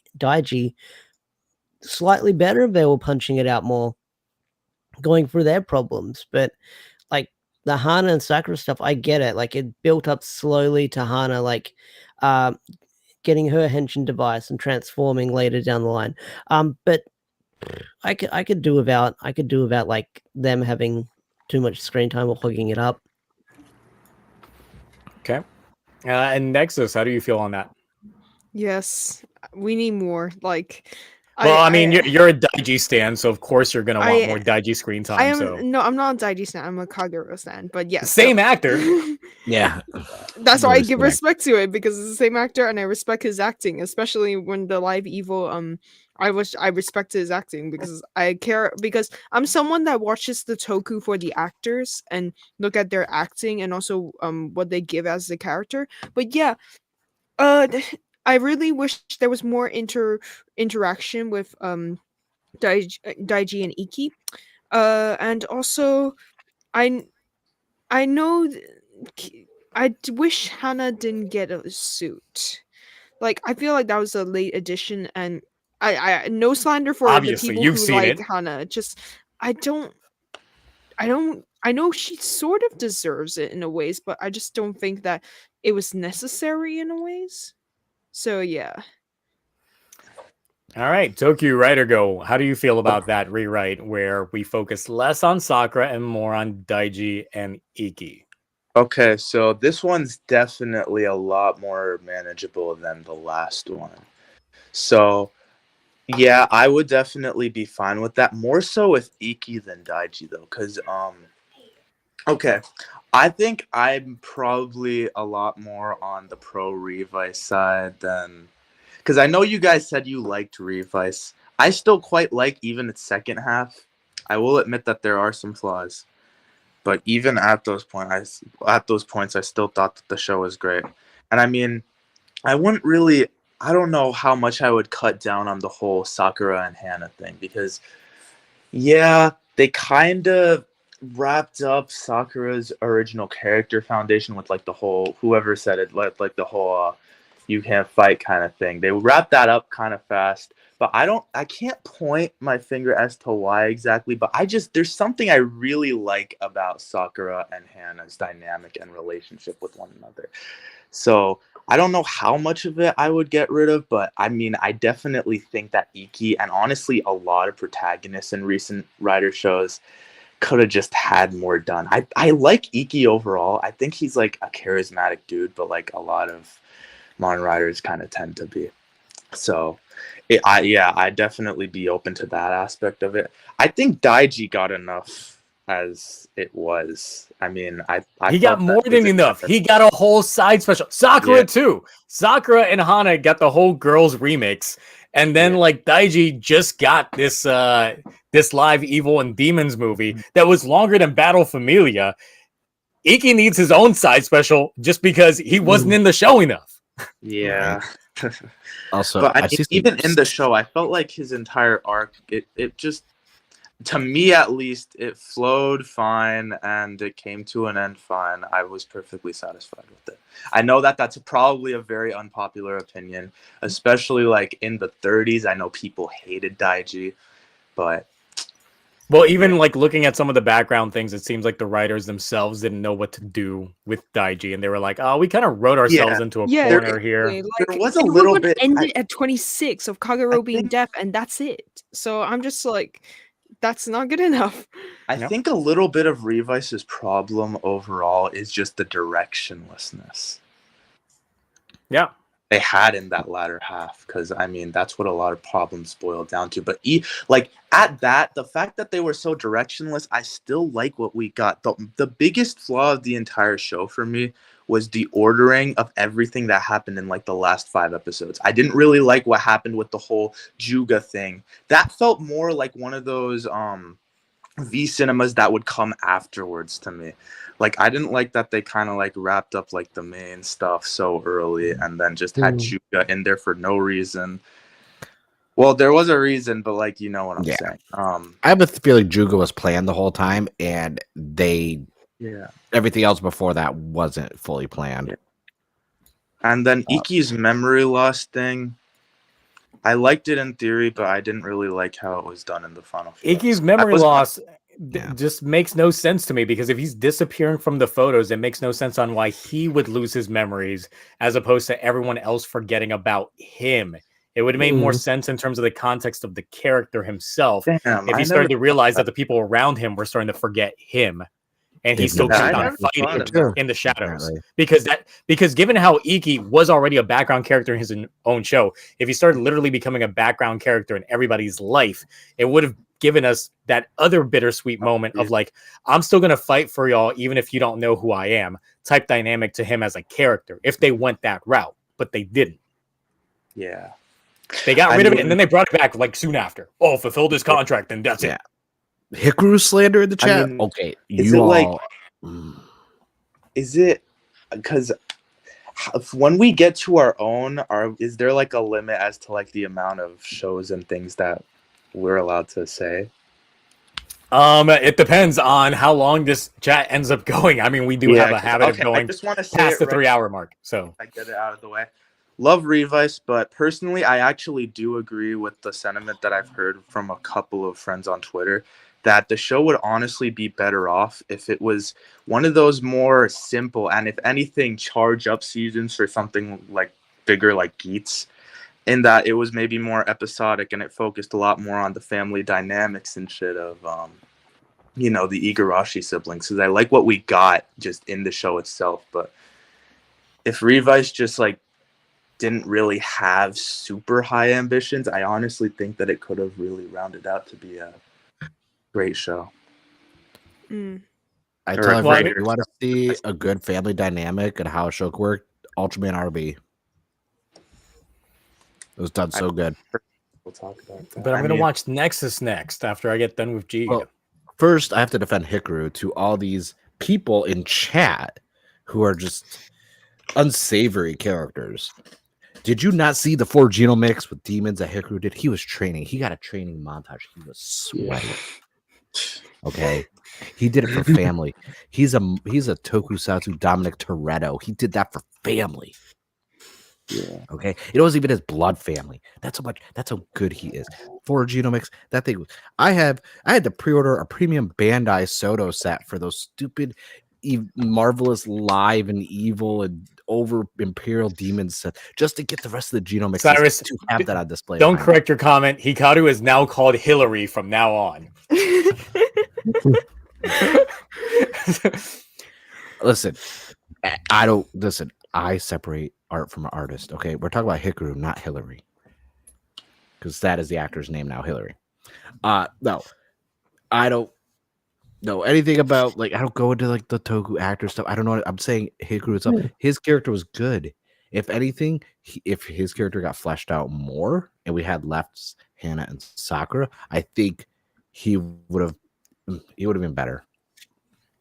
slightly better if they were punching it out more, going through their problems. But like the Hana and Sakura stuff, I get it. Like it built up slowly to Hana, like getting her henshin device and transforming later down the line. But I could do without like them having too much screen time or hogging it up. Okay. And Nexus, how do you feel on that? Yes, we need more. Like, Well, I mean, you're a Daiji stan, so of course you're gonna want I- more Daiji screen time. I am so no, I'm not a Daiji stan. I'm a Kagero stan. But yes, same actor. Yeah. That's why I Very give slick. respect to it, because it's the same actor and I respect his acting, especially when the live evil I respect his acting because I care, because I'm someone that watches the Toku for the actors and look at their acting and also what they give as the character. But yeah, I really wish there was more interaction with Daiji and Iki. And also I know wish Hannah didn't get a suit. Like I feel like that was a late addition, and I no slander for Obviously, the people you've who seen like it. Hannah. Just I know she sort of deserves it in a ways, but I just don't think that it was necessary in a ways. So yeah. All right, Toku, right or go? How do you feel about that rewrite where we focus less on Sakura and more on Daiji and Iki? Okay, so this one's definitely a lot more manageable than the last one. So, yeah, I would definitely be fine with that. More so with Iki than Daiji, though, because, okay, I think I'm probably a lot more on the pro Revice side than, because I know you guys said you liked Revice. I still quite like even its second half. I will admit that there are some flaws. But even at those points, I still thought that the show was great. And I mean, I wouldn't really. I don't know how much I would cut down on the whole Sakura and Hana thing because, yeah, they kind of wrapped up Sakura's original character foundation with like the whole whoever said it like the whole you can't fight kind of thing. They wrapped that up kind of fast. But I can't point my finger as to why exactly, but there's something I really like about Sakura and Hana's dynamic and relationship with one another. So I don't know how much of it I would get rid of, but I mean, I definitely think that Iki and honestly a lot of protagonists in recent writer shows could have just had more done. I like Iki overall. I think he's like a charismatic dude, but like a lot of modern writers kind of tend to be. So I'd definitely be open to that aspect of it. I think Daiji got enough as it was. I mean, He got more than enough. He got a whole side special. Sakura too. Sakura and Hana got the whole girls remix, and then like Daiji just got this this live Evil and Demons movie that was longer than Battle Familia. Iki needs his own side special just because he wasn't in the show enough. Yeah. Also, but I mean, even in the show, I felt like his entire arc, it just, to me at least, it flowed fine and it came to an end fine. I was perfectly satisfied with it. I know that that's probably a very unpopular opinion, especially like in the 30s. I know people hated Daiji, but well, even like looking at some of the background things, it seems like the writers themselves didn't know what to do with Daiji, and they were like, "Oh, we kind of wrote ourselves into a corner here." Like, there was a little bit ended at 26 of Kagero being deaf, and that's it. So I'm just like, that's not good enough. I think a little bit of Revice's problem overall is just the directionlessness. Yeah. They had in that latter half, because I mean that's what a lot of problems boil down to. But like at that, the fact that they were so directionless, I still like what we got. The biggest flaw of the entire show for me was the ordering of everything that happened in like the last 5 episodes. I didn't really like what happened with the whole Juga thing. That felt more like one of those V cinemas that would come afterwards to me. Like I didn't like that they kind of like wrapped up like the main stuff so early and then just had Juga in there for no reason. Well, there was a reason, but like you know what I'm Yeah. saying. I have a feeling Juga was planned the whole time, and Yeah. everything else before that wasn't fully planned. Yeah. And then Iki's memory loss thing, I liked it in theory, but I didn't really like how it was done in the final few Iki's episodes. memory loss Yeah. just makes no sense to me, because if he's disappearing from the photos, it makes no sense on why he would lose his memories as opposed to everyone else forgetting about him. It would have made more sense in terms of the context of the character himself Damn, if I he started to never realize thought that the people around him were starting to forget him, and he They've still never kept I on never thought fighting of that. in the shadows. Apparently. Because given how Iki was already a background character in his own show, if he started literally becoming a background character in everybody's life, it would have given us that other bittersweet moment of like, I'm still gonna fight for y'all even if you don't know who I am type dynamic to him as a character if they went that route, but they didn't. Yeah. They got rid of it and then they brought it back like soon after. Oh, fulfilled his contract and that's Yeah. it. Hikaru slander in the I chat. mean, Okay, is you it like- all. Is it because when we get to our own, is there like a limit as to like the amount of shows and things that we're allowed to say? It depends on how long this chat ends up going. I mean, we do have a habit of I going just want to say past it the 3-hour mark. So I get it out of the way. Love Revice, but personally, I actually do agree with the sentiment that I've heard from a couple of friends on Twitter that the show would honestly be better off if it was one of those more simple and, if anything, charge up seasons for something like bigger, like Geats, in that it was maybe more episodic and it focused a lot more on the family dynamics and shit of, the Igarashi siblings. Because I like what we got just in the show itself, but if Revice just like didn't really have super high ambitions, I honestly think that it could have really rounded out to be a great show. I Or tell a everyone, greater- you want to see a good family dynamic and how a show worked? Ultraman RB. It was done so good. We'll talk about that. but I'm gonna watch Nexus next after I get done with G. Well, first, I have to defend Hikaru to all these people in chat who are just unsavory characters. Did you not see the 4 Genomix with demons that Hikaru did? He was training. He got a training montage. He was sweating. Okay. He did it for family. He's a Tokusatsu Dominic Toretto. He did that for family. Yeah. Okay. It wasn't even his blood family. That's how good he is. 4 Genomics. That thing. I had to pre-order a premium Bandai Soto set for those stupid marvelous live and evil and over imperial demons set just to get the rest of the genomics Cyrus, to have that on display. Don't correct your comment. Hikaru is now called Hillary from now on. Listen, I don't listen. I separate art from an artist. Okay, we're talking about Hikaru, not Hillary, because that is the actor's name now, Hillary. No, I don't know anything about I don't go into the Toku actor stuff. I don't know. I'm saying Hikaru itself. His character was good. If anything, if his character got fleshed out more and we had left Hannah and Sakura, I think he would have been better.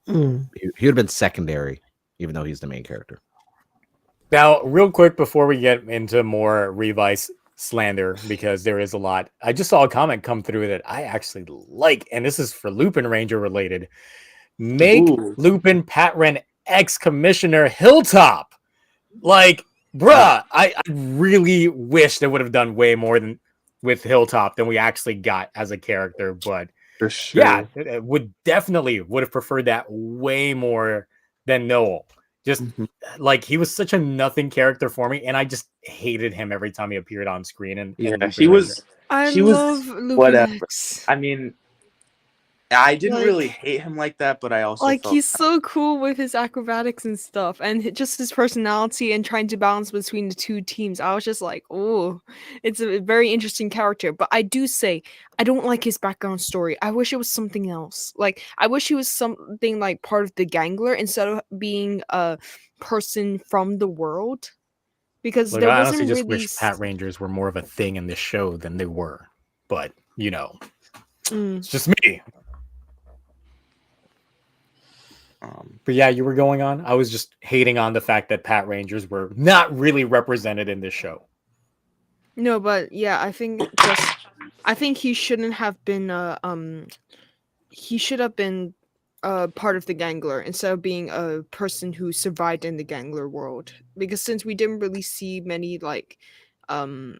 He would have been secondary, even though he's the main character. Now, real quick before we get into more Revice slander, because there is a lot. I just saw a comment come through that I actually like, and this is for Lupin Ranger related. Make Lupin Pat Ren ex-commissioner Hilltop. Bruh, I really wish they would have done way more than with Hilltop than we actually got as a character, but for sure. Yeah, would have preferred that way more than Noel. Just he was such a nothing character for me, and I just hated him every time he appeared on screen. And he was. I he love was Lupin whatever. X. I mean, I didn't really hate him like that, but I also felt he's so cool with his acrobatics and stuff, and just his personality and trying to balance between the two teams. I was just like, oh, it's a very interesting character. But I do say I don't like his background story. I wish it was something else. I wish he was something like part of the Gangler instead of being a person from the world. Because there I wasn't honestly just really wish Pat Rangers were more of a thing in this show than they were. But it's just me. But yeah, you were going on. I was just hating on the fact that Pat Rangers were not really represented in this show. No, but yeah, I think he shouldn't have been he should have been part of the Gangler instead of being a person who survived in the Gangler world. Because since we didn't really see many like um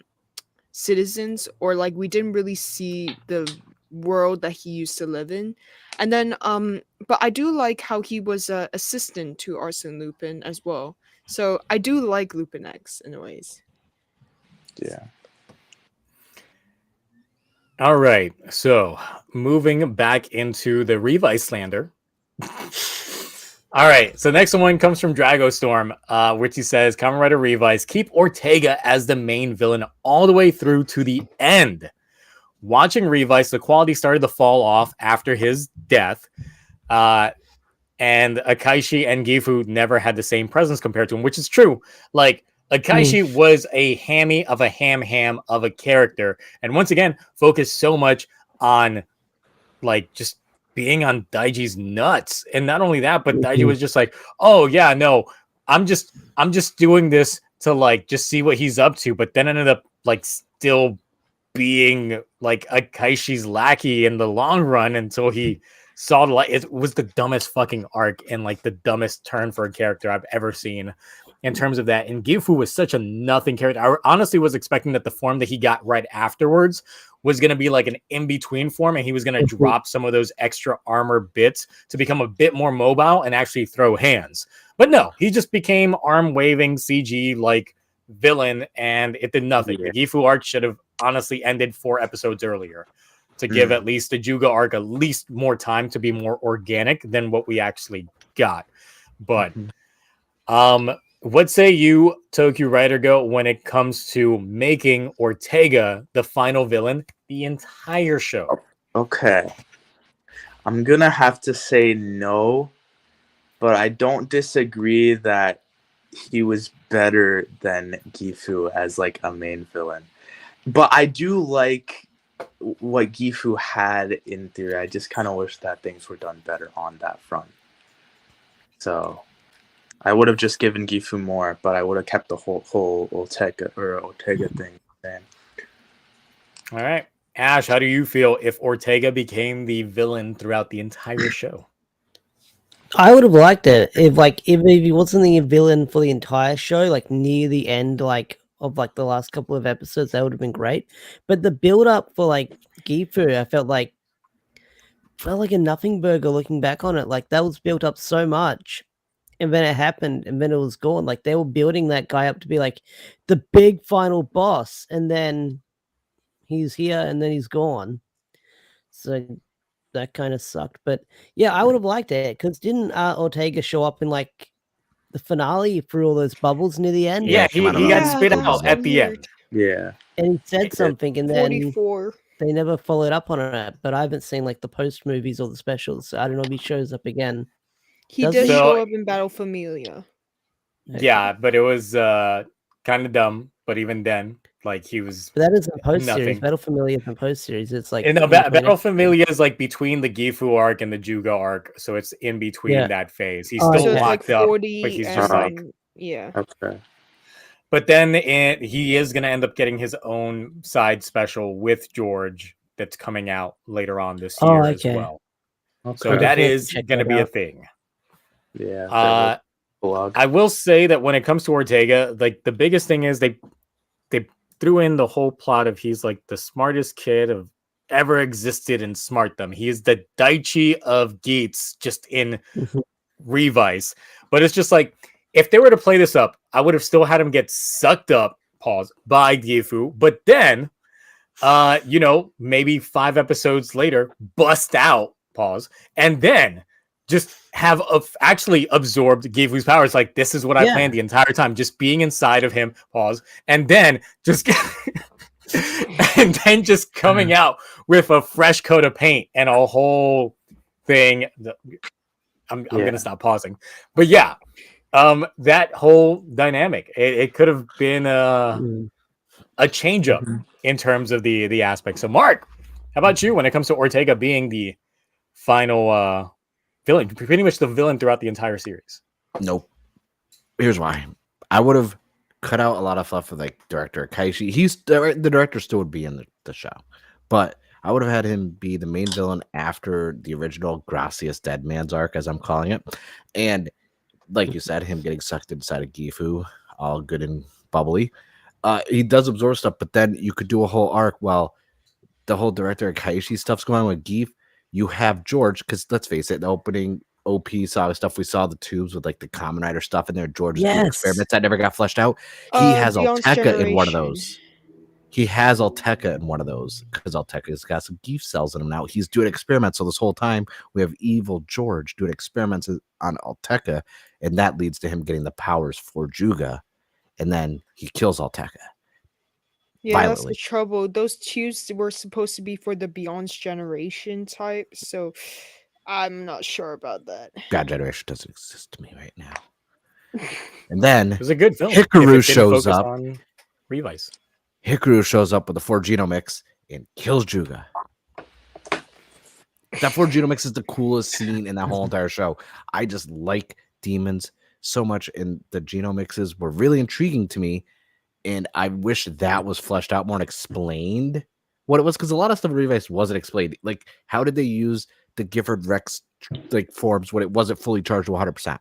citizens, or like we didn't really see the world that he used to live in. And then but I do like how he was a assistant to Arsene Lupin as well. So I do like Lupin X in ways. Yeah. All right, so moving back into the Revice slander. All right, so next one comes from Dragostorm, which he says, Kamen Rider Revice, keep Ortega as the main villain all the way through to the end. Watching Revice, the quality started to fall off after his death, and Akaishi and Gifu never had the same presence compared to him, which is true. Like, Akaishi was a hammy of a ham of a character, and once again, focused so much on, like, just being on Daiji's nuts. And not only that, but Daiji was just like, oh yeah, no, I'm just doing this to like just see what he's up to, but then ended up like still being like Akaishi's lackey in the long run until he saw the light. It was the dumbest fucking arc and like the dumbest turn for a character I've ever seen in terms of that. And Gifu was such a nothing character. I honestly was expecting that the form that he got right afterwards was going to be like an in-between form, and he was going to drop some of those extra armor bits to become a bit more mobile and actually throw hands. But no, he just became arm-waving CG like villain, and it did nothing. Yeah. The Gifu arc should have honestly ended 4 episodes earlier to give at least the Juga arc at least more time to be more organic than what we actually got. But what say you, Toku Writer Go, when it comes to making Ortega the final villain the entire show? Okay. I'm gonna have to say no, but I don't disagree that he was better than Gifu as like a main villain. But I do like what Gifu had in theory. I just kind of wish that things were done better on that front. So I would have just given Gifu more, but I would have kept the whole Ortega thing. Man. All right. Ash, how do you feel if Ortega became the villain throughout the entire show? I would have liked it if he wasn't the villain for the entire show, like near the end, like of like the last couple of episodes, that would have been great. But the build up for like Gifu, I felt like a nothing burger looking back on it. Like that was built up so much, and then it happened, and then it was gone. Like they were building that guy up to be like the big final boss, and then he's here, and then he's gone. So that kind of sucked. But yeah, I would have liked it because didn't Ortega show up in like the finale through all those bubbles near the end? Yeah, he got spit that was out at the weird. end. Yeah. And he said something, and then 44. they never followed up on it. But I haven't seen like the post movies or the specials, so I don't know if he shows up again. He Does did he? show up in Battle Familia. Yeah, but it was kind of dumb. But even then, like he was. But that isn't post series. Nothing. Battle Familia isn't post series. It's like And no, Battle Familia is like between the Gifu arc and the Juga arc, so it's in between that phase. He's Oh, still So it's locked like up, 40 but he's and just like. yeah. Okay. But then he is going to end up getting his own side special with George that's coming out later on this year as well. Okay. So that is Check going to that be a out. thing. Yeah. I will say that when it comes to Ortega, like the biggest thing is they threw in the whole plot of he's like the smartest kid of ever existed in Smartdom. He is the Daichi of Geats just in Revice. But it's just like, if they were to play this up, I would have still had him get sucked up, by Gifu. But then, maybe 5 episodes later, bust out, and then just have actually absorbed Gifu's powers. Like, this is what I planned the entire time, just being inside of him, and then just and then just coming out with a fresh coat of paint and a whole thing. I'm gonna stop pausing, but yeah, that whole dynamic, it could have been a change up in terms of the aspect. So, Mark, how about you when it comes to Ortega being the final villain, pretty much the villain throughout the entire series? Nope. Here's why. I would have cut out a lot of stuff with like director Kaishi. The director still would be in the show, but I would have had him be the main villain after the original Gracias Dead Man's arc, as I'm calling it. And like you said, him getting sucked inside of Gifu, all good and bubbly. He does absorb stuff, but then you could do a whole arc while the whole director Kaishi stuff's going on with Gifu. You have George, because let's face it, the opening OP saga stuff, we saw the tubes with like the Kamen Rider stuff in there. George's doing experiments that never got fleshed out. He has Alteka in one of those. He has Alteka in one of those because Alteka's got some Geef cells in him now. He's doing experiments. So this whole time we have evil George doing experiments on Alteka, and that leads to him getting the powers for Juga, and then he kills Alteka. Yeah, violently. that's the trouble. Those tubes were supposed to be for the Beyond's generation type, so I'm not sure about that. God Generation doesn't exist to me right now. And then It was a good film. Hikaru shows up. On Revice. Hikaru shows up with the 4 Genomix and kills Juga. That 4 Genomix is the coolest scene in that whole entire show. I just like demons so much, and the Genomixes were really intriguing to me. And I wish that was fleshed out more and explained what it was, because a lot of stuff in Revice wasn't explained. Like, how did they use the Gifford Rex like forms when it wasn't fully charged to 100%?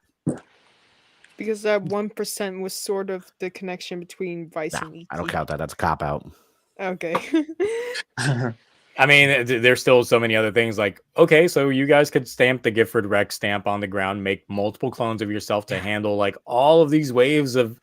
Because that 1% was sort of the connection between Vice and Iki. I don't count that. That's a cop out. Okay. I mean, there's still so many other things. Like, okay, so you guys could stamp the Gifford Rex stamp on the ground, make multiple clones of yourself to handle like all of these waves of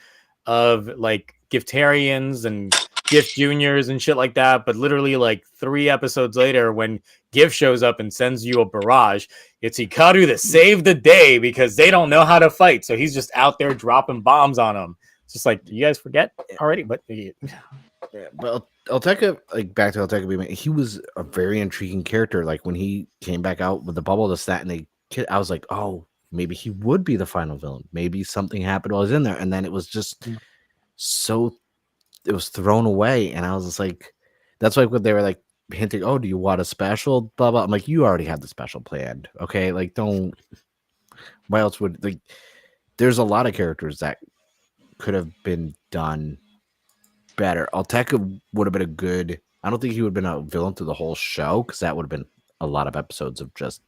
like Giftarians and Gift Juniors and shit like that. But literally like 3 episodes later, when Gift shows up and sends you a barrage, it's Hikaru that saved the day because they don't know how to fight. So he's just out there dropping bombs on them. It's just like, you guys forget already? But yeah, but Alteka, like back to Alteka, he was a very intriguing character. Like when he came back out with the bubble, this, that, and the kid, I was like, oh, maybe he would be the final villain. Maybe something happened while he was in there. And then it was just it was thrown away. And I was just like, that's like what they were like hinting, oh, do you want a special? Blah, blah. I'm like, you already have the special planned. Okay. Like, don't, why else would, like, there's a lot of characters that could have been done better. Alteka would have been a good, I don't think he would have been a villain through the whole show, because that would have been a lot of episodes of just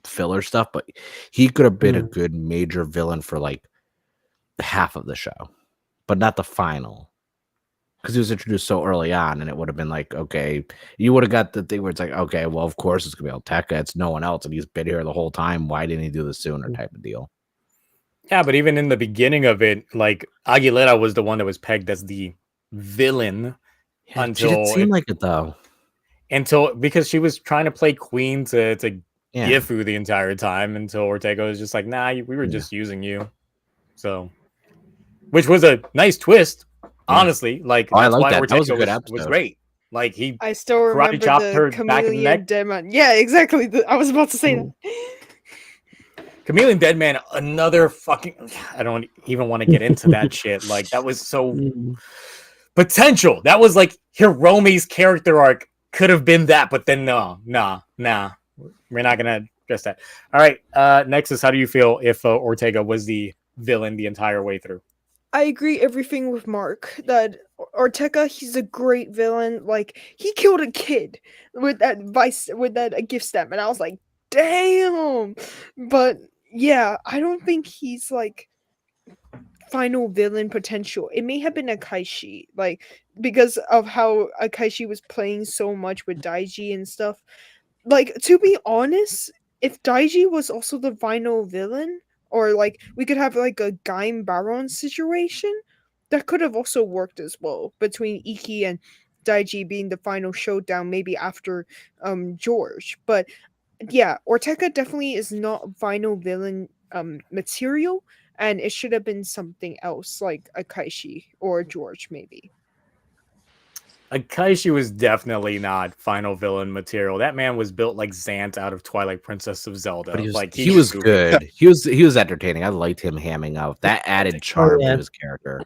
filler stuff, but he could have been a good major villain for like half of the show, but not the final, because he was introduced so early on, and it would have been like, okay, you would have got the thing where it's like, okay, well, of course it's gonna be Alteka, it's no one else, and he's been here the whole time, why didn't he do this sooner, type of deal. yeah, but even in the beginning of it, like Aguilera was the one that was pegged as the villain until it didn't seem like it though, because she was trying to play queen to Gifu the entire time, until Ortega was just like, nah, we were just using you. So, which was a nice twist, honestly. Like, I like why that. Ortega That was a good episode. was great. Like, I still remember chopped the her back in the neck. Chameleon Deadman. Yeah, exactly. I was about to say that. Chameleon Deadman, another fucking, I don't even want to get into that shit. Like, that was so potential. That was like Hiromi's character arc could have been that, but then nah. We're not gonna address that. All right, Nexus, how do you feel if Ortega was the villain the entire way through? I agree everything with Mark that Ortega, he's a great villain. Like, he killed a kid with that gift stamp, and I was like, damn. But yeah, I don't think he's like final villain potential. It may have been Akaishi, like, because of how Akaishi was playing so much with Daiji and stuff. Like, to be honest, if Daiji was also the final villain, or like we could have like a Gaim Baron situation, that could have also worked as well, between Iki and Daiji being the final showdown, maybe after George. But yeah, Ortega definitely is not final villain material, and it should have been something else like Akaishi or George, maybe. Akaishi was definitely not final villain material. That man was built like Zant out of Twilight Princess of Zelda. But he was good. He was entertaining. I liked him hamming out. That added charm to his character.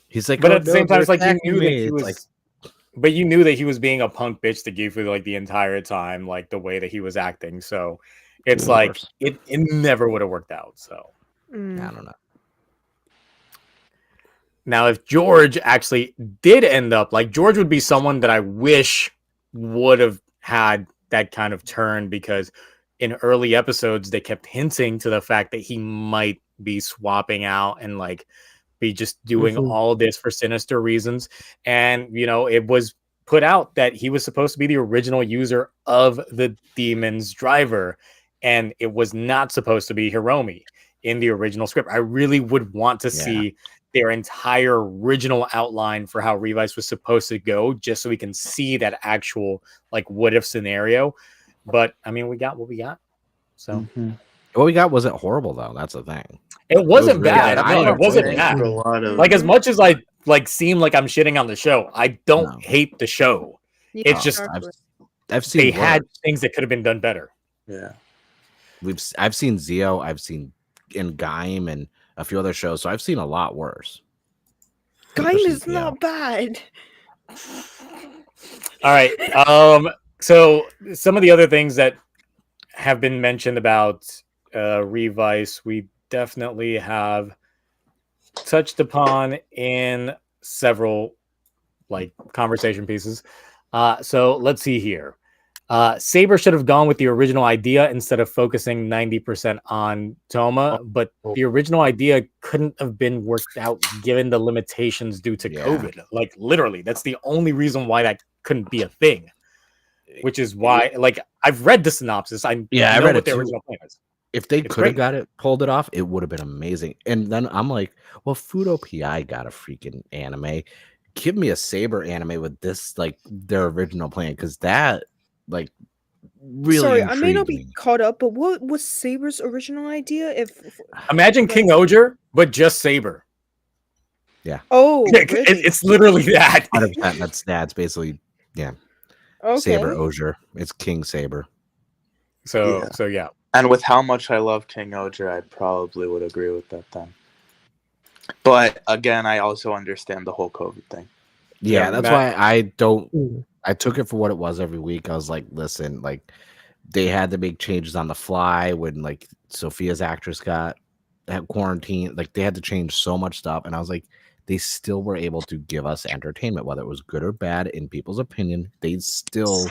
He's like, but at the same time, it's like you knew that he was like, but you knew that he was being a punk bitch to Gifu like the entire time, like the way that he was acting. So it's like it never would have worked out. So I don't know. Now, if George actually did end up, like, George would be someone that I wish would have had that kind of turn, because in early episodes, they kept hinting to the fact that he might be swapping out and like be just doing all this for sinister reasons. And, you know, it was put out that he was supposed to be the original user of the demon's driver, and it was not supposed to be Hiromi in the original script. I really would want to see their entire original outline for how Revice was supposed to go, just so we can see that actual like what if scenario. But I mean, we got what we got. So what we got wasn't horrible though. That's the thing. It wasn't really bad. bad. No, it wasn't Thanks bad. for a lot of Like, as much as I like seem like I'm shitting on the show, I don't hate the show. Yeah, It's just I've seen they worse. had things that could have been done better. yeah. I've seen Zio, I've seen in Gaim and a few other shows, so I've seen a lot worse. Gaim Especially is Zio. not bad. All right. So some of the other things that have been mentioned about Revice, we definitely have touched upon in several like conversation pieces. So let's see here. Saber should have gone with the original idea instead of focusing 90% on Toma, but the original idea couldn't have been worked out given the limitations due to COVID. Like, literally, that's the only reason why that couldn't be a thing. Which is why, like, I've read the synopsis. I I know read what it the too. original plan is. If they It's could have great. pulled it off, it would have been amazing. And then I'm like, well, Fudo PI got a freaking anime. Give me a Saber anime with this, like their original plan, because that, like, really. Sorry, I may not intrigued be me. caught up, but what was Saber's original idea? If Imagine King Oger, but just Saber. oh, really? It's literally that. 100%. That's basically Okay. Saber Oger. It's King Saber. So Yeah. yeah. And with how much I love King Oger, I probably would agree with that then. But again, I also understand the whole COVID thing. Yeah, Yeah, that's Matt- why I don't. I took it for what it was every week. I was like, listen, like they had to make changes on the fly when like Sophia's actress had quarantine. Like they had to change so much stuff, and I was like, they still were able to give us entertainment, whether it was good or bad in people's opinion. They still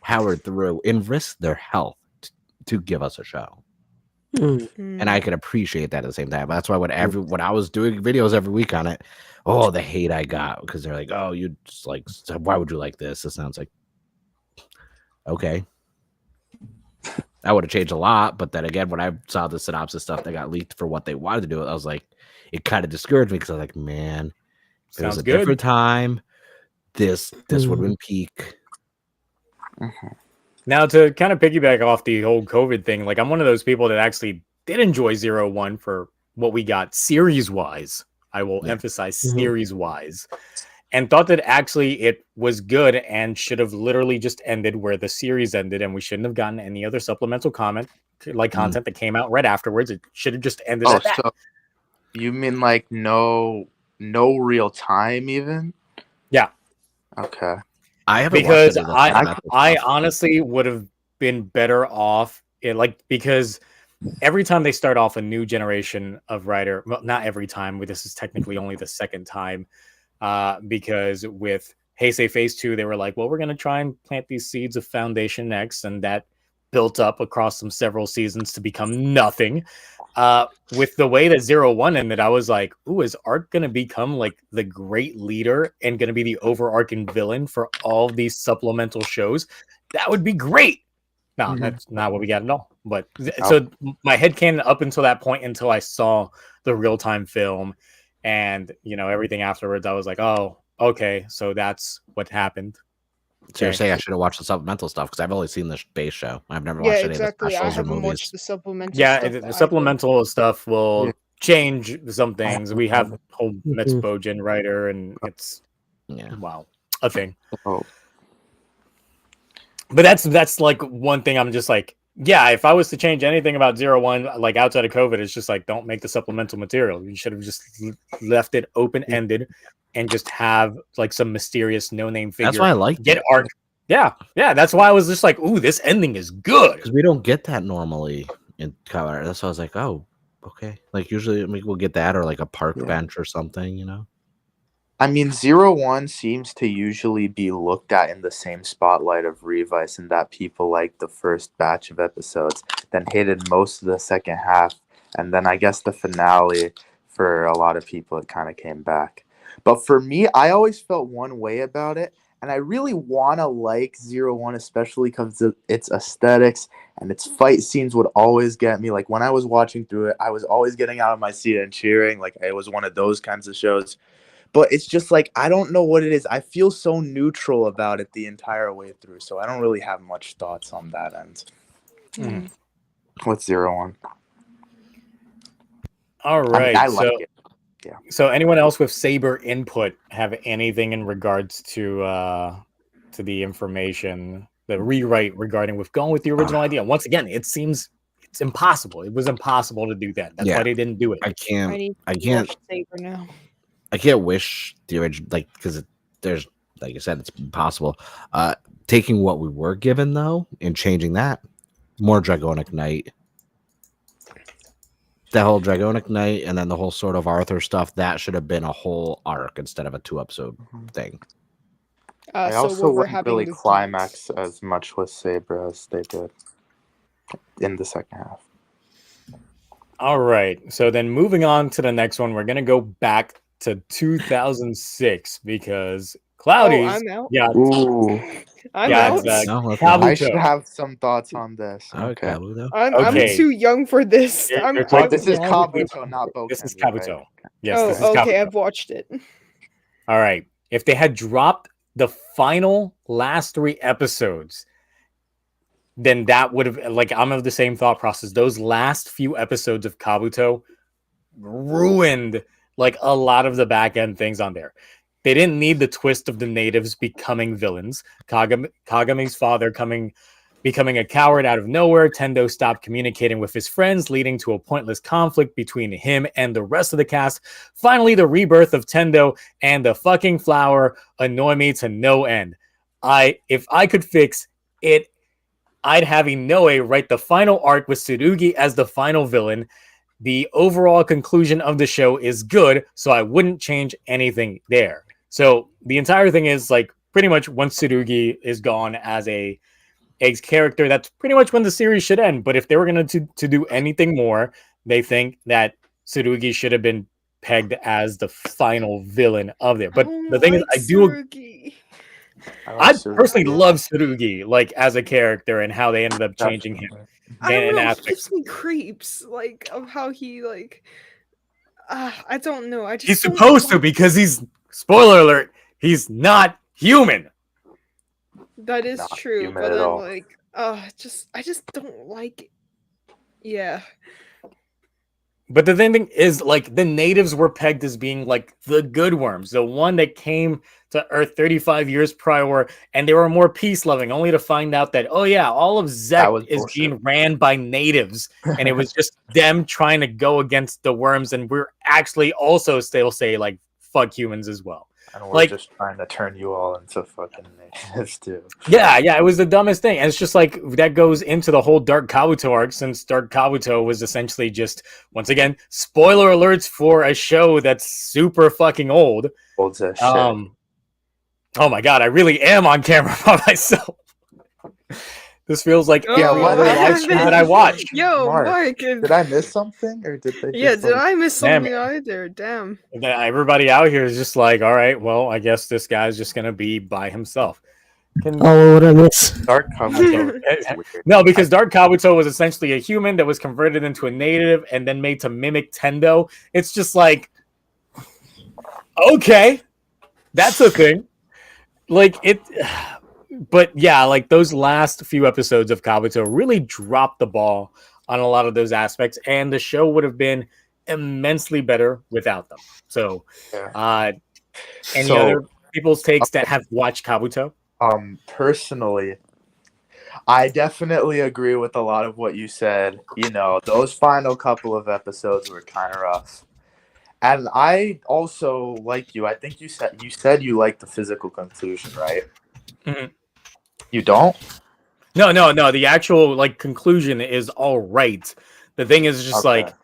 powered through and risked their health to give us a show. And I could appreciate that at the same time. That's why when I was doing videos every week on it, the hate I got, because they're like, oh, you just like, why would you like this? This sounds like, okay. I would have changed a lot, but then again, when I saw the synopsis stuff that got leaked for what they wanted to do, I was like, it kind of discouraged me, because I was like, man, if it was Sounds a good. different time, this would have been peak. Now, to kind of piggyback off the whole COVID thing, like, I'm one of those people that actually did enjoy 01 for what we got series-wise. I will emphasize series-wise. And thought that actually it was good and should have literally just ended where the series ended, and we shouldn't have gotten any other supplemental content that came out right afterwards. It should have just ended at that. So you mean like no real time even? Yeah. Okay. I haven't Because watched I honestly would have been better off because every time they start off a new generation of writer, well, not every time, this is technically only the second time, because with Heisei Phase 2, they were like, well, we're going to try and plant these seeds of Foundation next, and that built up across several seasons to become nothing. With the way that 01 ended, I was like, ooh, is Art going to become like the great leader and going to be the overarching villain for all these supplemental shows? That would be great. No, that's not what we got at all. But so my headcanon up until that point, until I saw the real-time film and, everything afterwards, I was like, oh, okay, so that's what happened. So you're saying I should have watched the supplemental stuff, because I've only seen the base show. I've never Yeah, watched any exactly. of I the specials or haven't movies. watched the supplemental Yeah, stuff the either. supplemental stuff will change some things. We have whole Metsubojin writer, and it's a thing. Oh. But that's like one thing I'm just like, yeah, if I was to change anything about 01, like outside of COVID, it's just like, don't make the supplemental material. You should have just left it open-ended and just have like some mysterious no-name figure. That's why I like Get Arc. Yeah. That's why I was just like, ooh, this ending is good. Because we don't get that normally in Colorado. That's why I was like, oh, okay. Like usually we'll get that, or like a park bench or something, I mean, 01 seems to usually be looked at in the same spotlight of Revice, in that people liked the first batch of episodes, then hated most of the second half, and then I guess the finale, for a lot of people, it kind of came back. But for me, I always felt one way about it, and I really want to like 01, especially because its aesthetics and its fight scenes would always get me. Like, when I was watching through it, I was always getting out of my seat and cheering. Like, it was one of those kinds of shows. But it's just like, I don't know what it is. I feel so neutral about it the entire way through, so I don't really have much thoughts on that end. With 01. All right. I like it. Yeah. So anyone else with Saber input have anything in regards to the information, the rewrite regarding with going with the original idea? Once again, it seems it's impossible. It was impossible to do that. That's why they didn't do it. I can't watch Saber now. I can't wish the original, like, because there's, like I said, it's impossible. Taking what we were given, though, and changing that, more Dragonic Knight. The whole Dragonic Knight and then the whole Sword of Arthur stuff, that should have been a whole arc instead of a 2-episode thing. I also wouldn't really climax as much with Saber as they did in the second half. All right. So then moving on to the next one, we're going to go back to 2006 because Cloudy's I'm out. I'm out. I should have some thoughts on this. Okay. I'm too young for this. This is Kabuto, not Boken. This is Kabuto. Right? Yes, this is okay. Kabuto. I've watched it. All right. If they had dropped the final last 3 episodes, then that would have, like, I'm of the same thought process. Those last few episodes of Kabuto ruined like a lot of the back end things on there. They didn't need the twist of the natives becoming villains. Kagame's father becoming a coward out of nowhere. Tendo stopped communicating with his friends, leading to a pointless conflict between him and the rest of the cast. Finally, the rebirth of Tendo and the fucking flower annoy me to no end. If I could fix it, I'd have Inoue write the final arc with Tsurugi as the final villain. The overall conclusion of the show is good, so I wouldn't change anything there. So the entire thing is like pretty much once Tsurugi is gone as a character, that's pretty much when the series should end. But if they were going to do anything more, they think that Tsurugi should have been pegged as the final villain of there. But the thing is, I personally love Tsurugi, like, as a character and how they ended up changing him. I don't know. He gives me creeps, like, of how he, like, I don't know. He's supposed to, because he's, spoiler alert, he's not human. That is true, but then, like, I just don't like it. Yeah. But the thing is, like, the natives were pegged as being, like, the good worms, the one that came to Earth 35 years prior, and they were more peace-loving, only to find out that, oh yeah, all of Zek is being ran by natives, and it was just them trying to go against the worms, and we're actually also still say, like, fuck humans as well. And we're just trying to turn you all into fucking natives too. Yeah, it was the dumbest thing. And it's just like that goes into the whole Dark Kabuto arc, since Dark Kabuto was essentially just, once again, spoiler alerts for a show that's super fucking old. Old as shit. Oh my god, I really am on camera by myself. This feels like what live stream that I watched. Yo, Mark, did I miss something, or did they? Yeah, did I miss something either? Damn. Everybody out here is just like, all right, well, I guess this guy's just gonna be by himself. What did I miss? Dark Kabuto. No, because Dark Kabuto was essentially a human that was converted into a native and then made to mimic Tendo. It's just like, okay, that's a thing. Like it. But yeah, like those last few episodes of Kabuto really dropped the ball on a lot of those aspects, and the show would have been immensely better without them. So, any other people's takes that have watched Kabuto? Personally, I definitely agree with a lot of what you said. You know, those final couple of episodes were kind of rough. And I also, like you, I think you said you liked the physical conclusion, right? Mm-hmm. You don't? No. The actual like conclusion is all right. The thing is just like,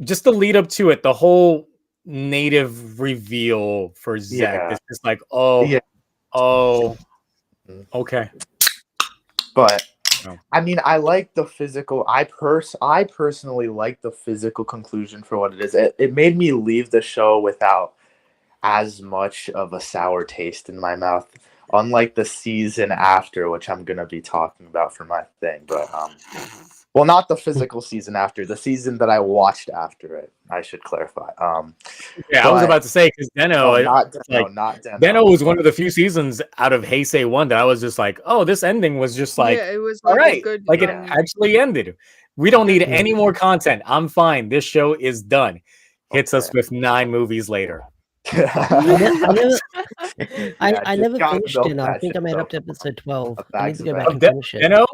just the lead up to it, the whole native reveal for Zek. Yeah. It's just like, oh, Yeah. oh, okay. But No. I mean, I like the physical. I personally like the physical conclusion for what it is. It made me leave the show without as much of a sour taste in my mouth, unlike the season after, which I'm gonna be talking about for my thing. But well, not the physical season after, the season that I watched after it. I should clarify. Yeah, I was about to say because Deno, not Deno Deno. was one of the few seasons out of Heisei 1 that I was just like, oh, this ending was just like, yeah, it was all like right, a good like it actually ended. We don't need any more content. I'm fine. This show is done. Hits us with 9 movies later. I Yeah, never just finished gotta it. milk I that think I shit, made though. up to episode 12. I Bags need to of go back bags. and finish it. Deno,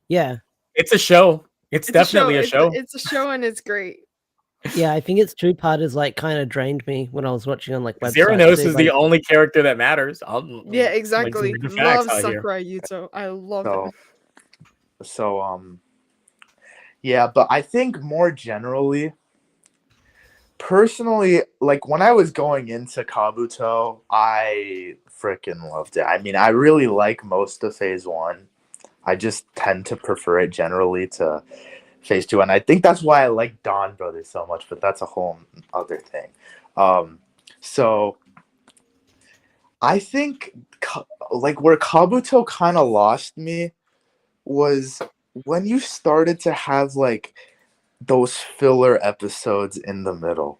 Yeah. it's a show. It's definitely a show. It's a show and it's great. Yeah, I think its 2-parters like kind of drained me when I was watching on like websites. Zeranos too, is the like- only character that matters. Yeah, exactly. Like, the facts Love out here. Sakurai Yuto. I love him. Yeah, but I think more generally, personally, like when I was going into Kabuto, I freaking loved it. I mean, I really like most of Phase 1. I just tend to prefer it generally to Phase 2, and I think that's why I like Dawn Brothers so much, but that's a whole other thing. So I think like where Kabuto kind of lost me was when you started to have like those filler episodes in the middle.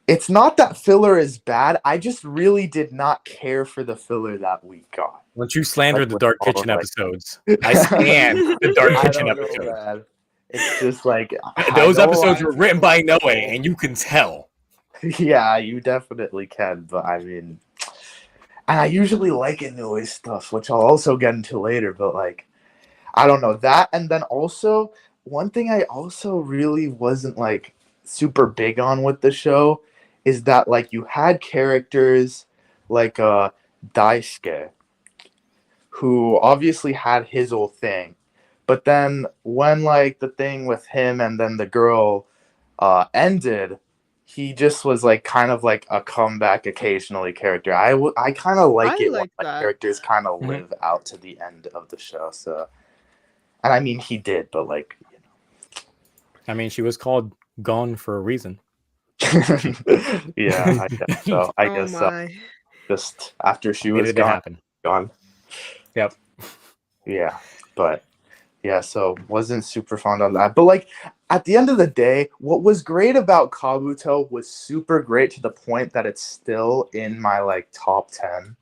It's not that filler is bad. I just really did not care for the filler that we got. Don't you slander Like, the with Dark all, Kitchen like- episodes. I stand the Dark I Kitchen don't know, episodes. man. It's just like Those I know episodes were written by Noe, people- and you can tell. Yeah, you definitely can, but I mean, and I usually like Inoue stuff, which I'll also get into later, but like, I don't know that. And then also, one thing I also really wasn't like super big on with the show is that like you had characters like Daisuke, who obviously had his old thing, but then when like the thing with him and then the girl ended, he just was like kind of like a comeback occasionally character. I kind of like I it like when that. characters kind of Mhm. live out to the end of the show. So, and I mean he did, but like I mean, she was called Gone for a reason. yeah, I guess so. I Oh guess so. my. Just after she Made was it to happen. gone. Yep. Yeah, but yeah, so wasn't super fond on that. But like at the end of the day, what was great about Kabuto was super great to the point that it's still in my like top 10.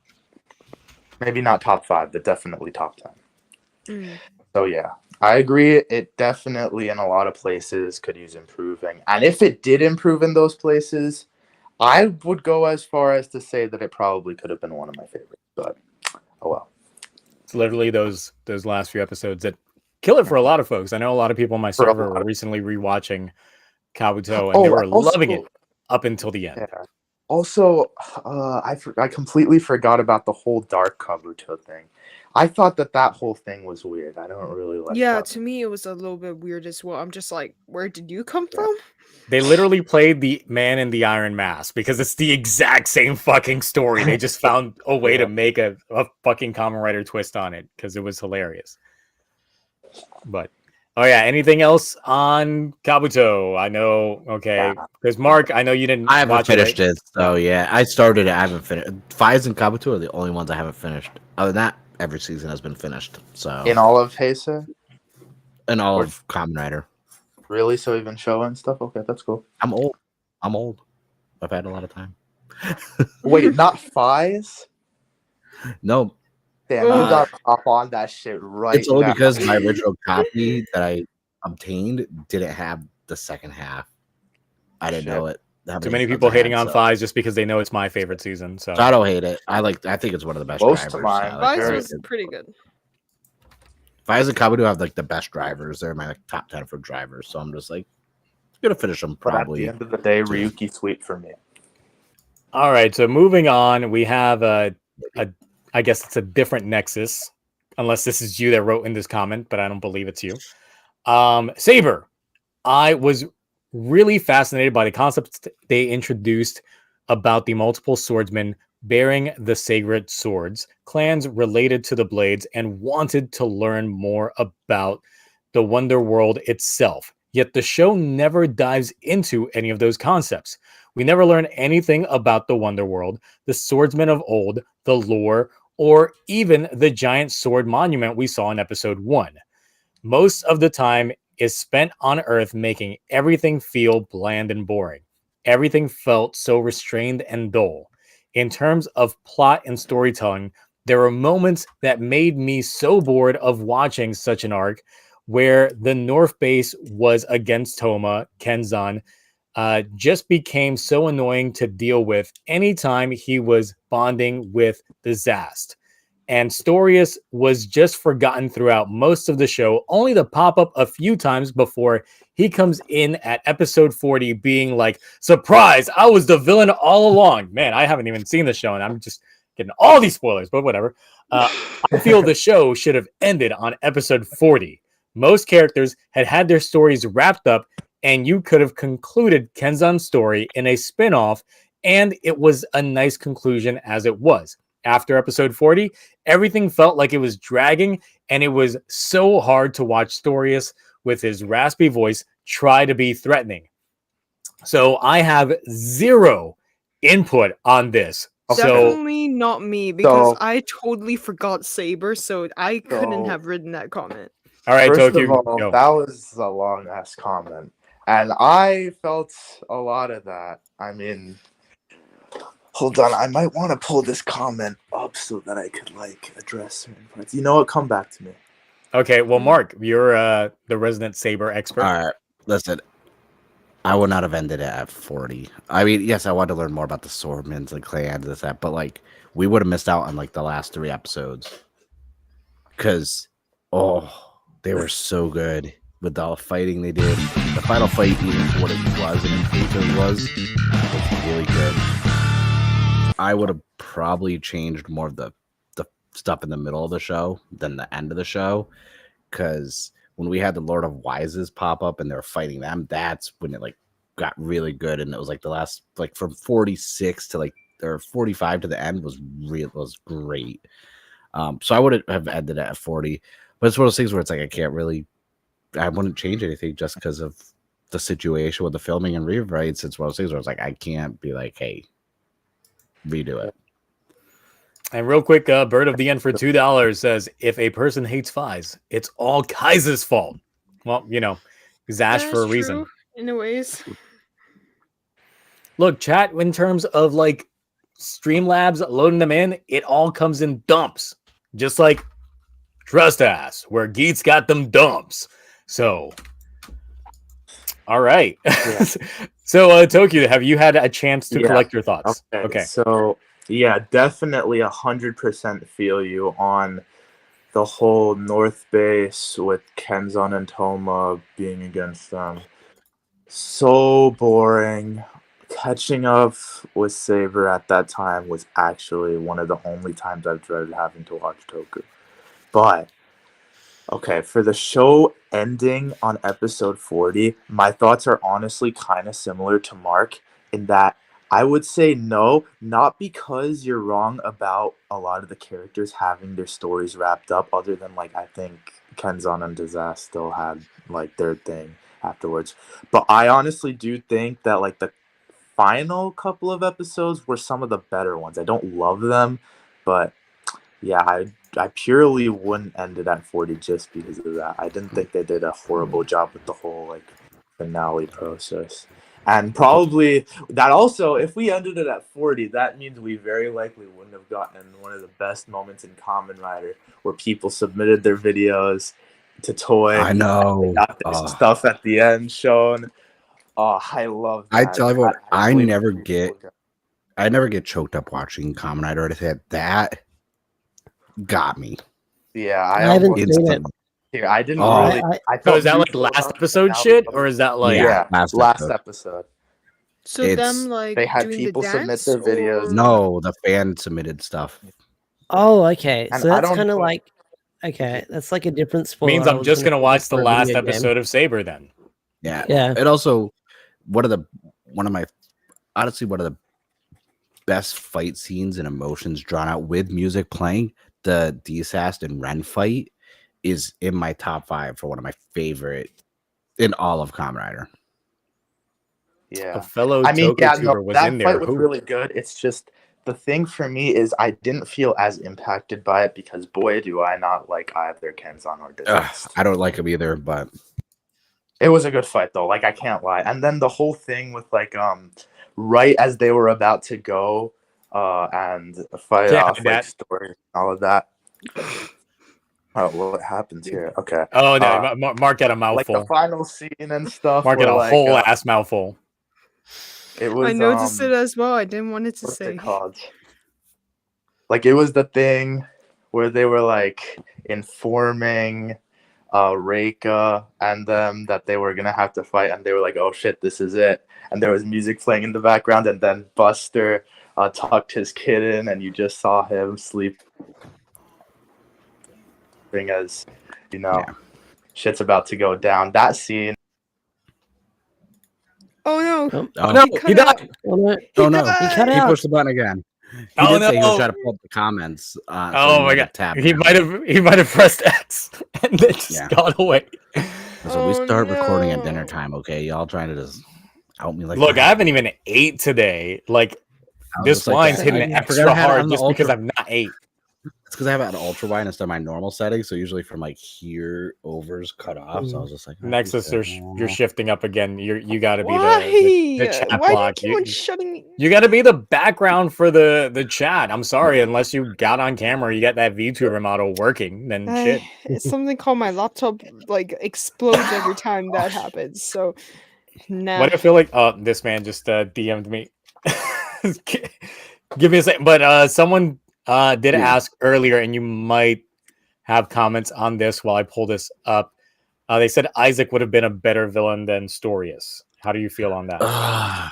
Maybe not top 5, but definitely top 10. Mm. So yeah, I agree. It definitely in a lot of places could use improving. And if it did improve in those places, I would go as far as to say that it probably could have been one of my favorites. But oh well. It's literally those last few episodes that kill it for a lot of folks. I know a lot of people on my For a server lot were of- recently rewatching Kabuto, and they were loving it up until the end. Yeah. Also, I completely forgot about the whole Dark Kabuto thing. I thought that whole thing was weird. I don't really like Yeah, that. to me it was a little bit weird as well. I'm just like, where did you come from? They literally played the Man in the Iron Mask because it's the exact same fucking story. They just found a way to make a fucking Kamen Rider twist on it because it was hilarious. But oh yeah, anything else on Kabuto? I know, okay, because Mark, I know you didn't. I haven't watch finished right? it, so yeah, I started it. I haven't finished. Faiz and Kabuto are the only ones I haven't finished. Other than that, every season has been finished. So In all of Heisei? and all or- of Kamen Rider. Really? So even show and stuff? Okay, that's cool. I'm old. I've had a lot of time. Wait, not Fies? No, Damn, you Uh, got to hop on that shit right it's only now. because my original copy that I obtained didn't have the second half. I didn't Shit. know it. Too many people hating on Fies just because they know it's my favorite season. So So I don't hate it. I think it's one of the best Most of drivers. mine, I like, Vice very was pretty good. Faiz and Kabuto have like the best drivers. They're my like, top 10 for drivers. So I'm just like gonna finish them But at the probably. end of the day, Ryuki sweet for me. all right, so moving on, we have I guess it's a different Nexus, unless this is you that wrote in this comment, but I don't believe it's you. Saber, I was really fascinated by the concepts they introduced about the multiple swordsmen bearing the sacred swords, clans related to the blades, and wanted to learn more about the Wonder World itself. Yet the show never dives into any of those concepts. We never learn anything about the Wonder World, the swordsmen of old, the lore, or even the giant sword monument we saw in episode 1. Most of the time is spent on Earth making everything feel bland and boring. Everything felt so restrained and dull. In terms of plot and storytelling, there were moments that made me so bored of watching such an arc where the North base was against Toma, Kenzan, just became so annoying to deal with anytime he was bonding with the Zast. And Storius was just forgotten throughout most of the show, only to pop up a few times before he comes in at episode 40 being like, surprise, I was the villain all along. Man, I haven't even seen the show and I'm just getting all these spoilers, but whatever. I feel the show should have ended on episode 40. Most characters had their stories wrapped up and you could have concluded Kenzan's story in a spin-off, and it was a nice conclusion as it was. After episode 40, everything felt like it was dragging, and it was so hard to watch Storius with his raspy voice try to be threatening. So I have zero input on this. Definitely not me, because I totally forgot Saber, so I couldn't have written that comment. All right, First Toku, of all, that was a long ass comment, and I felt a lot of that. I mean, hold on, I might want to pull this comment up so that I could address certain parts. You know what? Come back to me. Okay, well, Mark, you're the resident Saber expert. All right, listen. I would not have ended it at 40. I mean, yes, I wanted to learn more about the swordmen and clans and that, but we would have missed out on the last 3 episodes because they were so good with all the fighting they did. The final fight, even what it was and it was really good. I would have probably changed more of the stuff in the middle of the show than the end of the show, because when we had the Lord of Wises pop up and they were fighting them, that's when it got really good. And it was the last from 46 to or 45 to the end was great. So I would have ended it at 40, but it's one of those things where it's I wouldn't change anything just because of the situation with the filming and rewrites. It's one of those things where it's I can't be hey, redo it. And real quick, Bird of the End for $2 says, if a person hates Fies, it's all Kaiser's fault. Well, Zash for a reason. True, in a ways. Look, chat, in terms of Streamlabs loading them in, it all comes in dumps. Just like Trust Ass, where Geets got them dumps. So, all right. Yeah. So, Toku, have you had a chance to collect your thoughts? Okay. So, yeah, definitely 100% feel you on the whole North base with Kenzan and Toma being against them. So boring. Catching up with Saber at that time was actually one of the only times I've dreaded having to watch Toku. But, okay, for the show ending on episode 40, my thoughts are honestly kind of similar to Mark in that I would say no, not because you're wrong about a lot of the characters having their stories wrapped up, other than I think Kenzan and Dazaz still had their thing afterwards. But I honestly do think that the final couple of episodes were some of the better ones. I don't love them, but yeah, I purely wouldn't end it at 40 just because of that. I didn't think they did a horrible job with the whole finale process. And probably that also, if we ended it at 40, that means we very likely wouldn't have gotten one of the best moments in Kamen Rider where people submitted their videos to Toy. I know. Got their stuff at the end shown. Oh, I love that. I tell you what, I never get choked up watching Kamen Rider or anything. That got me. Yeah, I haven't seen it. Here, I didn't really. I so is that last episode shit, or is that last episode? So they had people submit their videos. No, the fan submitted stuff. Oh, okay. And so that's kind of okay. That's a different spoiler. Means I'm just gonna watch the last episode of Saber then. Yeah. And also, one of my honestly one of the best fight scenes and emotions drawn out with music playing. The Desast and Ren fight is in my top 5 for one of my favorite in all of Kamen Rider. Yeah. A fellow I mean, yeah, no, Toku was that in fight there. was Who? really good. It's just the thing for me is I didn't feel as impacted by it because boy, do I not like either Kenzan or Desist. I don't like him either, but It was a good fight though, like I can't lie. And then the whole thing with like right as they were about to go and fight Yeah, off like that- story and all of that. Oh, what happens here? Okay. Oh no, Mark got a Like mouthful. the final scene and stuff. Mark got were, a like, whole ass mouthful. It was I noticed it as well. I didn't want it to what's say. it called? Like it was the thing where they were like informing Reika and them that they were gonna have to fight, and they were like, "Oh shit, this is it!" And there was music playing in the background, and then Buster tucked his kid in, and you just saw him sleeping as shit's about to go down. That scene. Oh no! Oh, oh No, cut he died. out. oh, no. oh no, He cut he out. pushed the button again. He Oh, did say he was no. trying to pull up the comments. So Oh he my might god, have tabbed he out. might have pressed X and then just Yeah. got away. So we Oh, start recording at dinner no. time, okay? Y'all trying to just out me like Look, that. I haven't even ate today. Like I was this just like wine's that. hitting I it forgot extra I had it hard on the just because ultra- I've not ate. It's because I have it on ultra wide instead of my normal setting. So usually from like here over's cut off. So I was just like, Nexus, you're shifting up again. You got to be Why? the chat Why block. do you keep on shutting me? You got to be the background for the chat. I'm sorry, unless you got on camera, you got that VTuber model working. Then shit. It's something called my laptop like explodes every time that happens. So, nah. What I feel like, oh, this man just DM'd me. Give me a second. But someone did ask earlier, and you might have comments on this while I pull this up. They said Isaac would have been a better villain than Storius. How do you feel on that?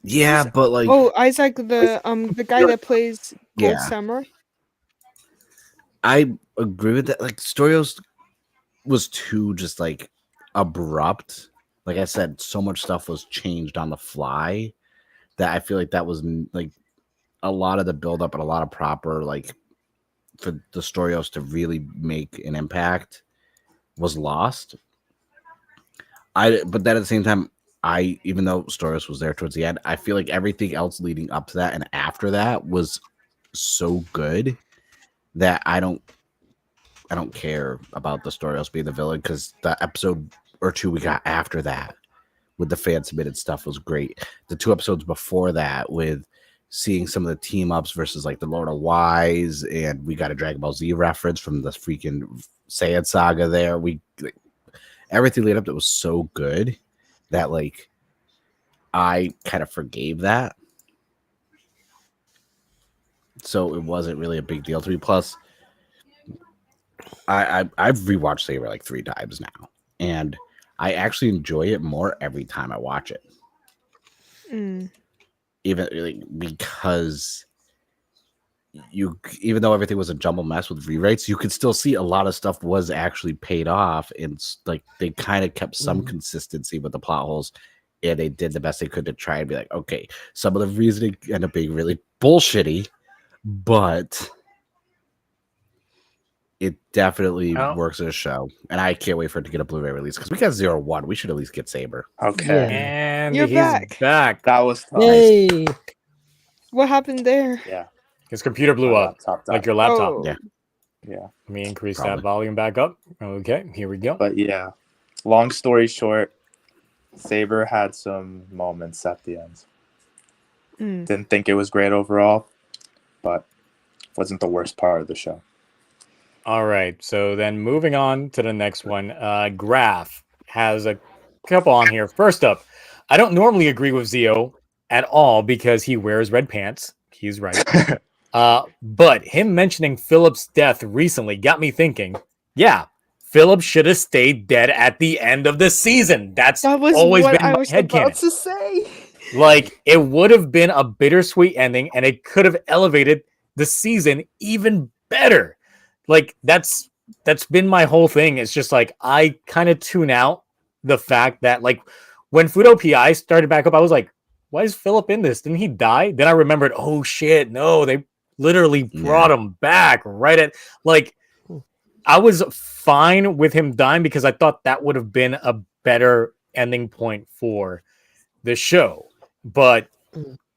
Yeah, but like, Oh, Isaac, the guy that plays Gold Yeah. Samurai. I agree with that. Like, Storios was too just like abrupt. Like I said, so much stuff was changed on the fly that I feel like that was like a lot of the build up and a lot of proper like for the Storios to really make an impact was lost. But then at the same time, even though Storios was there towards the end, I feel like everything else leading up to that and after that was so good that I don't care about the Storios being the villain, because the episode or two we got after that with the fan submitted stuff was great. The 2 episodes before that with seeing some of the team ups versus like the Lord of Wise, and we got a Dragon Ball Z reference from the freaking Saiyan saga there. Everything lead up that was so good that like I kind of forgave that. So it wasn't really a big deal to me. Plus, I've rewatched Saber like 3 times now, and I actually enjoy it more every time I watch it. Even like, because even though everything was a jumble mess with rewrites, you could still see a lot of stuff was actually paid off, and like they kind of kept some consistency with the plot holes, and they did the best they could to try and be like, okay, some of the reasoning ended up being really bullshitty, but it definitely works as a show, and I can't wait for it to get a Blu-ray release, because we got 0-1. We should at least get Saber. Okay. Yeah. And You're he's back. back. That was tough. Yay! What happened there? Yeah. His computer blew My up, laptop like died. your laptop. Oh. Yeah. Yeah. Let me increase Probably. that volume back up. Okay, here we go. But yeah, long story short, Saber had some moments at the end. Didn't think it was great overall, but wasn't the worst part of the show. All right, so then moving on to the next one. Graph has a couple on here. First up, I don't normally agree with Zio at all because he wears red pants. He's right. But him mentioning Philip's death recently got me thinking, yeah, Philip should have stayed dead at the end of the season. That was always what been I my was about headcanon. to say. Like, it would have been a bittersweet ending, and it could have elevated the season even better. Like, that's been my whole thing. It's just like I kind of tune out the fact that like when Fudo PI started back up, I was like, why is Philip in this? Didn't he die? Then I remembered, oh shit, no, they literally brought him back right at like I was fine with him dying because I thought that would have been a better ending point for the show. But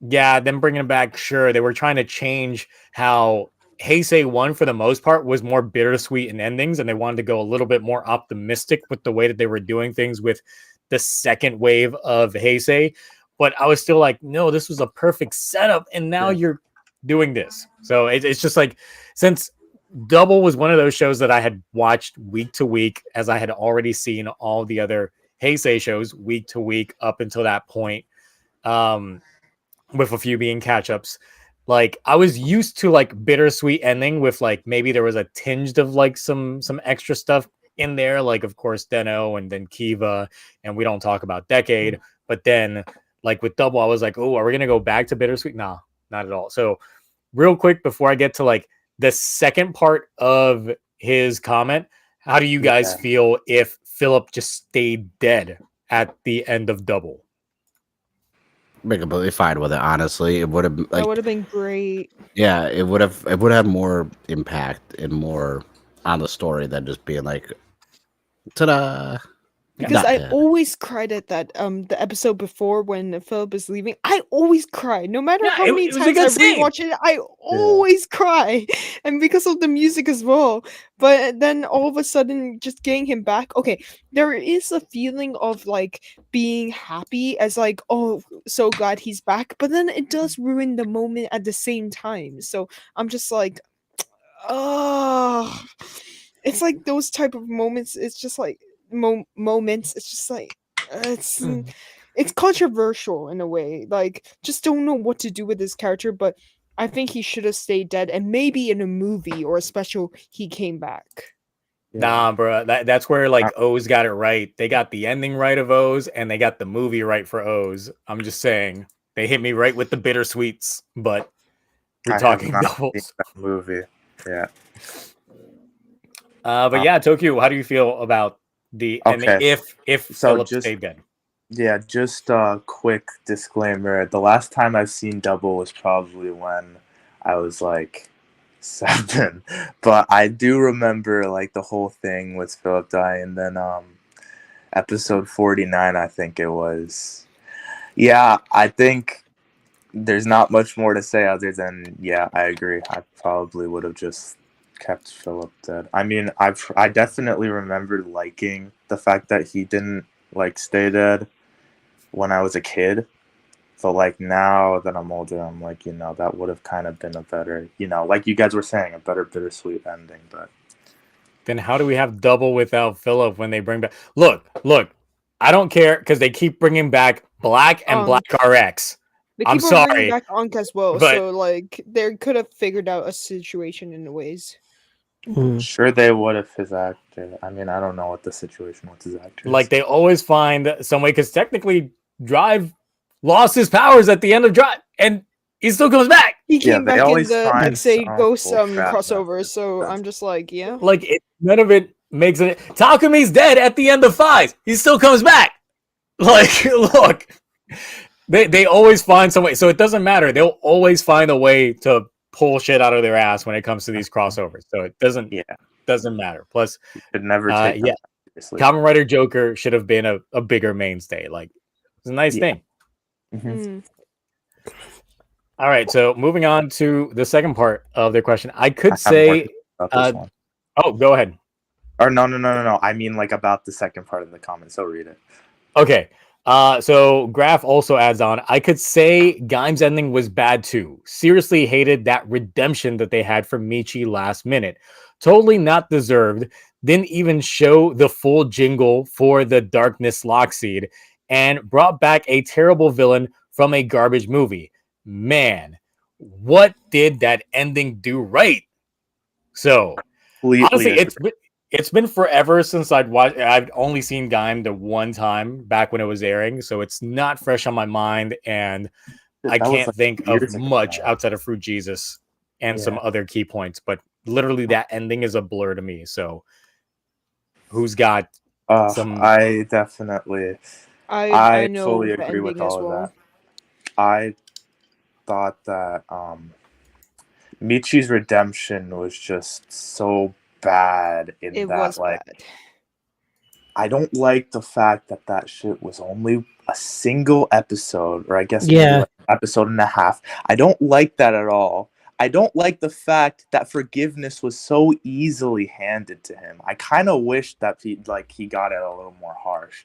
yeah, them bringing him back, sure, they were trying to change how Heisei 1 for the most part was more bittersweet in endings, and they wanted to go a little bit more optimistic with the way that they were doing things with the second wave of Heisei. But I was still like, no, this was a perfect setup, and now you're doing this. So it's just like, since Double was one of those shows that I had watched week to week, as I had already seen all the other Heisei shows week to week up until that point, with a few being catch-ups. Like, I was used to like bittersweet ending with like maybe there was a tinge of like some extra stuff in there, like of course Deno and then Kiva, and we don't talk about Decade. But then like with Double, I was like, oh, are we gonna go back to bittersweet? No, not at all. So real quick before I get to like the second part of his comment, how do you guys feel if Philip just stayed dead at the end of Double? I'm completely fine with it. Honestly, it would have like, That would have been great. yeah, it would have more impact and more on the story than just being like, ta-da. Because Not I dead. always cried at that the episode before when Philip is leaving. I always cry. No matter how many it was a times good I scene. rewatch it, I always cry. And because of the music as well. But then all of a sudden just getting him back. Okay, there is a feeling of like being happy as like, oh, so glad he's back. But then it does ruin the moment at the same time. So I'm just like, oh, it's like those type of moments. It's just like moments. It's just like it's controversial in a way. Like, just don't know what to do with this character. But I think he should have stayed dead, and maybe in a movie or a special he came back. Nah, bro, that's where like O's got it right. They got the ending right of O's, and they got the movie right for O's. I'm just saying they hit me right with the bittersweets, but we're talking doubles. That movie, yeah. But yeah, Tokyo, how do you feel about the ending if Philip stayed dead? Yeah, just a quick disclaimer. The last time I've seen Double was probably when I was like 7. But I do remember like the whole thing with Philip dying, and then episode 49, I think it was. Yeah, I think there's not much more to say other than, yeah, I agree. I probably would have just kept Philip dead. I mean, I definitely remember liking the fact that he didn't like stay dead when I was a kid. So like now that I'm older, I'm like, that would have kind of been a better, like you guys were saying, a better bittersweet ending. But then how do we have Double without Philip when they bring back? Look, I don't care because they keep bringing back Black and Black RX. They keep I'm on sorry, bringing back Ankh as well, but so like they could have figured out a situation in ways. Sure they would if his actor. I mean, I don't know what the situation with his actor is. Like they always find some way, because technically Drive lost his powers at the end of Drive, and he still comes back. He came back in the find Say some Ghost bullcrap crossover, methods. so I'm just like, yeah. Like none of it makes it. Takumi's dead at the end of 5. He still comes back. Like, look, they always find some way. So it doesn't matter. They'll always find a way to pull shit out of their ass when it comes to these crossovers. So it doesn't matter. Plus, you should never take them seriously. Kamen Rider Joker should have been a bigger mainstay. Like, it's a nice thing. All right, so moving on to the second part of their question. I could say oh, go ahead. Or no. I mean like about the second part of the comment, so read it. Okay. So Graph also adds on, I could say Gaim's ending was bad too. Seriously hated that redemption that they had for Michi last minute. Totally not deserved. Didn't even show the full jingle for the Darkness Lockseed, and brought back a terrible villain from a garbage movie. Man, what did that ending do right? So, honestly, it's been forever since I'd watched. I've only seen Gaim the one time back when it was airing, so it's not fresh on my mind, and I can't think of much outside of Fruit Jesus and some other key points. But literally, that ending is a blur to me. So, who's got Some I definitely, I I know fully the agree with ending as all of well. that. I thought that Michi's redemption was just so bad in It that, was like, bad. I don't like the fact that that shit was only a single episode, or I guess maybe Yeah. like an episode and a half. I don't like that at all. I don't like the fact that forgiveness was so easily handed to him. I kind of wish that he got it a little more harsh.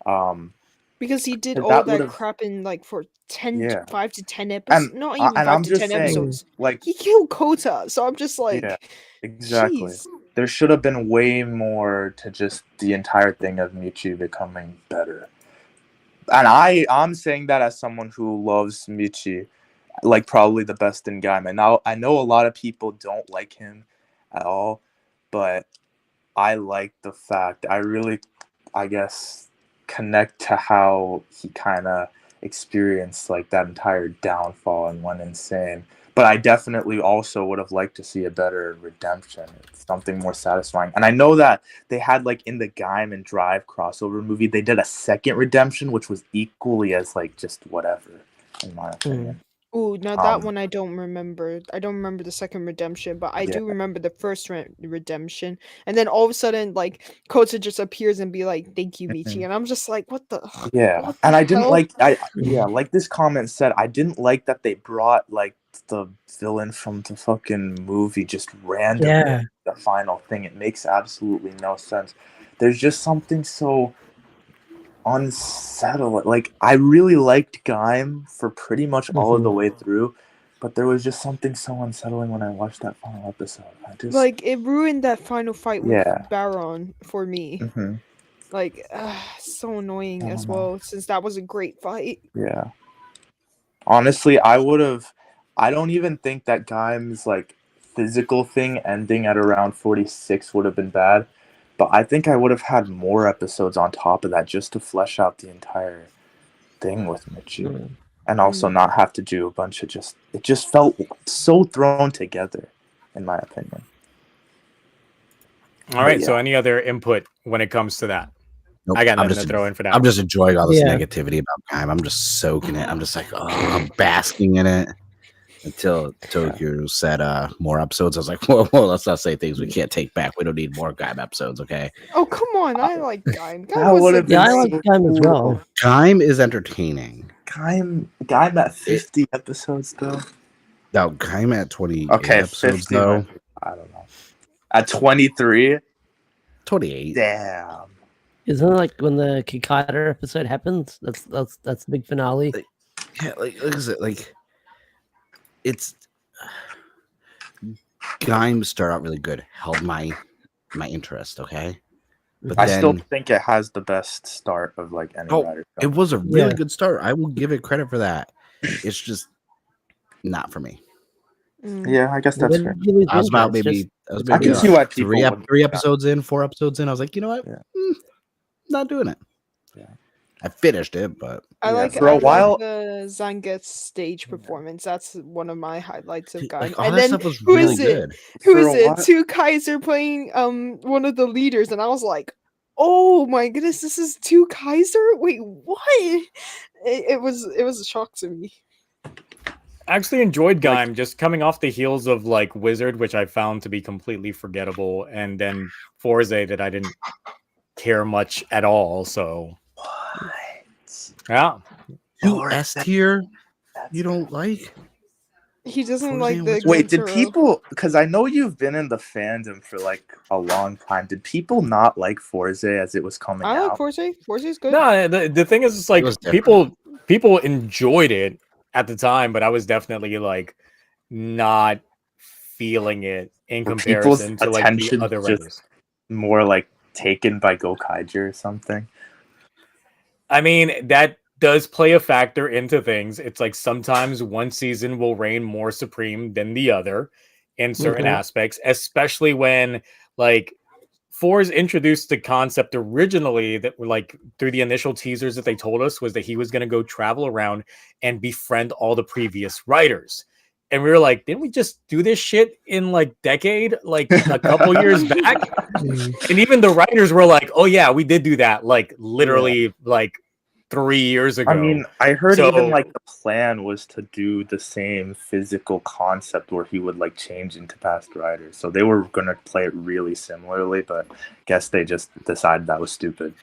Um, Because he did 'Cause all that that would've crap in like for 10 yeah. 5 to 10 episodes, And not even 5 I'm to just 10 saying, episodes. like, He killed Kota, so I'm just like, yeah, exactly. jeez. There should have been way more to just the entire thing of Michi becoming better. And I'm saying that as someone who loves Michi, like probably the best in Gaima. Now I know a lot of people don't like him at all, but I like the fact I really, I guess, connect to how he kind of experienced like that entire downfall and went insane. But I definitely also would have liked to see a better redemption. It's something more satisfying. And I know that they had like in the Gaim and Drive crossover movie, they did a second redemption, which was equally as like just whatever, in my opinion. Ooh, now that Um, one I don't remember. I don't remember the second redemption, but I Yeah. do remember the first redemption. And then all of a sudden, like Kota just appears and be like, "Thank you, Michi," Mhm. and I'm just like, "What the? Yeah, What and the I didn't hell?" like like this comment said, I didn't like that they brought like the villain from the fucking movie just randomly Yeah. the final thing. It makes absolutely no sense. There's just something so unsettling. Like I really liked Gaim for pretty much all of the way through, but there was just something so unsettling when I watched that final episode. I just Like it ruined that final fight with Yeah. Baron for me. hmm Like, so annoying I as don't know. well, since that was a great fight. Yeah. Honestly, I don't even think that Gaim's like physical thing ending at around 46 would have been bad, but I think I would have had more episodes on top of that just to flesh out the entire thing with Michi. And also not have to do a bunch of it just felt so thrown together, in my opinion. all right. But So yeah. any other input when it comes to that? Nope, I got I'm nothing to throw in for that. I'm just enjoying all this Yeah. negativity about Gaim. I'm just soaking it. I'm just like, oh, I'm basking in it. Until Toku said more episodes, I was like, whoa, let's not say things we can't take back. We don't need more Gaim episodes, okay? Oh, come on. I like Gaim. That Gaim was would've a been Yeah, I great- like Gaim as well. Gaim is entertaining. Gaim at 50 episodes though. No, Gaim at 20 Okay, episodes 50 though. I don't know. At 23, 28. damn. Isn't it like when the Kikaider episode happens? That's the big finale. Yeah, like is it like it's Gaim started out really good, held my interest, okay? But I still then think it has the best start of like any Oh, writer. it was a really Yeah. good start. I will give it credit for that. It's just not for me. Yeah, I guess that's When fair. did you lose I was about interest? maybe I can see why people three wouldn't- episodes in, 4 episodes in. I was like, you know what? Yeah. Not doing it. Yeah. I finished it, but I Yeah, like for a I while- like the Zanget's stage performance. That's one of my highlights of Gaim. like all And that then stuff was who really is it? good. Who For is a it? while- Two Kaiser playing one of the leaders, and I was like, "Oh my goodness, this is Two Kaiser! Wait, what?" It was a shock to me. I actually enjoyed Like- Gaim just coming off the heels of like Wizard, which I found to be completely forgettable, and then Forze that I didn't care much at all. So yeah, You S tier, you don't like? He doesn't Forza like and the Wizard. Wait, did Gentaro. people? Because I know you've been in the fandom for like a long time. Did people not like Forze as it was coming I out? like Forze. Forze's good. no. The thing is, it's like was different. people enjoyed it at the time, but I was definitely like not feeling it in Were people's comparison to like the attention other just- writers. More like taken by Gokaiger or something. I mean, that does play a factor into things. It's like sometimes one season will reign more supreme than the other in certain Mhm. aspects, especially when like Fours introduced the concept originally that were like through the initial teasers that they told us was that he was going to go travel around and befriend all the previous writers. And we were like, didn't we just do this shit in like decade, like a couple years back? And even the writers were like, oh yeah, we did do that like literally like 3 years ago. I mean, I heard So- even like the plan was to do the same physical concept where he would like change into past riders. So they were gonna play it really similarly, but I guess they just decided that was stupid.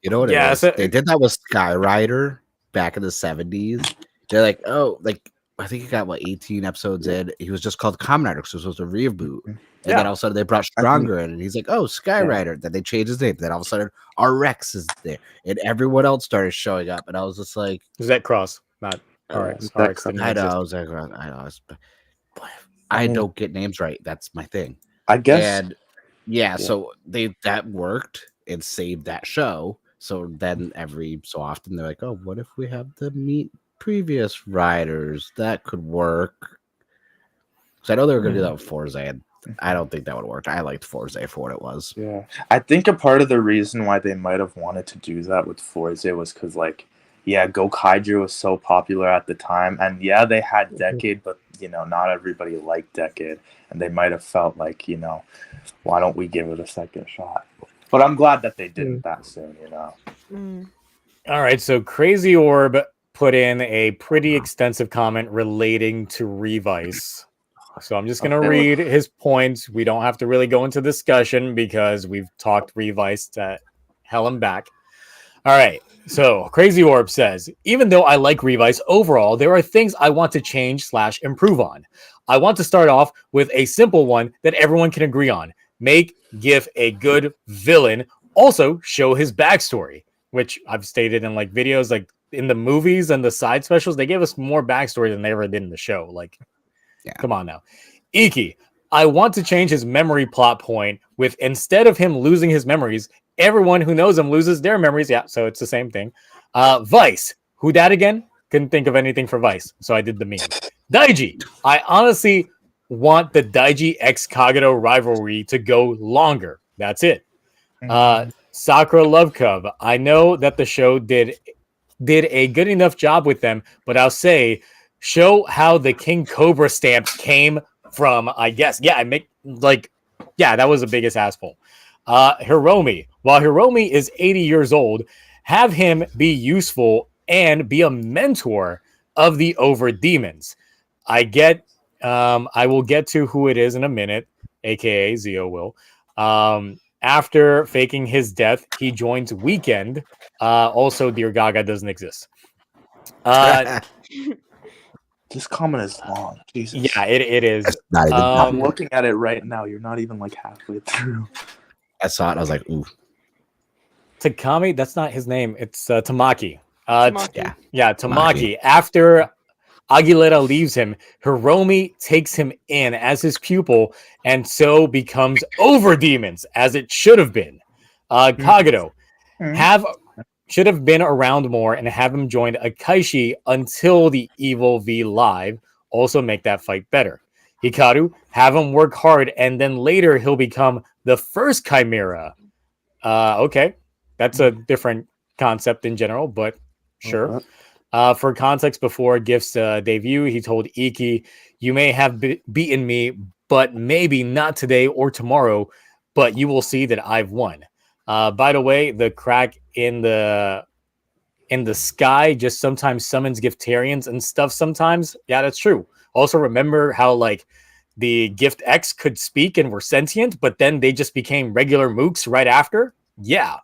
You know what Yeah, it is? so- They did that with Skyrider back in the 70s. They're like, oh, like I think he got 18 episodes in. He was just called Kamen Rider, so it was a reboot. And Yeah. then all of a sudden they brought Stronger in, and he's like, oh, Skyrider. Then they changed his name. Then all of a sudden RX is there, and everyone else started showing up. And I was just like, is that Cross, not RX? RX didn't I know. exist. I was like, I know. I don't get names right. That's my thing. I guess And yeah, so that worked and saved that show. So then every so often they're like, oh, what if we have them meet previous riders? That could work. So I know they were going to do that with Forza, and I don't think that would work. I liked Forza for what it was. Yeah, I think a part of the reason why they might have wanted to do that with Forza was because, like, yeah, Go Kaiju was so popular at the time, and yeah, they had Decade, but you know, not everybody liked Decade, and they might have felt like, you know, why don't we give it a second shot? But I'm glad that they didn't that soon, you know. Mm. All right, so Crazy Orb put in a pretty extensive comment relating to Revice. So I'm just going to read his points. We don't have to really go into discussion because we've talked Revice to hell and back. All right, so Crazy Orb says, even though I like Revice overall, there are things I want to change/improve on. I want to start off with a simple one that everyone can agree on. Make GIF a good villain. Also, show his backstory, which I've stated in like videos, like in the movies and the side specials, they gave us more backstory than they ever did in the show. Like, come on now. Iki, I want to change his memory plot point with instead of him losing his memories, everyone who knows him loses their memories. Yeah, so it's the same thing. Vice, who that again? Couldn't think of anything for Vice, so I did the meme. Daiji, I honestly want the Daiji x Kagero rivalry to go longer. That's it. Sakura Love Cub, I know that the show did a good enough job with them, but I'll say show how the King Cobra stamp came from, I guess. Yeah, that was the biggest asshole. Hiromi, while Hiromi is 80 years old, have him be useful and be a mentor of the over demons. I will get to who it is in a minute, aka Zio will. After faking his death, he joins Weekend. Also, Dear Gaga doesn't exist. This comment is long. Jesus. Yeah, it is. That's not even I'm looking at it right now. You're not even like halfway through. I saw it. I was like, ooh. Takami, that's not his name. It's Tamaki. Tamaki. Yeah, Tamaki. After Aguilera leaves him, Hiromi takes him in as his pupil and so becomes over demons, as it should have been. Kagero should have been around more and have him join Akaishi until the Evil V Live. Also make that fight better. Hikaru, have him work hard and then later he'll become the first Chimera. Okay, that's a different concept in general, but sure. For context, before GIF's debut, he told Iki, you may have beaten me, but maybe not today or tomorrow, but you will see that I've won. By the way, the crack in the sky just sometimes summons Giftarians and stuff sometimes. Yeah, that's true. Also, remember how like the Gift X could speak and were sentient, but then they just became regular mooks right after? Yeah.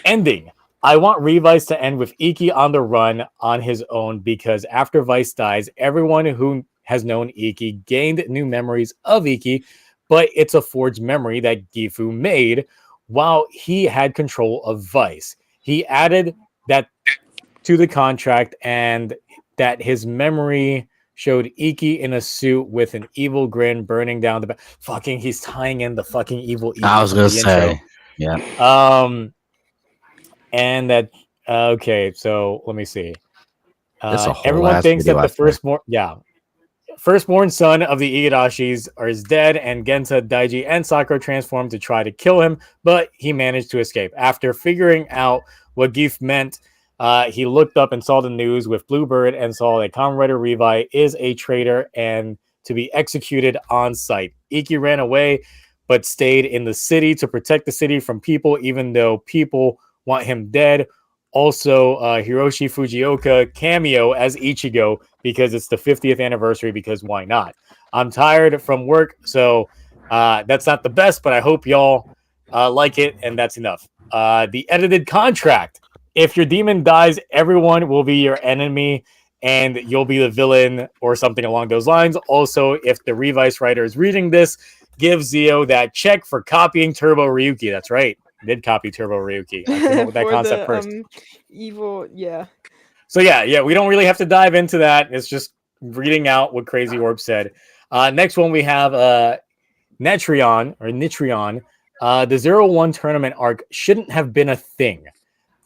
Ending. I want Revice to end with Iki on the run on his own because after Vice dies, everyone who has known Iki gained new memories of Iki, but it's a forged memory that Gifu made while he had control of Vice. He added that to the contract and that his memory showed Iki in a suit with an evil grin burning down the back. Fucking, he's tying in the fucking evil Iki. I was going to say, yeah. And that, okay, so let me see. That's a whole Everyone ass thinks video that the firstborn son of the Igadashis is dead, and Genta, Daiji, and Sakura transformed to try to kill him, but he managed to escape. After figuring out what Geef meant, He looked up and saw the news with Bluebird and saw that Kamen Rider Revi is a traitor and to be executed on sight. Iki ran away, but stayed in the city to protect the city from people, even though people want him dead. Also, Hiroshi Fujioka cameo as Ichigo because it's the 50th anniversary, because why not? I'm tired from work, so that's not the best, but I hope y'all like it, and that's enough. The edited contract. If your demon dies, everyone will be your enemy, and you'll be the villain or something along those lines. Also, if the Revice writer is reading this, give Zio that check for copying Turbo Ryuki. That's right. Did copy Turbo Ryuki. I came up with that For concept the first. evil, yeah. So yeah, we don't really have to dive into that. It's just reading out what Crazy Orb said. Next one we have Nitrion. The 0-1 tournament arc shouldn't have been a thing.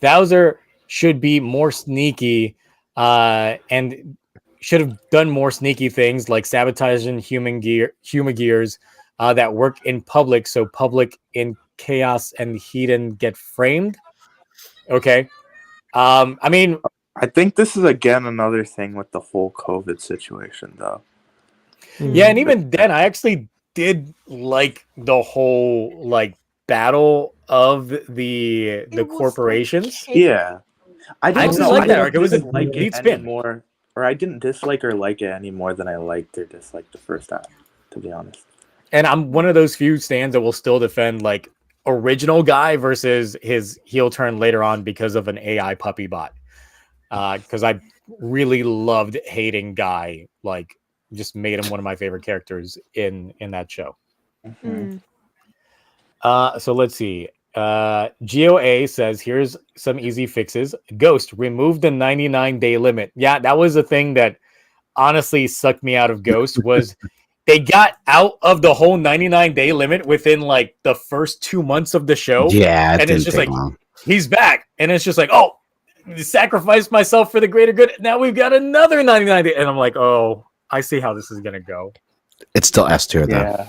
Bowser should be more sneaky and should have done more sneaky things like sabotaging human gears that work in public, so public in chaos and Hedon get framed. Okay. I mean, I think this is again another thing with the whole COVID situation, though. yeah, and even then, I actually did like the whole like battle of the It was corporations. okay. Yeah, I actually know. like I that arc. It was a didn't like neat it spin. anymore, or I didn't dislike or like it any more than I liked or disliked the first half. To be honest. And I'm one of those few stands that will still defend like original guy versus his heel turn later on because of an AI puppy bot. Because I really loved hating Guy, like just made him one of my favorite characters in that show. Mm-hmm. So let's see. GOA says here's some easy fixes. Ghost, remove the 99-day limit. Yeah, that was a thing that honestly sucked me out of Ghost was they got out of the whole 99-day limit within like the first 2 months of the show. Yeah, and it's just like he's back, and it's just like, oh, sacrificed myself for the greater good. Now we've got another 99 day, and I'm like, oh, I see how this is gonna go. It's still S tier though.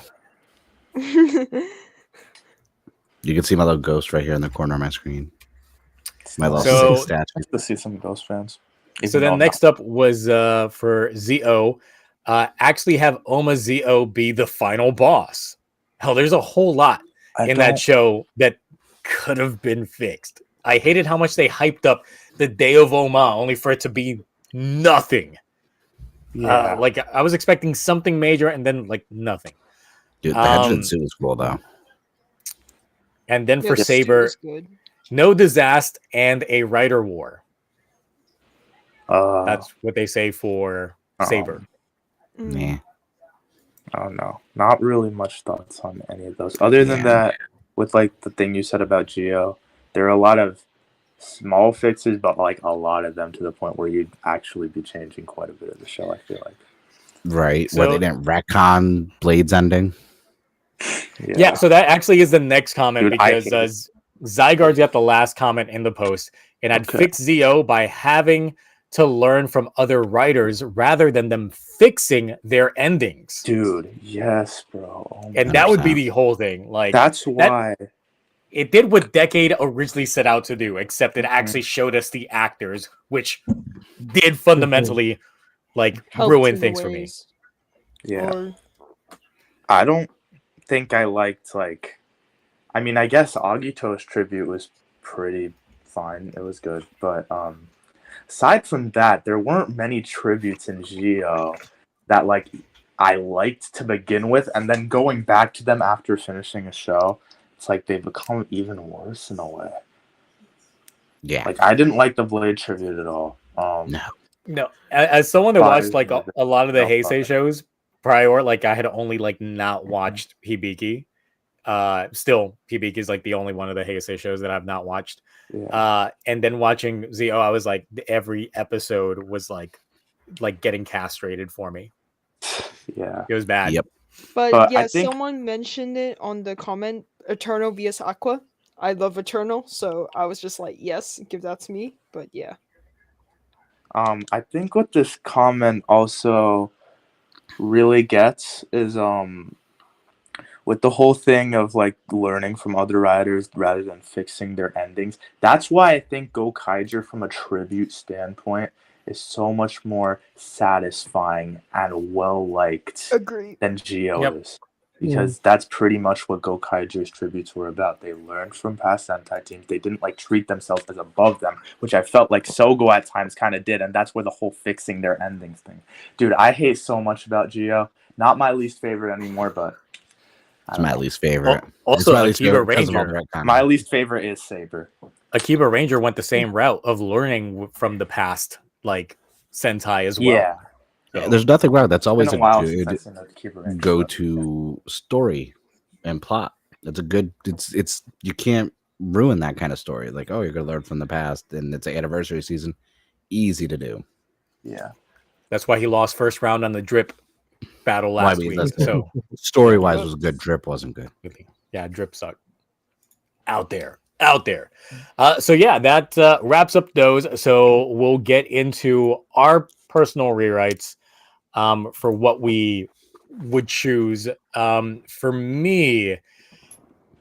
Yeah. You can see my little ghost right here in the corner of my screen. My little So- statue. Nice to see some Ghost fans. So then next up was for ZO, actually have Oma ZO be the final boss. Hell, there's a whole lot in that show that could have been fixed. I hated how much they hyped up the Day of Oma only for it to be nothing. Yeah. Like I was expecting something major and then like nothing. Dude, the Hedgehog suit was cool though. And then for the stew Saber, was good. no disaster and a writer war. That's That's what they say for Saber. Yeah. oh no, not really much thoughts on any of those. Other than that, with like the thing you said about Geo, there are a lot of small fixes, but like a lot of them to the point where you'd actually be changing quite a bit of the show. I feel like. Right. So- Where they didn't retcon Blade's ending. Yeah, so that actually is the next comment Dude, I because Zygarde's got the last comment in the post, and I'd Okay. fix ZO by having to learn from other writers rather than them fixing their endings. Dude, yes, bro. Oh my And that would be 100%. the whole thing. Like That's why. it did what Decade originally set out to do, except it actually showed us the actors, which did fundamentally like Helped ruin in the things for me. ways. Yeah. Or- I don't think I liked like. I mean, I guess Agito's tribute was pretty fine. It was good, but aside from that, there weren't many tributes in Geo that like I liked to begin with, and then going back to them after finishing a show, it's like they become even worse in a way. Yeah. Like I didn't like the Blade tribute at all. No. No, as someone that Fires watched like and a lot of the no Heisei fire. shows prior, like I had only like not watched Hibiki. Still, Hibiki is like the only one of the Heisei shows that I've not watched. Yeah. And then watching ZO, I was like, every episode was like getting castrated for me. Yeah. It was bad. Yep. But But yeah, I think- someone mentioned it on the comment. Eternal vs Aqua. I love Eternal, so I was just like, yes, give that to me. But yeah. I think what this comment also really gets is with the whole thing of like learning from other writers rather than fixing their endings. That's why I think Gokaiger from a tribute standpoint is so much more satisfying and well liked Agreed. than Geo Yep. is. Because that's pretty much what Gokaiger's tributes were about. They learned from past Sentai teams. They didn't like treat themselves as above them, which I felt like Sogo at times kind of did, and that's where the whole fixing their endings thing. Dude, I hate so much about Geo. Not my least favorite anymore, but It's my least favorite. Also, It's my least Akiba favorite because of all Ranger. the retconning. my least favorite is Saber. Akiba Ranger went the same route of learning from the past, like Sentai as well. Yeah. Yeah, there's nothing wrong. That's It's always been a a while since good I've seen Akiba Ranger. go-to story and plot. It's a good. It's you can't ruin that kind of story. Like, oh, you're gonna learn from the past, and it's an anniversary season. Easy to do. Yeah. That's why he lost first round on the drip battle last week. So Story-wise, was good. Drip wasn't good. yeah, drip sucked. Out there. So yeah, that wraps up those. So we'll get into our personal rewrites for what we would choose. For me,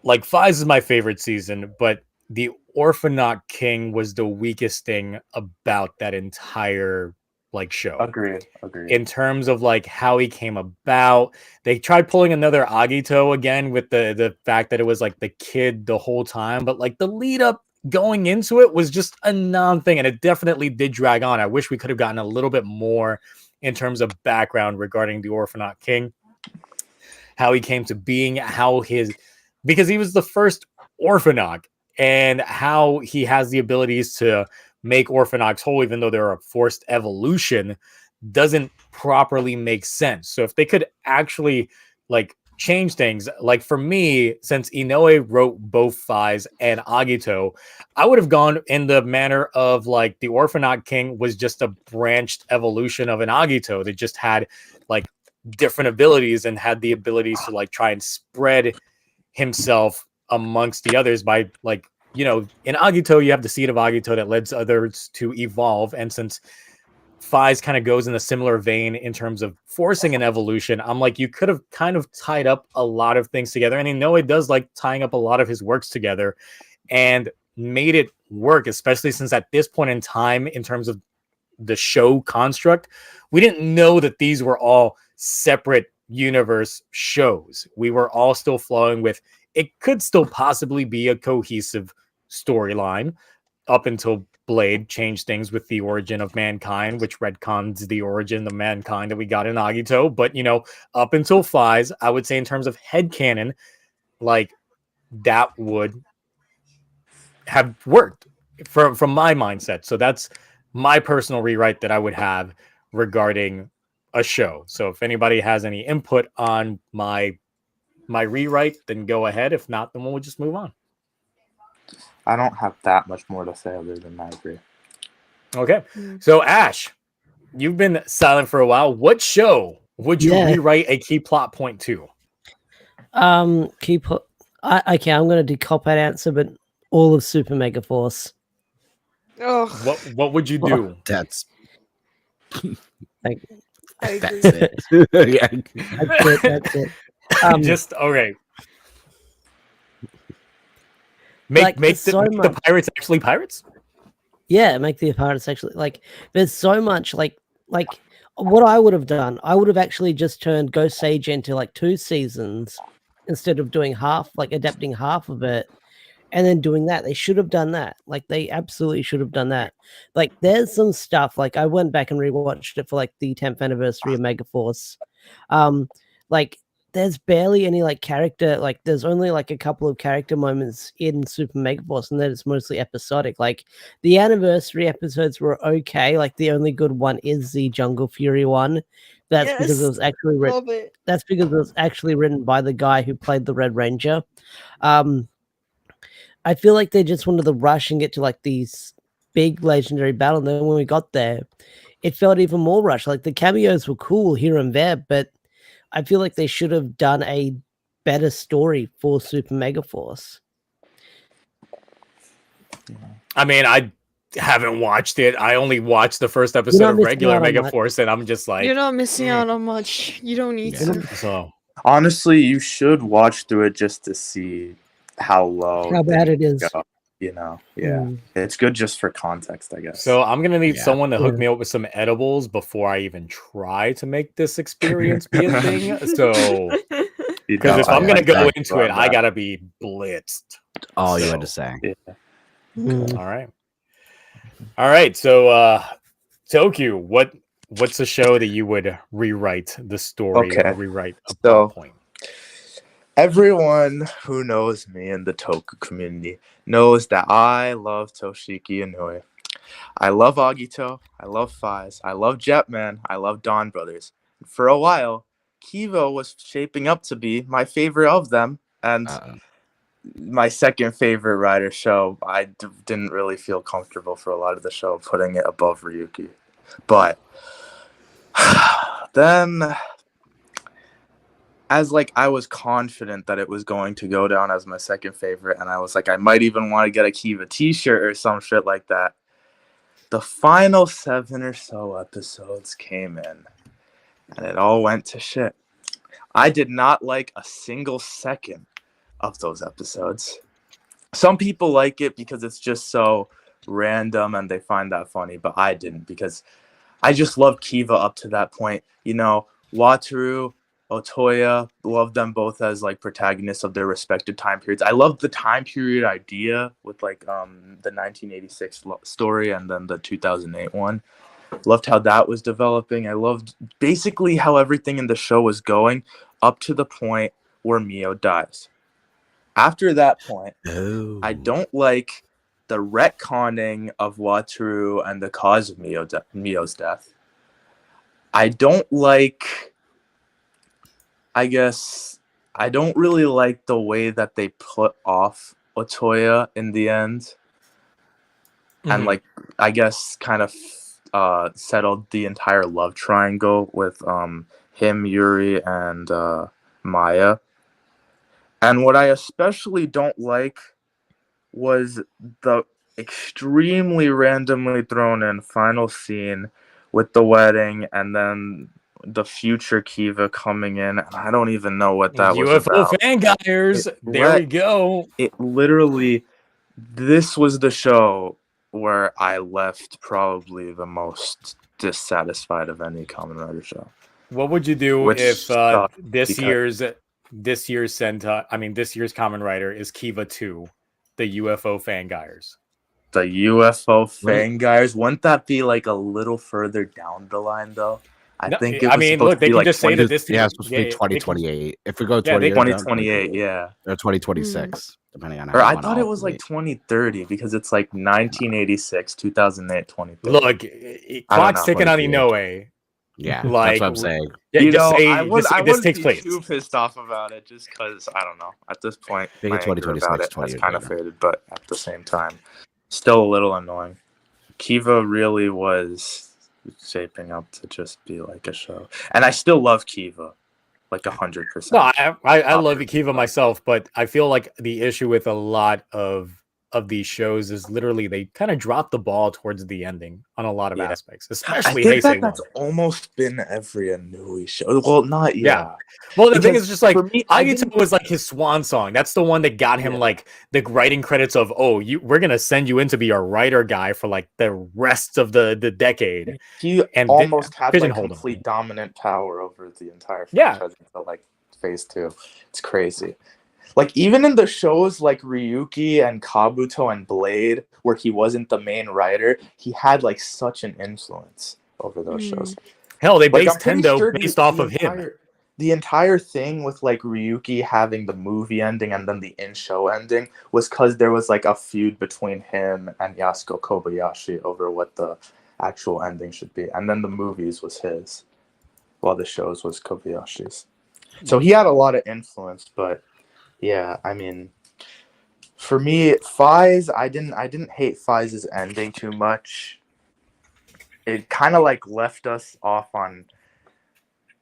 like Fives is my favorite season, but the Orphanaut King was the weakest thing about that entire like show. Agreed. In terms of like how he came about. They tried pulling another Agito again with the fact that it was like the kid the whole time, but like the lead up going into it was just a non-thing, and it definitely did drag on. I wish we could have gotten a little bit more in terms of background regarding the Orphanaut King, how he came to being, because he was the first Orphanaut, and how he has the abilities to make Orphanauts whole, even though they're a forced evolution, doesn't properly make sense. So if they could actually like change things, like for me, since Inoue wrote both Fives and Agito, I would have gone in the manner of like the Orphanaut King was just a branched evolution of an Agito that just had like different abilities and had the abilities to like try and spread himself amongst the others by like, you know, in Agito, you have the seed of Agito that leads others to evolve. And since Fives kind of goes in a similar vein in terms of forcing an evolution, I'm like, you could have kind of tied up a lot of things together. And Inoue does like tying up a lot of his works together and made it work, especially since at this point in time, in terms of the show construct, we didn't know that these were all separate universe shows. We were all still flowing with, it could still possibly be a cohesive storyline up until Blade changed things with the origin of mankind, which retcons the origin of mankind that we got in Agito. But, you know, up until Fives, I would say in terms of headcanon, like that would have worked from my mindset. So that's my personal rewrite that I would have regarding a show. So if anybody has any input on my rewrite, then go ahead. If not, then we'll just move on. I don't have that much more to say other than I agree. Okay. So Ash, you've been silent for a while. What show would you rewrite a key plot point to? Okay, I'm going to do cop-out answer, but all of Super Mega Force. Oh, What would you do? That's Like, I agree. that's it. Yeah. that's it. Just okay. Make the pirates actually pirates? Yeah, make the pirates actually like. There's so much like what I would have done. I would have actually just turned Ghost Sage into like 2 seasons instead of doing half, like adapting half of it, and then doing that. They should have done that. Like they absolutely should have done that. Like there's some stuff. Like I went back and rewatched it for like the 10th anniversary of Mega Force. Like there's barely any like character, like there's only like a couple of character moments in Super Mega Force, and then it's mostly episodic. Like the anniversary episodes were okay. Like the only good one is the Jungle Fury one. That's because it was actually written. That's because it was actually written by the guy who played the Red Ranger. I feel like they just wanted to rush and get to like these big legendary battle. And then when we got there, it felt even more rushed. Like the cameos were cool here and there, but I feel like they should have done a better story for Super Mega Force. I mean, I haven't watched it. I only watched the first episode of regular Mega Force, and I'm just like, you're not missing out on much. You don't need to. So Honestly, you should watch through it just to see how low How bad it things is. go, yeah. It's good just for context, I guess. So I'm gonna need Yeah. someone to hook Yeah. me up with some edibles before I even try to make this experience be a thing. So You because if don't I'm gonna like go that into it, on I that. gotta be blitzed. All you So, had to say. Yeah. Mm. All right. So Toku, what's a show that you would rewrite the story or Okay. rewrite a So- plot point? Everyone who knows me in the Toku community knows that I love Toshiki Inouye. I love Agito. I love Faiz. I love Jetman. I love Dawn Brothers. For a while, Kiva was shaping up to be my favorite of them, and my second favorite writer show. I didn't really feel comfortable for a lot of the show putting it above Ryuki, but then as like I was confident that it was going to go down as my second favorite, and I was like, I might even want to get a Kiva t-shirt or some shit like that. The final 7 or so episodes came in, and it all went to shit. I did not like a single second of those episodes. Some people like it because it's just so random and they find that funny, but I didn't, because I just loved Kiva up to that point. Wataru, Otoya, loved them both as like protagonists of their respective time periods. I loved the time period idea with like the 1986 story and then the 2008 one. Loved how that was developing. I loved basically how everything in the show was going up to the point where Mio dies. After that point, I don't like the retconning of Wataru and the cause of Mio's death. I don't like, I don't really like the way that they put off Otoya in the end. And like, I guess kind of settled the entire love triangle with him, Yuri, and Maya. And what I especially don't like was the extremely randomly thrown in final scene with the wedding and then the future Kiva coming in. And I don't even know what that was UFO about. fangires. There we go. It literally, this was the show where I left probably the most dissatisfied of any Kamen Rider show. What would you do Which if sucked this year's Kamen Rider is Kiva 2, the UFO fangires? The UFO fangires, wouldn't that be like a little further down the line though? I think it was supposed to be like say that this it's supposed to be 2028. If we go 2028, yeah, or 2026, depending on how or you I want thought to it was like 2030 because it's like 1986, 2008, 2030. Look, clock's ticking on Inoue. Yeah, like, that's what I'm saying. Yeah, just say I this wouldn't takes be place. too pissed off about it just because I don't know. At this point, Make my it anger 2026, about it 20 has years kind of later. faded, but at the same time, still a little annoying. Kiva really was shaping up to just be like a show, and I still love Kiva, like 100%. No, I love Kiva myself, but I feel like the issue with a lot of these shows is literally they kind of drop the ball towards the ending on a lot of aspects, especially I think Heisei that's 1. almost been every Inui show. Well, not Yeah. Well, the thing is just like for me, Agito was like his swan song. That's the one that got him like the writing credits of, oh, we're gonna send you in to be our writer guy for like the rest of the decade. He and almost had like pigeonholed him. complete dominant power over the entire franchise until like phase 2. It's crazy. Like even in the shows like Ryuki and Kabuto and Blade, where he wasn't the main writer, he had like such an influence over those shows. Hell, they Like, based I'm pretty Tendo sure based off of him. The entire thing with like Ryuki having the movie ending and then the in-show ending was because there was like a feud between him and Yasuko Kobayashi over what the actual ending should be. And then the movies was his, while the shows was Kobayashi's. So he had a lot of influence, but yeah, I mean, for me, Faiz, I didn't hate Faiz's ending too much. It kind of like left us off on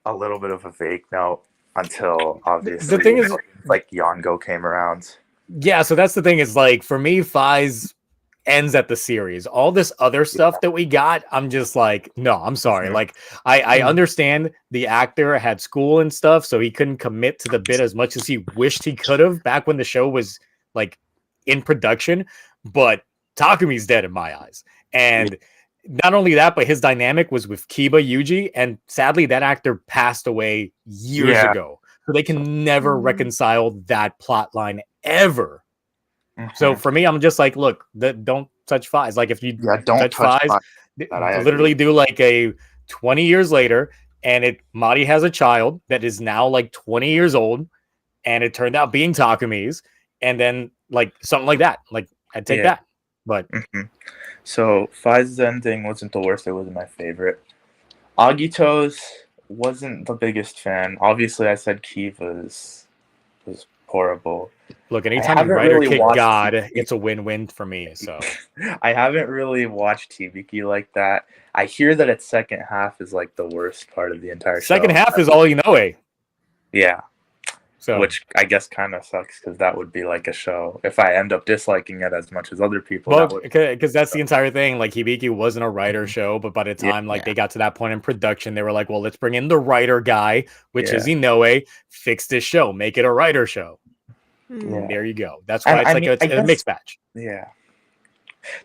a little bit of a vague note until obviously the thing is, like Yongo came around. Yeah, so that's the thing is like for me, Faiz ends at the series. All this other stuff that we got, I'm just like, no, I'm sorry. Like, I understand the actor had school and stuff, so he couldn't commit to the bit as much as he wished he could have back when the show was like in production. But Takumi's dead in my eyes. And not only that, but his dynamic was with Kiba Yuji, and sadly, that actor passed away years ago. So they can never reconcile that plot line ever. So for me, I'm just like, look, don't touch Fives. Like if you don't touch Fives, literally do like a 20 years later, and Mari has a child that is now like 20 years old, and it turned out being Takumi's, and then like something like that. Like I'd take that. But so Fives' ending wasn't the worst, it wasn't my favorite. Agito's wasn't the biggest fan. Obviously I said Kiva's was horrible. Look, anytime you writer kick God, it's a win-win for me. So I haven't really watched Hibiki like that. I hear that its second half is like the worst part of the entire show. Second half is all you know, eh? Yeah. So which I guess kind of sucks because that would be like a show. If I end up disliking it as much as other people, well, because that's the entire thing. Like Hibiki wasn't a writer show, but by the time they got to that point in production, they were like, well, let's bring in the writer guy, which is Inoue, fix this show, make it a writer show. Yeah. There you go. That's why it's a mixed batch. Yeah.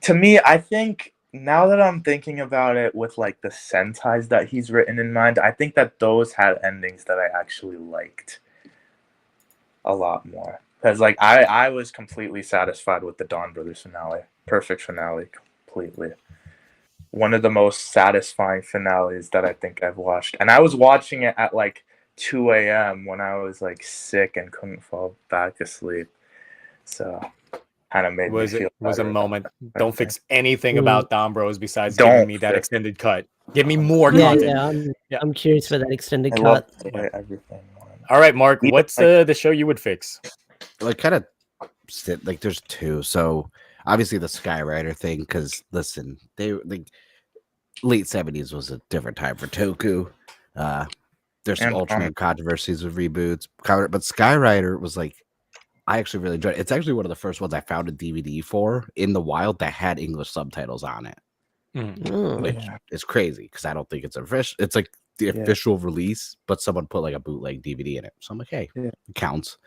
To me, I think now that I'm thinking about it with like the Sentais that he's written in mind, I think that those had endings that I actually liked a lot more. Because like I was completely satisfied with the Dawn Brothers finale. Perfect finale, completely. One of the most satisfying finales that I think I've watched. And I was watching it at like 2 a.m. when I was like sick and couldn't fall back asleep. So kind of made me feel was a moment. Don't fix anything about Dawn Bros besides giving me that extended cut. Give me more content. I'm curious for that extended cut. Everything. All right, Mark, what's the show you would fix? Like kind of like there's two. So obviously the Skyrider thing, because listen, they like late 70s was a different time for Toku. There's some Ultraman controversies with reboots, but Skyrider was like, I actually really enjoyed it. It's actually one of the first ones I found a DVD for in the wild that had English subtitles on it, which is crazy because I don't think it's official. It's like the official release, but someone put like a bootleg DVD in it. So I'm like, hey, it counts.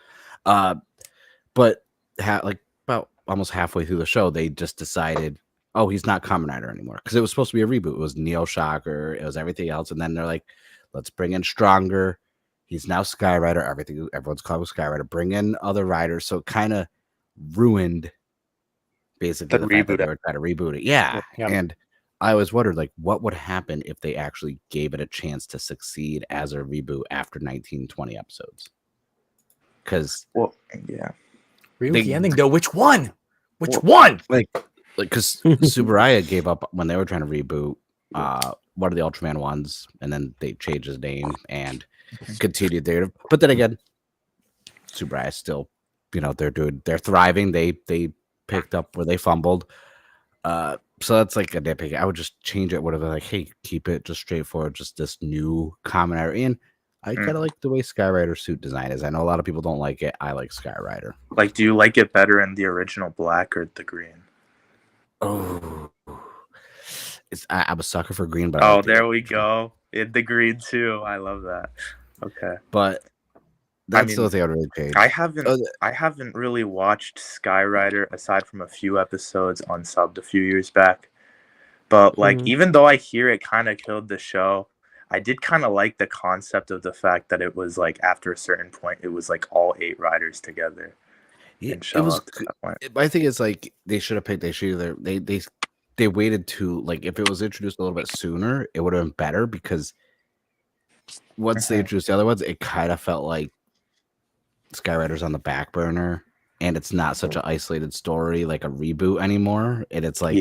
But like about almost halfway through the show, they just decided, oh, he's not Kamen Rider anymore because it was supposed to be a reboot. It was Neo Shocker, it was everything else, and then they're like, let's bring in Stronger. He's now Skyrider. Everyone's called Skyrider. Bring in other riders. So it kind of ruined basically the fact that they were trying to reboot it. Yeah. And I always wondered, like, what would happen if they actually gave it a chance to succeed as a reboot after 19-20 episodes? Because, the ending though. Which one? Which one? Like, because Tsuburaya gave up when they were trying to reboot one of the Ultraman ones, and then they changed his name and continued there. But then again, Tsuburaya still, they're thriving. They picked up where they fumbled. So that's like a nitpick. I would just change it. Would have been like, hey, keep it just straightforward, just this new Kamen Rider. And I kind of like the way Skyrider suit design is. I know a lot of people don't like it. I like Skyrider. Like, do you like it better in the original black or the green? Oh, I'm a sucker for green, but there we go. In the green too. I love that. Okay, but that's the thing I would really change. I haven't really watched Skyrider aside from a few episodes on subbed a few years back. But like, even though I hear it kind of killed the show, I did kind of like the concept of the fact that it was like after a certain point, it was like all 8 riders together. It was. I think it's like they should have picked. They waited to, like, if it was introduced a little bit sooner, it would have been better because once they introduced the other ones, it kind of felt like Skyrider's on the back burner and it's not such an isolated story like a reboot anymore. And it's like,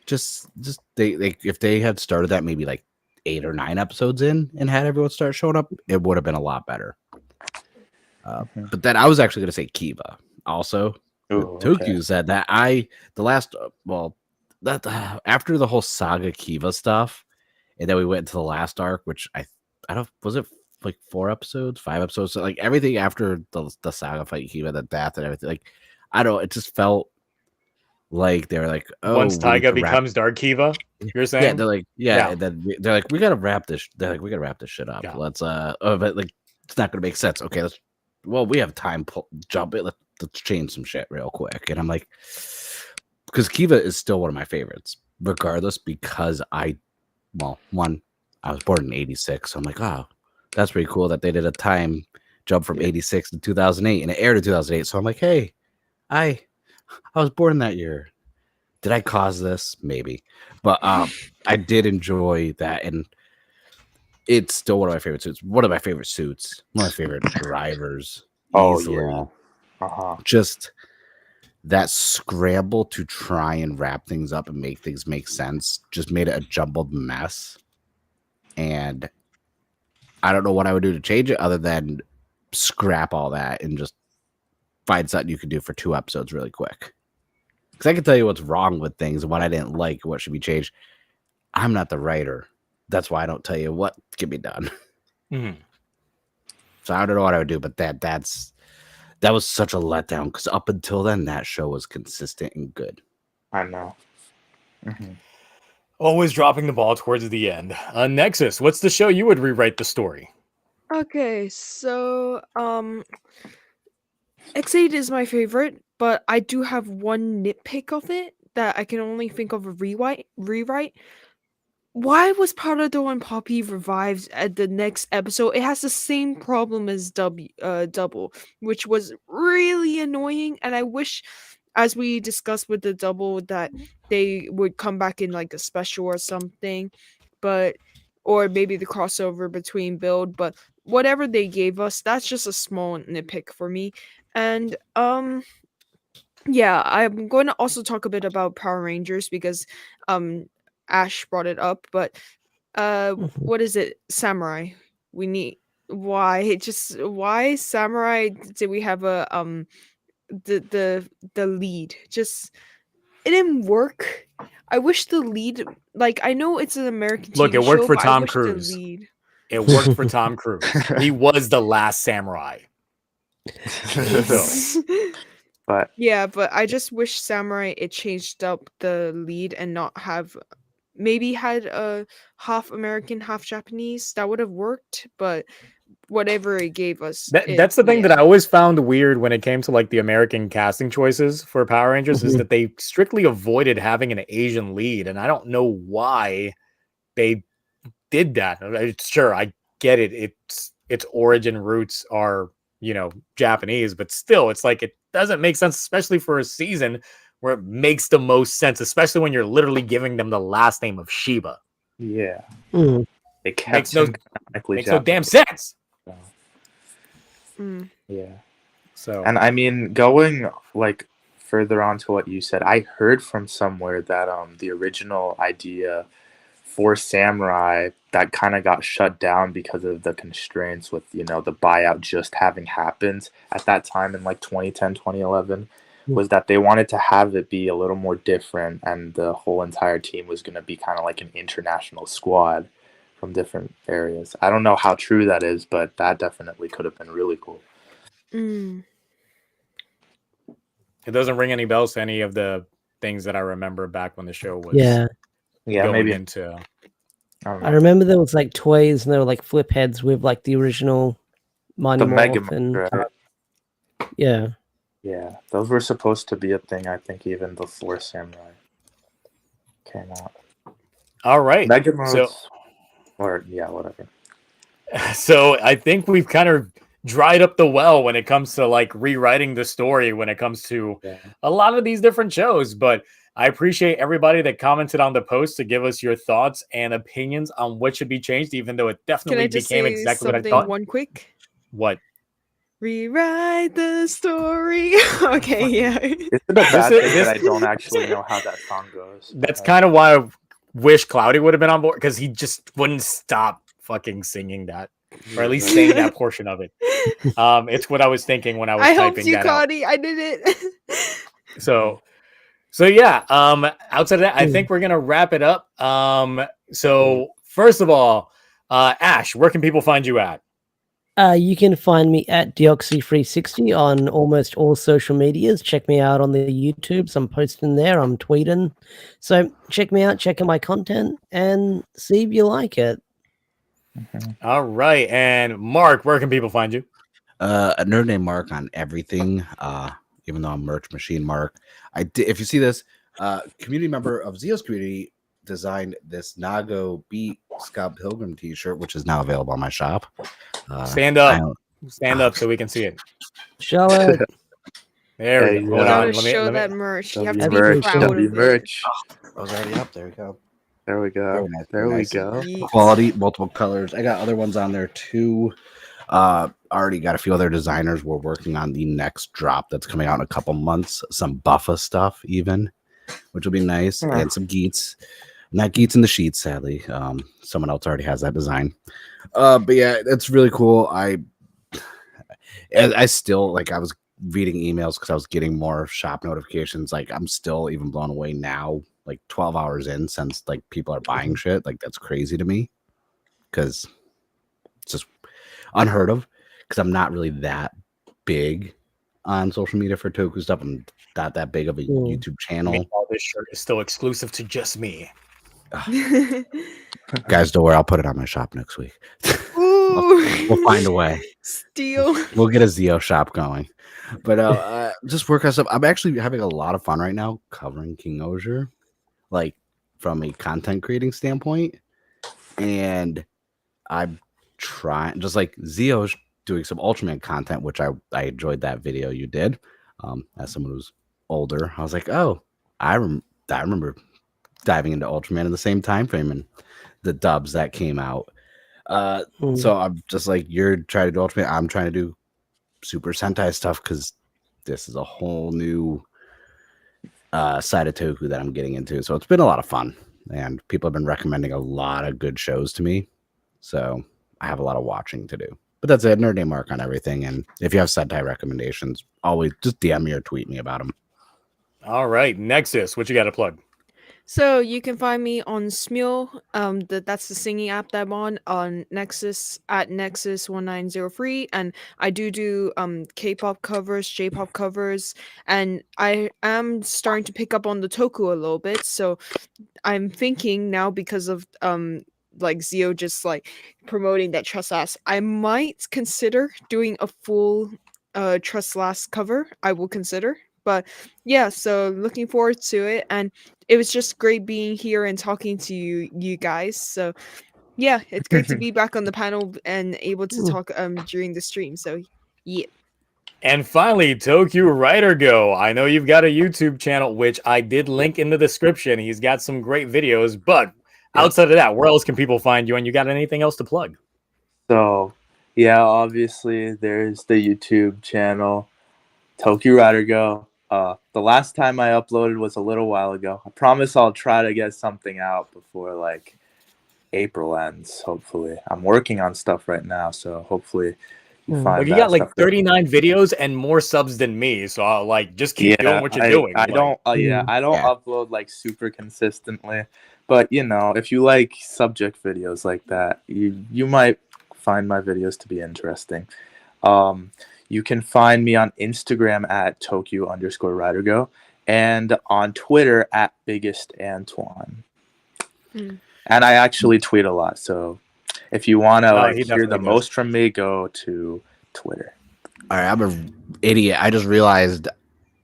just they if they had started that maybe like 8 or 9 episodes in and had everyone start showing up, it would have been a lot better. But then I was actually going to say Kiva also. Toku said that after the whole Saga Kiva stuff, and then we went into the last arc, which I don't, was it like 4 episodes, 5 episodes? So like everything after the Saga fight Kiva, the death and everything, like I don't know, it just felt Like they're like, oh, Once we need Taiga to wrap- becomes Dark Kiva, you're saying? yeah, they're like, Yeah. and then they're like, we gotta wrap this. They're like, we gotta wrap this shit up. Yeah. Let's but like, it's not gonna make sense. Okay, we have time. Jump it. Let's change some shit real quick. And I'm like, because Kiva is still one of my favorites, regardless, because I was born in '86, so I'm like, oh, that's pretty cool that they did a time jump from '86 to 2008, and it aired in 2008. So I'm like, hey, I was born in that year. Did I cause this? Maybe, but I did enjoy that, and it's still one of my favorite suits. One of my favorite suits. One of my favorite drivers. Oh easily. yeah. Uh-huh. Just that scramble to try and wrap things up and make things make sense just made it a jumbled mess. And I don't know what I would do to change it other than scrap all that and just find something you could do for 2 episodes really quick. Because I can tell you what's wrong with things and what I didn't like, what should be changed. I'm not the writer. That's why I don't tell you what can be done. Mhm. So I don't know what I would do, but that was such a letdown because up until then, that show was consistent and good. I know. Mm-hmm. Always dropping the ball towards the end. Nexus, what's the show you would rewrite the story? Okay, so X8 is my favorite, but I do have one nitpick of it that I can only think of a rewrite. Why was Parado and Poppy revived at the next episode? It has the same problem as Double, which was really annoying, and I wish, as we discussed with the Double, that they would come back in like a special or something, or maybe the crossover between build, but whatever they gave us, that's just a small nitpick for me. And yeah, I'm going to also talk a bit about Power Rangers because Ash brought it up, but what is it? Samurai. We need why Samurai did we have a the lead? Just it didn't work. I wish the lead, like, I know it's an American Look, TV it worked show, for but I Tom wish the Cruise. lead- It worked for Tom Cruise. He was the last samurai. But Yeah, but I just wish Samurai it changed up the lead and not have maybe had a half American, half Japanese. That would have worked, but whatever it gave us. That's the thing that I always found weird when it came to like the American casting choices for Power Rangers is Mhm. that they strictly avoided having an Asian lead, and I don't know why they did that. Sure, I get it. Its origin roots are, Japanese, but still, it's like it doesn't make sense, especially for a season where it makes the most sense, especially when you're literally giving them the last name of Shiba. yeah, Mm. it kept Makes no- him canonically Makes no damn Japanese. sense. Mm. Yeah. So, And I mean, going like further on to what you said, I heard from somewhere that the original idea for Samurai that kind of got shut down because of the constraints with the buyout just having happened at that time in like 2010, 2011, was that they wanted to have it be a little more different, and the whole entire team was going to be kind of like an international squad from different areas. I don't know how true that is, but that definitely could have been really cool. Mm. it doesn't ring any bells to any of the things that I remember back when the show was Yeah, Yeah, going maybe. into. I don't I know. remember there was like toys and there were like flip heads with like the original Mighty The Mega Morph and right? yeah. Yeah, those were supposed to be a thing, I think, even before Samurai came out. All right. Mega modes, So, or yeah, whatever. so I think we've kind of dried up the well when it comes to like rewriting the story when it comes to Yeah. a lot of these different shows. But I appreciate everybody that commented on the post to give us your thoughts and opinions on what should be changed, even though it Can definitely I just became say exactly what I something thought. one quick? What? Rewrite the story. Okay, yeah. Is it a bad is- thing this- that I don't actually know how that song goes? That's kind of why I wish Cloudy would have been on board, because he just wouldn't stop fucking singing that, or at least saying that portion of it. It's what I was thinking when I was I typing helped you, that out. Connie. I did it. So yeah. Outside of that, I think we're gonna wrap it up. So first of all, Ash, where can people find you at? You can find me at Deoxy360 on almost all social medias. Check me out on the YouTubes. I'm posting there. I'm tweeting. So check me out, check out my content, and see if you like it. All right. And Mark, where can people find you? A nerd named Mark on everything. Even though I'm Merch Machine Mark, if you see this, community member of Zio's community designed this Nago Beat Scout Pilgrim T-shirt, which is now available on my shop. Stand up. Stand up so we can see it. Show it. There we There go. you Hold go. on. Gotta show Let me. that merch. You have W to be merch, proud W of it. merch. I was already up. There we go. There we go. Very nice, There very we nice. go. Yeet. Quality, multiple colors. I got other ones on there too. Already got a few other designers. We're working on the next drop that's coming out in a couple months. Some buffa stuff, even, which will be nice, and some Geets. Not Geets in the sheets, sadly. Someone else already has that design. But yeah, it's really cool. I still like. I was reading emails because I was getting more shop notifications. Like I'm still even blown away now. Like 12 hours in since like people are buying shit. Like that's crazy to me because it's just unheard of. Because I'm not really that big on social media for Toku stuff. I'm not that big of a YouTube channel. Meanwhile, this shirt is still exclusive to just me. Guys, don't worry. I'll put it on my shop next week. Ooh. We'll find a way. Steal. We'll get a Zio shop going. But just work on stuff. I'm actually having a lot of fun right now covering King Osier, like from a content creating standpoint. And I'm trying, just like Zio's doing some Ultraman content, which I enjoyed that video you did. As someone who's older, I was like, oh, I remember diving into Ultraman in the same time frame and the dubs that came out. So I'm just like, you're trying to do Ultraman, I'm trying to do Super Sentai stuff because this is a whole new side of Toku that I'm getting into. So it's been a lot of fun, and people have been recommending a lot of good shows to me. So I have a lot of watching to do. But that's it. Nerd name Mark on everything. And if you have Sentai recommendations, always just DM me or tweet me about them. All right, Nexus, what you got to plug? So you can find me on Smule. That's the singing app that I'm on Nexus at Nexus1903, and I do K-pop covers, J-pop covers, and I am starting to pick up on the Toku a little bit. So I'm thinking now, because of like Zio just like promoting that Trust Last, I might consider doing a full Trust Last cover. I will consider. But yeah, so looking forward to it, and it was just great being here and talking to you guys. So yeah, it's great to be back on the panel and able to talk during the stream. So yeah. And finally, Toku Writer Go. I know you've got a YouTube channel, which I did link in the description. He's got some great videos, but outside of that, where else can people find you? And you got anything else to plug? So yeah, obviously there's the YouTube channel, Toku Writer Go. The last time I uploaded was a little while ago. I promise I'll try to get something out before like April ends. Hopefully, I'm working on stuff right now, so hopefully you find. Well, you got like 39 videos and more subs than me, so I'll like just keep doing what you're doing. I don't upload like super consistently, but you know, if you like subject videos like that, you might find my videos to be interesting. You can find me on Instagram at Toku_WriterGo and on Twitter at Biggest Antoine. And I actually tweet a lot, so if you want to hear the most from me, go to Twitter. All right, I'm an idiot. I just realized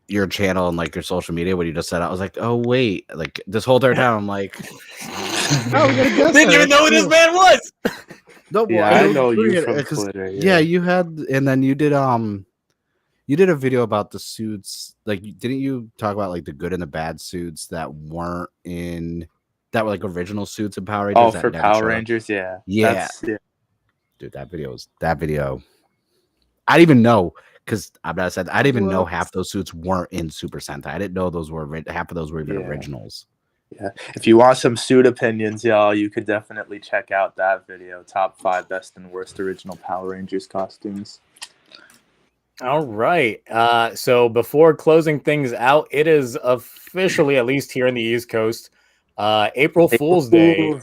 your channel and like your social media when you just said it. I was like, oh wait, like this whole entire time I'm like, oh, didn't even know who this man was. No, yeah, I know you from Twitter. Yeah, you had, and then you did a video about the suits. Like, didn't you talk about like the good and the bad suits that were like original suits in Power Rangers? Oh, for Power Rangers, yeah. Yeah. Dude, that video. I didn't even know, because I didn't even know half those suits weren't in Super Sentai. I didn't know half of those were even originals. Yeah, if you want some suit opinions, y'all, you could definitely check out that video. Top 5 best and worst original Power Rangers costumes. All right. So before closing things out, it is officially, at least here in the East Coast, April Fool's Day.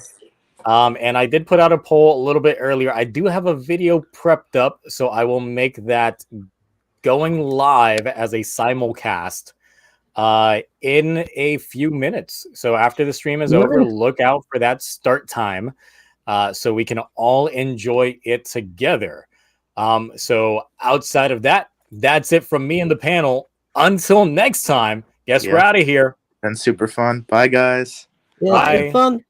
And I did put out a poll a little bit earlier. I do have a video prepped up, so I will make that going live as a simulcast in a few minutes. So after the stream is over, look out for that start time so we can all enjoy it together. So outside of that, that's it from me and the panel. Until next time, guess we're out of here. And super fun. Bye, guys. Yeah, it's been fun.